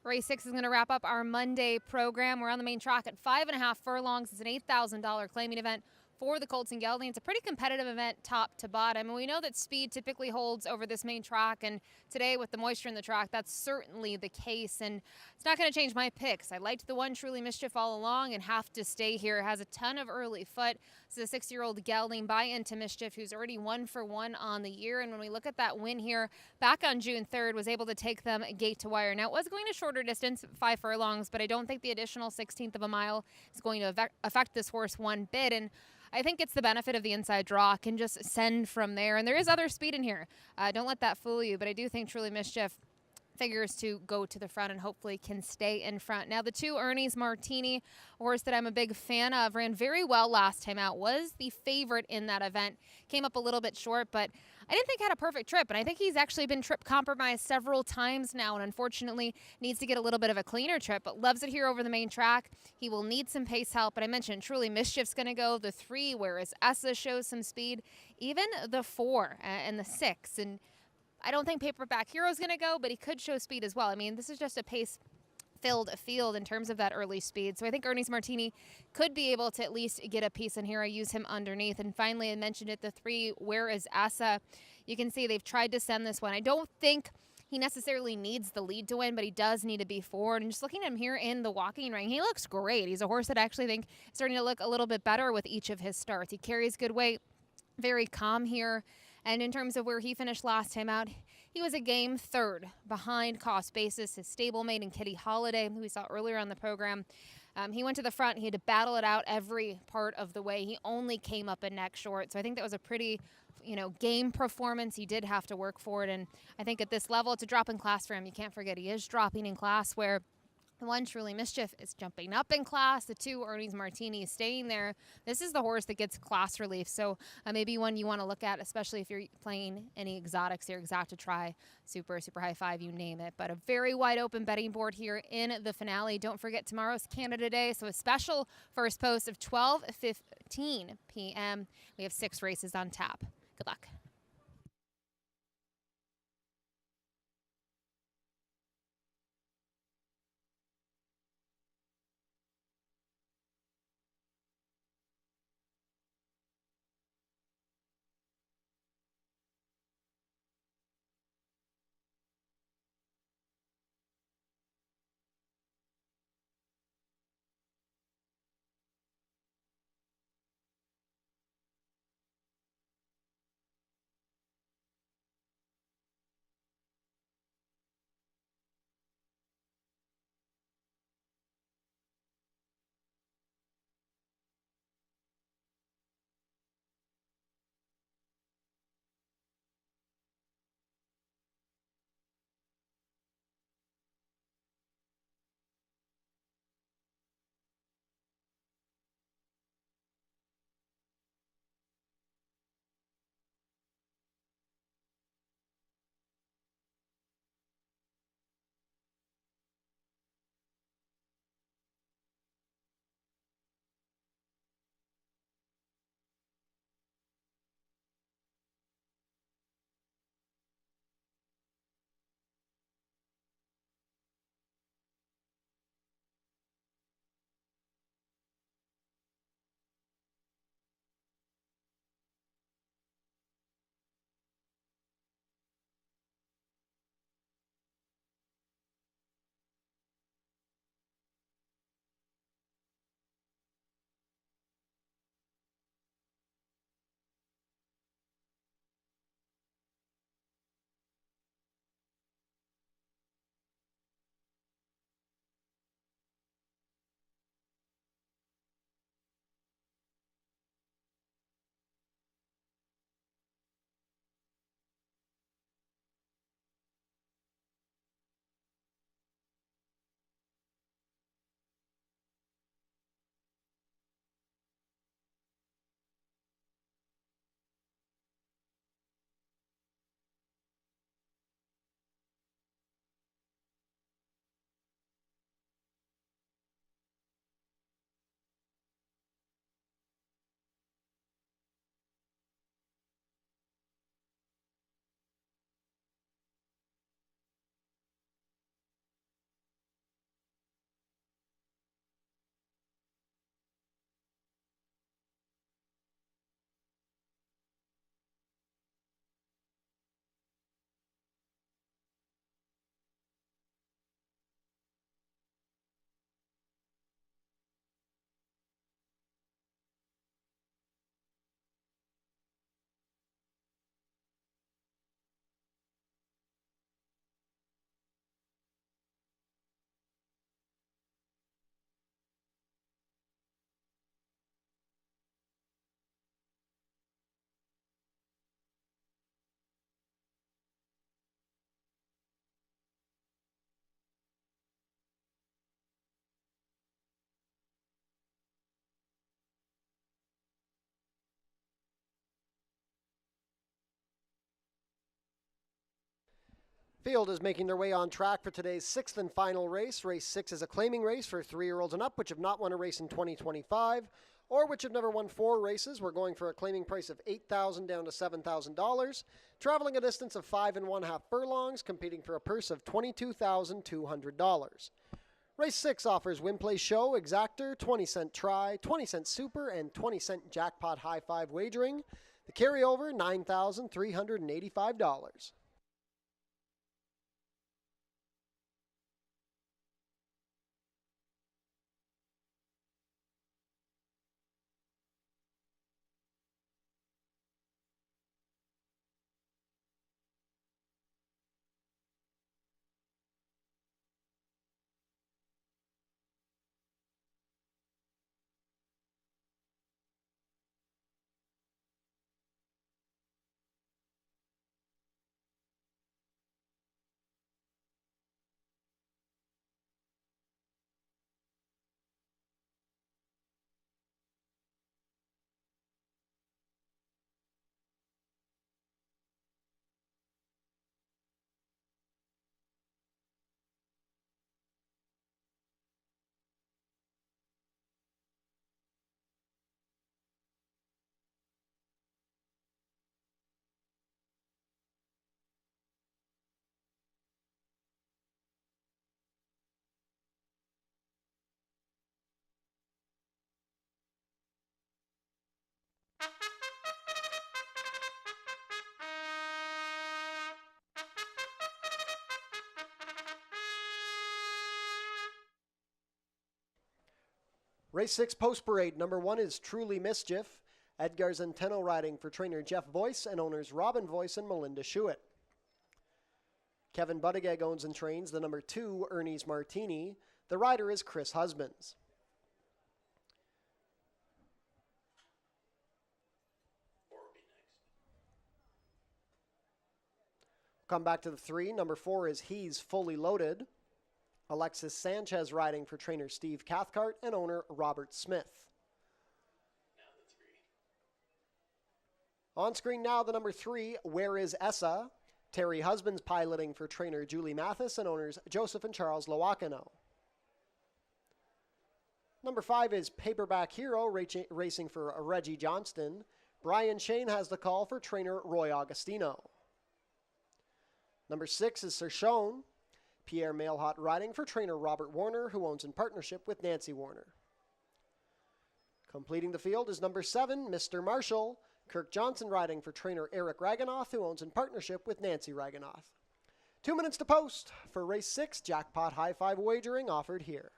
Race 6 is going to wrap up our Monday program. We're on the main track at 5.5 furlongs. It's an $8,000 claiming event for the Colts and Gelding. It's a pretty competitive event top to bottom, and we know that speed typically holds over this main track, and today with the moisture in the track, that's certainly the case, and it's not going to change my picks. I liked the one Truly Mischief all along and have to stay here. It has a ton of early foot. This is a 6-year-old gelding by Into Mischief who's already 1-for-1 on the year, and when we look at that win here back on June 3rd, was able to take them gate to wire. Now, it was going a shorter distance, 5 furlongs, but I don't think the additional 1/16 of a mile is going to affect this horse one bit, and I think it's the benefit of the inside draw. Can just send from there. And there is other speed in here. Don't let that fool you. But I do think Truly Mischief figures to go to the front and hopefully can stay in front. Now, the 2 Ernie's Martini, a horse that I'm a big fan of, ran very well last time out, was the favorite in that event. Came up a little bit short, but I didn't think had a perfect trip, and I think he's actually been trip compromised several times now, and unfortunately needs to get a little bit of a cleaner trip, but loves it here over the main track. He will need some pace help, but I mentioned Truly Mischief's going to go. The 3, whereas Essa shows some speed, even the 4 and the 6, and I don't think Paperback Hero's going to go, but he could show speed as well. I mean, this is just a pace-filled field in terms of that early speed. So I think Ernie's Martini could be able to at least get a piece in here. I use him underneath. And finally, I mentioned it, the 3, Where is Asa? You can see they've tried to send this one. I don't think he necessarily needs the lead to win, but he does need to be forward. And just looking at him here in the walking ring, he looks great. He's a horse that I actually think is starting to look a little bit better with each of his starts. He carries good weight, very calm here. And in terms of where he finished last time out, he was a game 3rd behind Cost Basis, his stablemate and Kitty Holiday, who we saw earlier on the program. He went to the front. He had to battle it out every part of the way. He only came up a neck short. So I think that was a pretty, game performance. He did have to work for it. And I think at this level, it's a drop in class for him. You can't forget he is dropping in class, where the 1 Truly Mischief is jumping up in class. The 2 Ernie's Martini is staying there. This is the horse that gets class relief. So maybe one you want to look at, especially if you're playing any exotics here, Exacta Try, Super High Five, you name it. But a very wide open betting board here in the finale. Don't forget, tomorrow's Canada Day, so a special first post of 12:15 p.m. We have 6 races on tap. Good luck. Field is making their way on track for today's sixth and final race. Race 6 is a claiming race for 3-year-olds and up, which have not won a race in 2025, or which have never won 4 races. We're going for a claiming price of $8,000 down to $7,000, traveling a distance of 5 1/2 furlongs, competing for a purse of $22,200. Race 6 offers win, play, show, exactor, 20-cent try, 20-cent super, and 20-cent jackpot high five wagering. The carryover, $9,385. Race 6 post parade. Number 1 is Truly Mischief. Edgar Zenteno riding for trainer Jeff Voice and owners Robin Voice and Melinda Schuett. Kevin Buttigieg owns and trains the number 2 Ernie's Martini. The rider is Chris Husbands. Come back to the 3. Number 4 is He's Fully Loaded. Alexis Sanchez riding for trainer Steve Cathcart and owner Robert Smith. On screen now, the number 3, Where is Essa? Terry Husbands piloting for trainer Julie Mathis and owners Joseph and Charles Lowakano. Number 5 is Paperback Hero, racing for Reggie Johnston. Brian Shane has the call for trainer Roy Augustino. Number 6 is Sershone. Pierre Mailhot riding for trainer Robert Warner, who owns in partnership with Nancy Warner. Completing the field is number 7, Mr. Marshall. Kirk Johnson riding for trainer Eric Raganoff, who owns in partnership with Nancy Raganoff. 2 minutes to post for race 6, jackpot high five wagering offered here.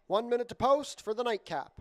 One minute to post for the nightcap.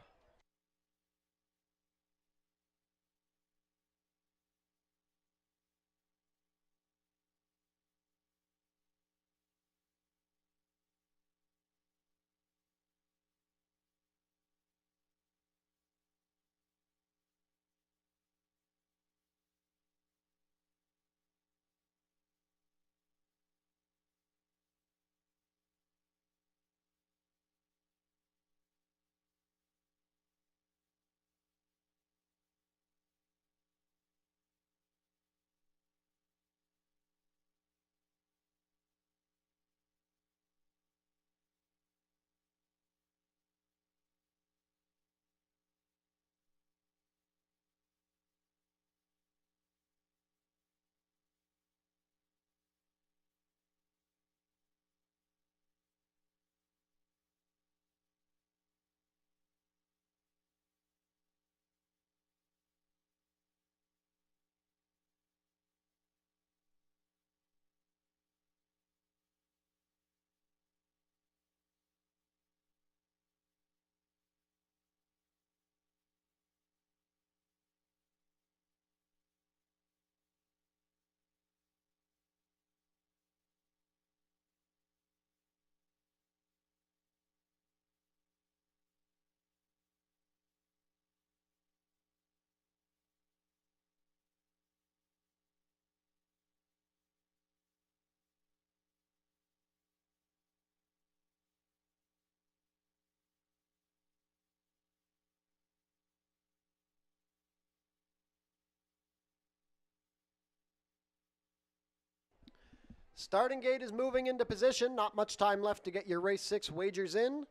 Starting gate is moving into position. Not much time left to get your race 6 wagers in.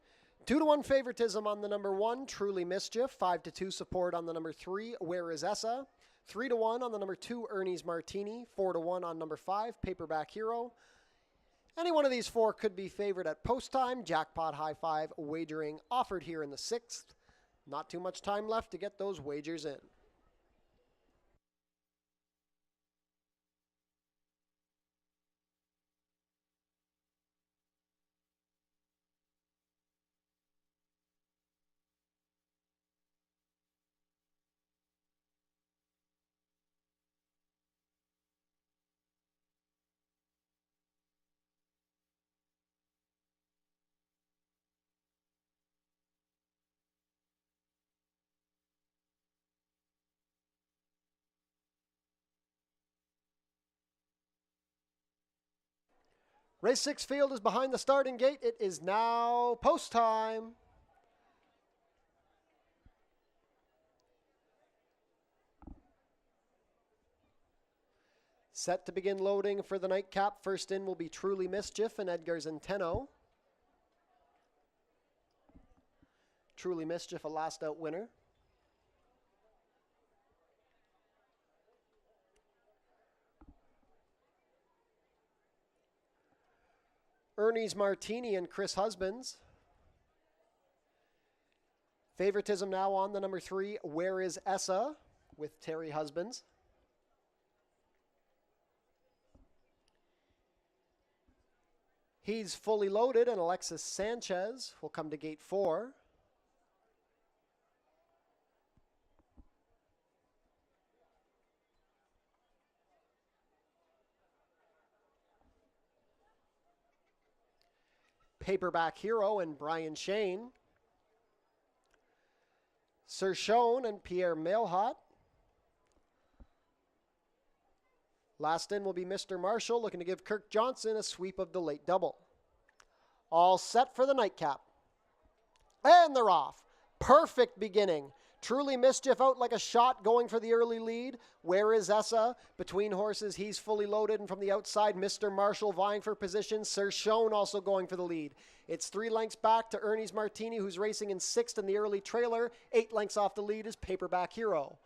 2-1 favoritism on the number 1, Truly Mischief. 5-2 support on the number 3, Where Is Essa? 3-1 on the number 2, Ernie's Martini. 4-1 on number 5, Paperback Hero. Any one of these 4 could be favored at post time. Jackpot High 5 wagering offered here in the 6th. Not too much time left to get those wagers in. Race 6 field is behind the starting gate. It is now post time. Set to begin loading for the nightcap. First in will be Truly Mischief and Edgar Zenteno. Truly Mischief, a last out winner. Ernie's Martini and Chris Husbands. Favoritism now on the number 3, Where Is Essa? With Terry Husbands. He's fully loaded, and Alexis Sanchez will come to gate 4. Paperback Hero and Brian Shane. Sir Schoen and Pierre Mailhot. Last in will be Mr. Marshall, looking to give Kirk Johnson a sweep of the late double. All set for the nightcap. And they're off. Perfect beginning. Truly Mischief out like a shot, going for the early lead. Where Is Essa? Between horses, he's fully loaded, and from the outside, Mr. Marshall vying for position. Sir Schoen also going for the lead. It's 3 lengths back to Ernie's Martini, who's racing in 6th in the early trailer. 8 lengths off the lead is Paperback Hero.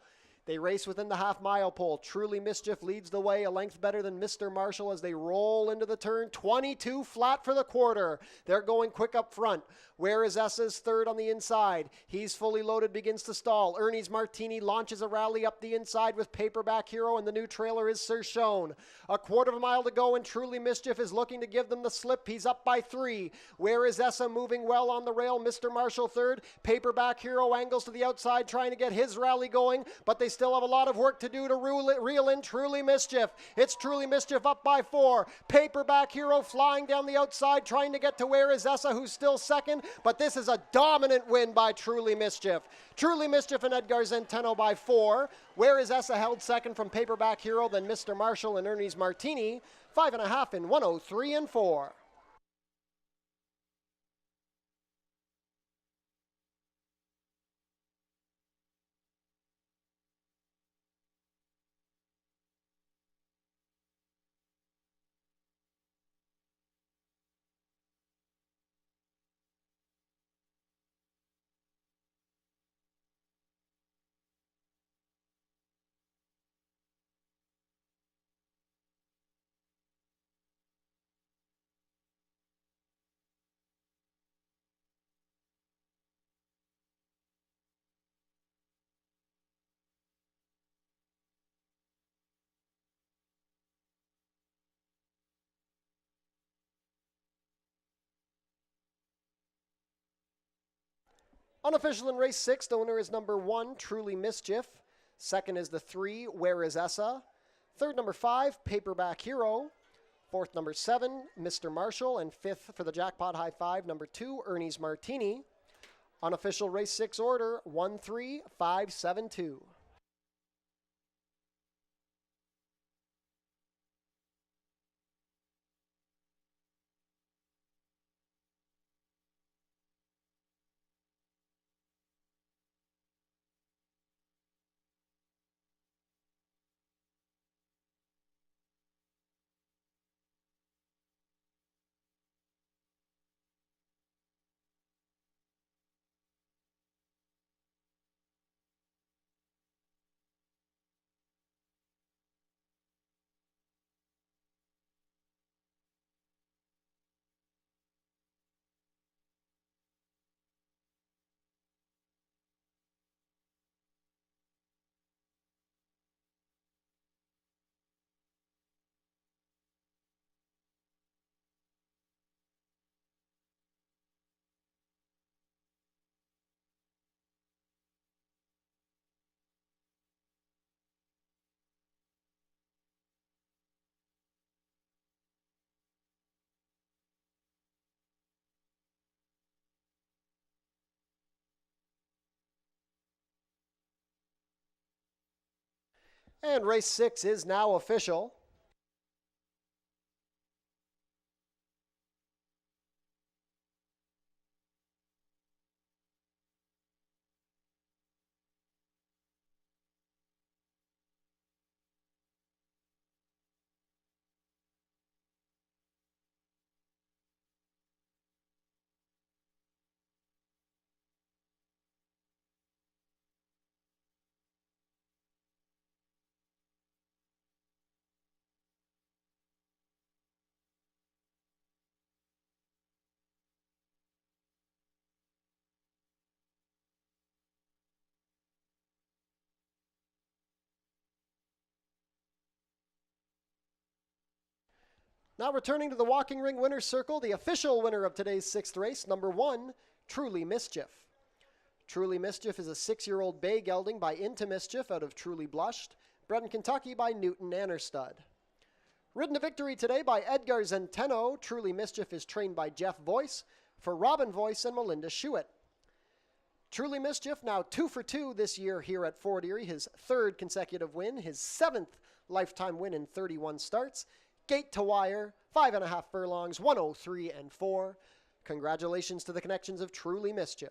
They race within the half-mile pole. Truly Mischief leads the way, a length better than Mr. Marshall as they roll into the turn. 22 flat for the quarter. They're going quick up front. Where Is Essa's third on the inside? He's fully loaded, begins to stall. Ernie's Martini launches a rally up the inside with Paperback Hero, and the new trailer is Sir Schoen. A quarter of a mile to go, and Truly Mischief is looking to give them the slip. He's up by 3. Where Is Essa moving well on the rail? Mr. Marshall third. Paperback Hero angles to the outside, trying to get his rally going, but they still have a lot of work to do to reel in Truly Mischief. It's Truly Mischief up by 4. Paperback Hero flying down the outside, trying to get to Where Is Essa, who's still second, but this is a dominant win by Truly Mischief. Truly Mischief and Edgar Zenteno by 4. Where Is Essa held second from Paperback Hero, then Mr. Marshall and Ernie's Martini. 5.5 in 103 and 4. Unofficial in race 6, the winner is number 1, Truly Mischief. Second is the 3, Where Is Essa? Third, number 5, Paperback Hero. Fourth, number 7, Mr. Marshall. And fifth for the Jackpot High 5, number 2, Ernie's Martini. Unofficial race 6 order, 1-3-5-7-2. And race 6 is now official. Now returning to the walking ring winner's circle, the official winner of today's 6th race, number 1, Truly Mischief. Truly Mischief is a 6-year-old bay gelding by Into Mischief out of Truly Blushed, bred in Kentucky by Newton Annerstud. Ridden to victory today by Edgar Zenteno, Truly Mischief is trained by Jeff Voice for Robin Voice and Melinda Schuett. Truly Mischief now 2 for 2 this year here at Fort Erie, his 3rd consecutive win, his 7th lifetime win in 31 starts. Gate to wire, 5.5 furlongs, 103 and 4. Congratulations to the connections of Truly Mischief.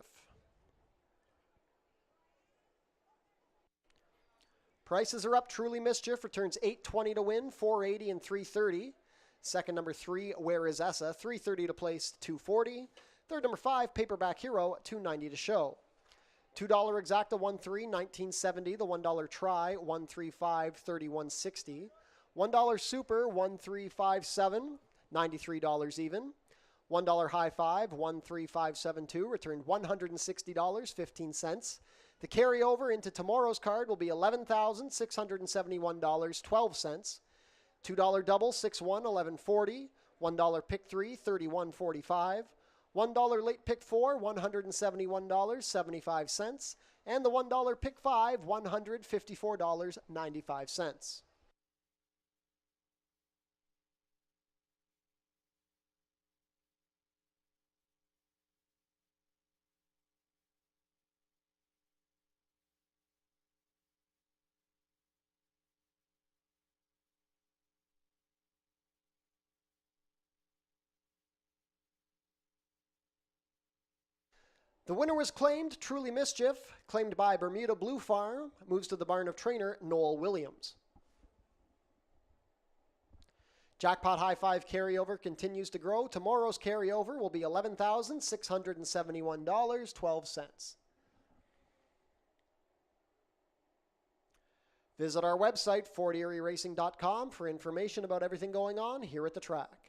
Prices are up. Truly Mischief returns $8.20 to win, $4.80 and $3.30. Second, number 3, Where Is Essa, $3.30 to place, $2.40. Third, number 5, Paperback Hero, $2.90 to show. $2 Exacta, 1.3, $19.70. The $1 Try, $1.35, $31.60. $1 Super, $1.357, $93 even. $1 High Five, $1.3572, returned $160.15. The carryover into tomorrow's card will be $11,671.12. $2 Double, 6-1, $11.40. $1 Pick 3, $31.45. $1 Late Pick 4, $171.75. And the $1 Pick 5, $154.95. The winner was claimed, Truly Mischief, claimed by Bermuda Blue Farm, moves to the barn of trainer Noel Williams. Jackpot High Five carryover continues to grow. Tomorrow's carryover will be $11,671.12. Visit our website, fortierieracing.com, for information about everything going on here at the track.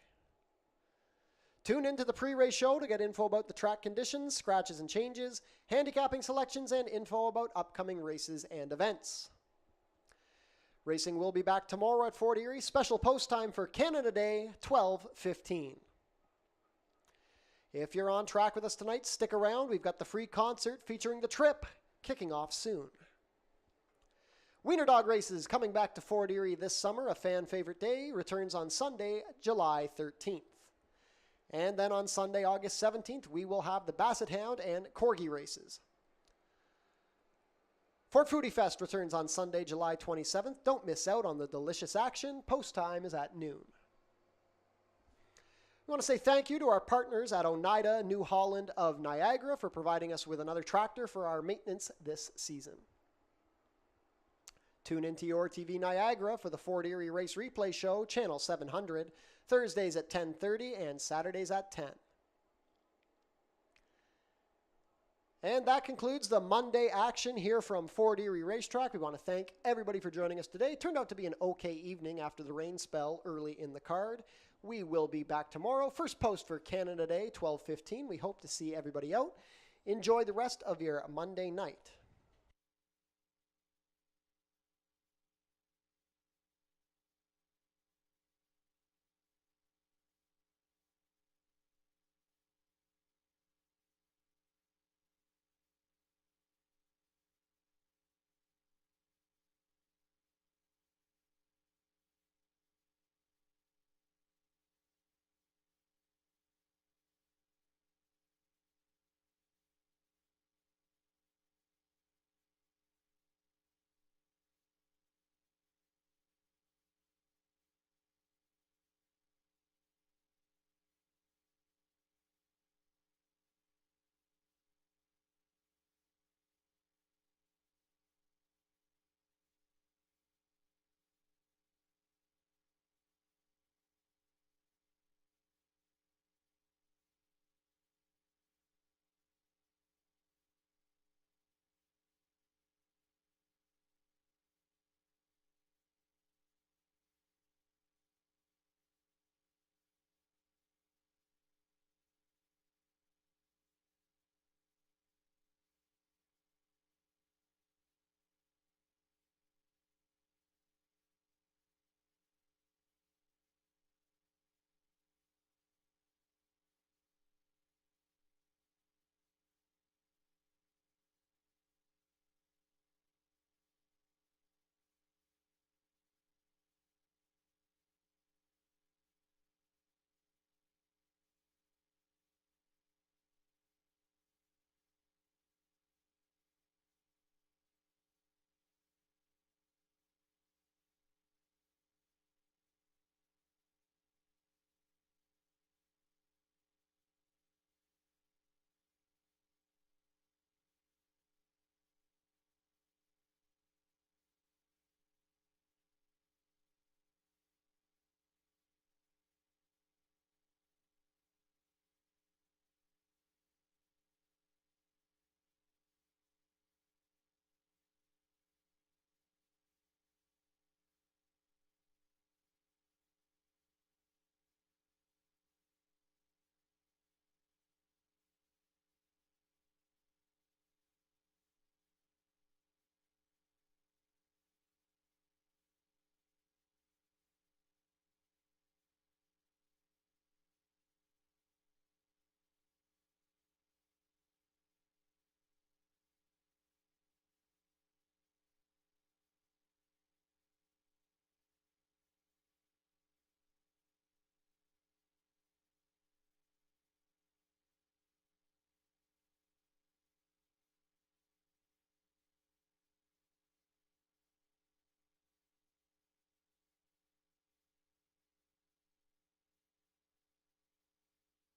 Tune into the pre-race show to get info about the track conditions, scratches and changes, handicapping selections, and info about upcoming races and events. Racing will be back tomorrow at Fort Erie. Special post time for Canada Day, 12:15. If you're on track with us tonight, stick around. We've got the free concert featuring The Trip kicking off soon. Wiener Dog Races coming back to Fort Erie this summer. A fan favorite day returns on Sunday, July 13th. And then on Sunday, August 17th, we will have the Basset Hound and Corgi races. Fort Foodie Fest returns on Sunday, July 27th. Don't miss out on the delicious action. Post time is at noon. We want to say thank you to our partners at Oneida New Holland of Niagara for providing us with another tractor for our maintenance this season. Tune into your TV Niagara for the Fort Erie Race Replay Show, Channel 700, Thursdays at 10:30 and Saturdays at 10. And that concludes the Monday action here from Fort Erie Racetrack. We want to thank everybody for joining us today. It turned out to be an okay evening after the rain spell early in the card. We will be back tomorrow. First post for Canada Day, 12:15. We hope to see everybody out. Enjoy the rest of your Monday night.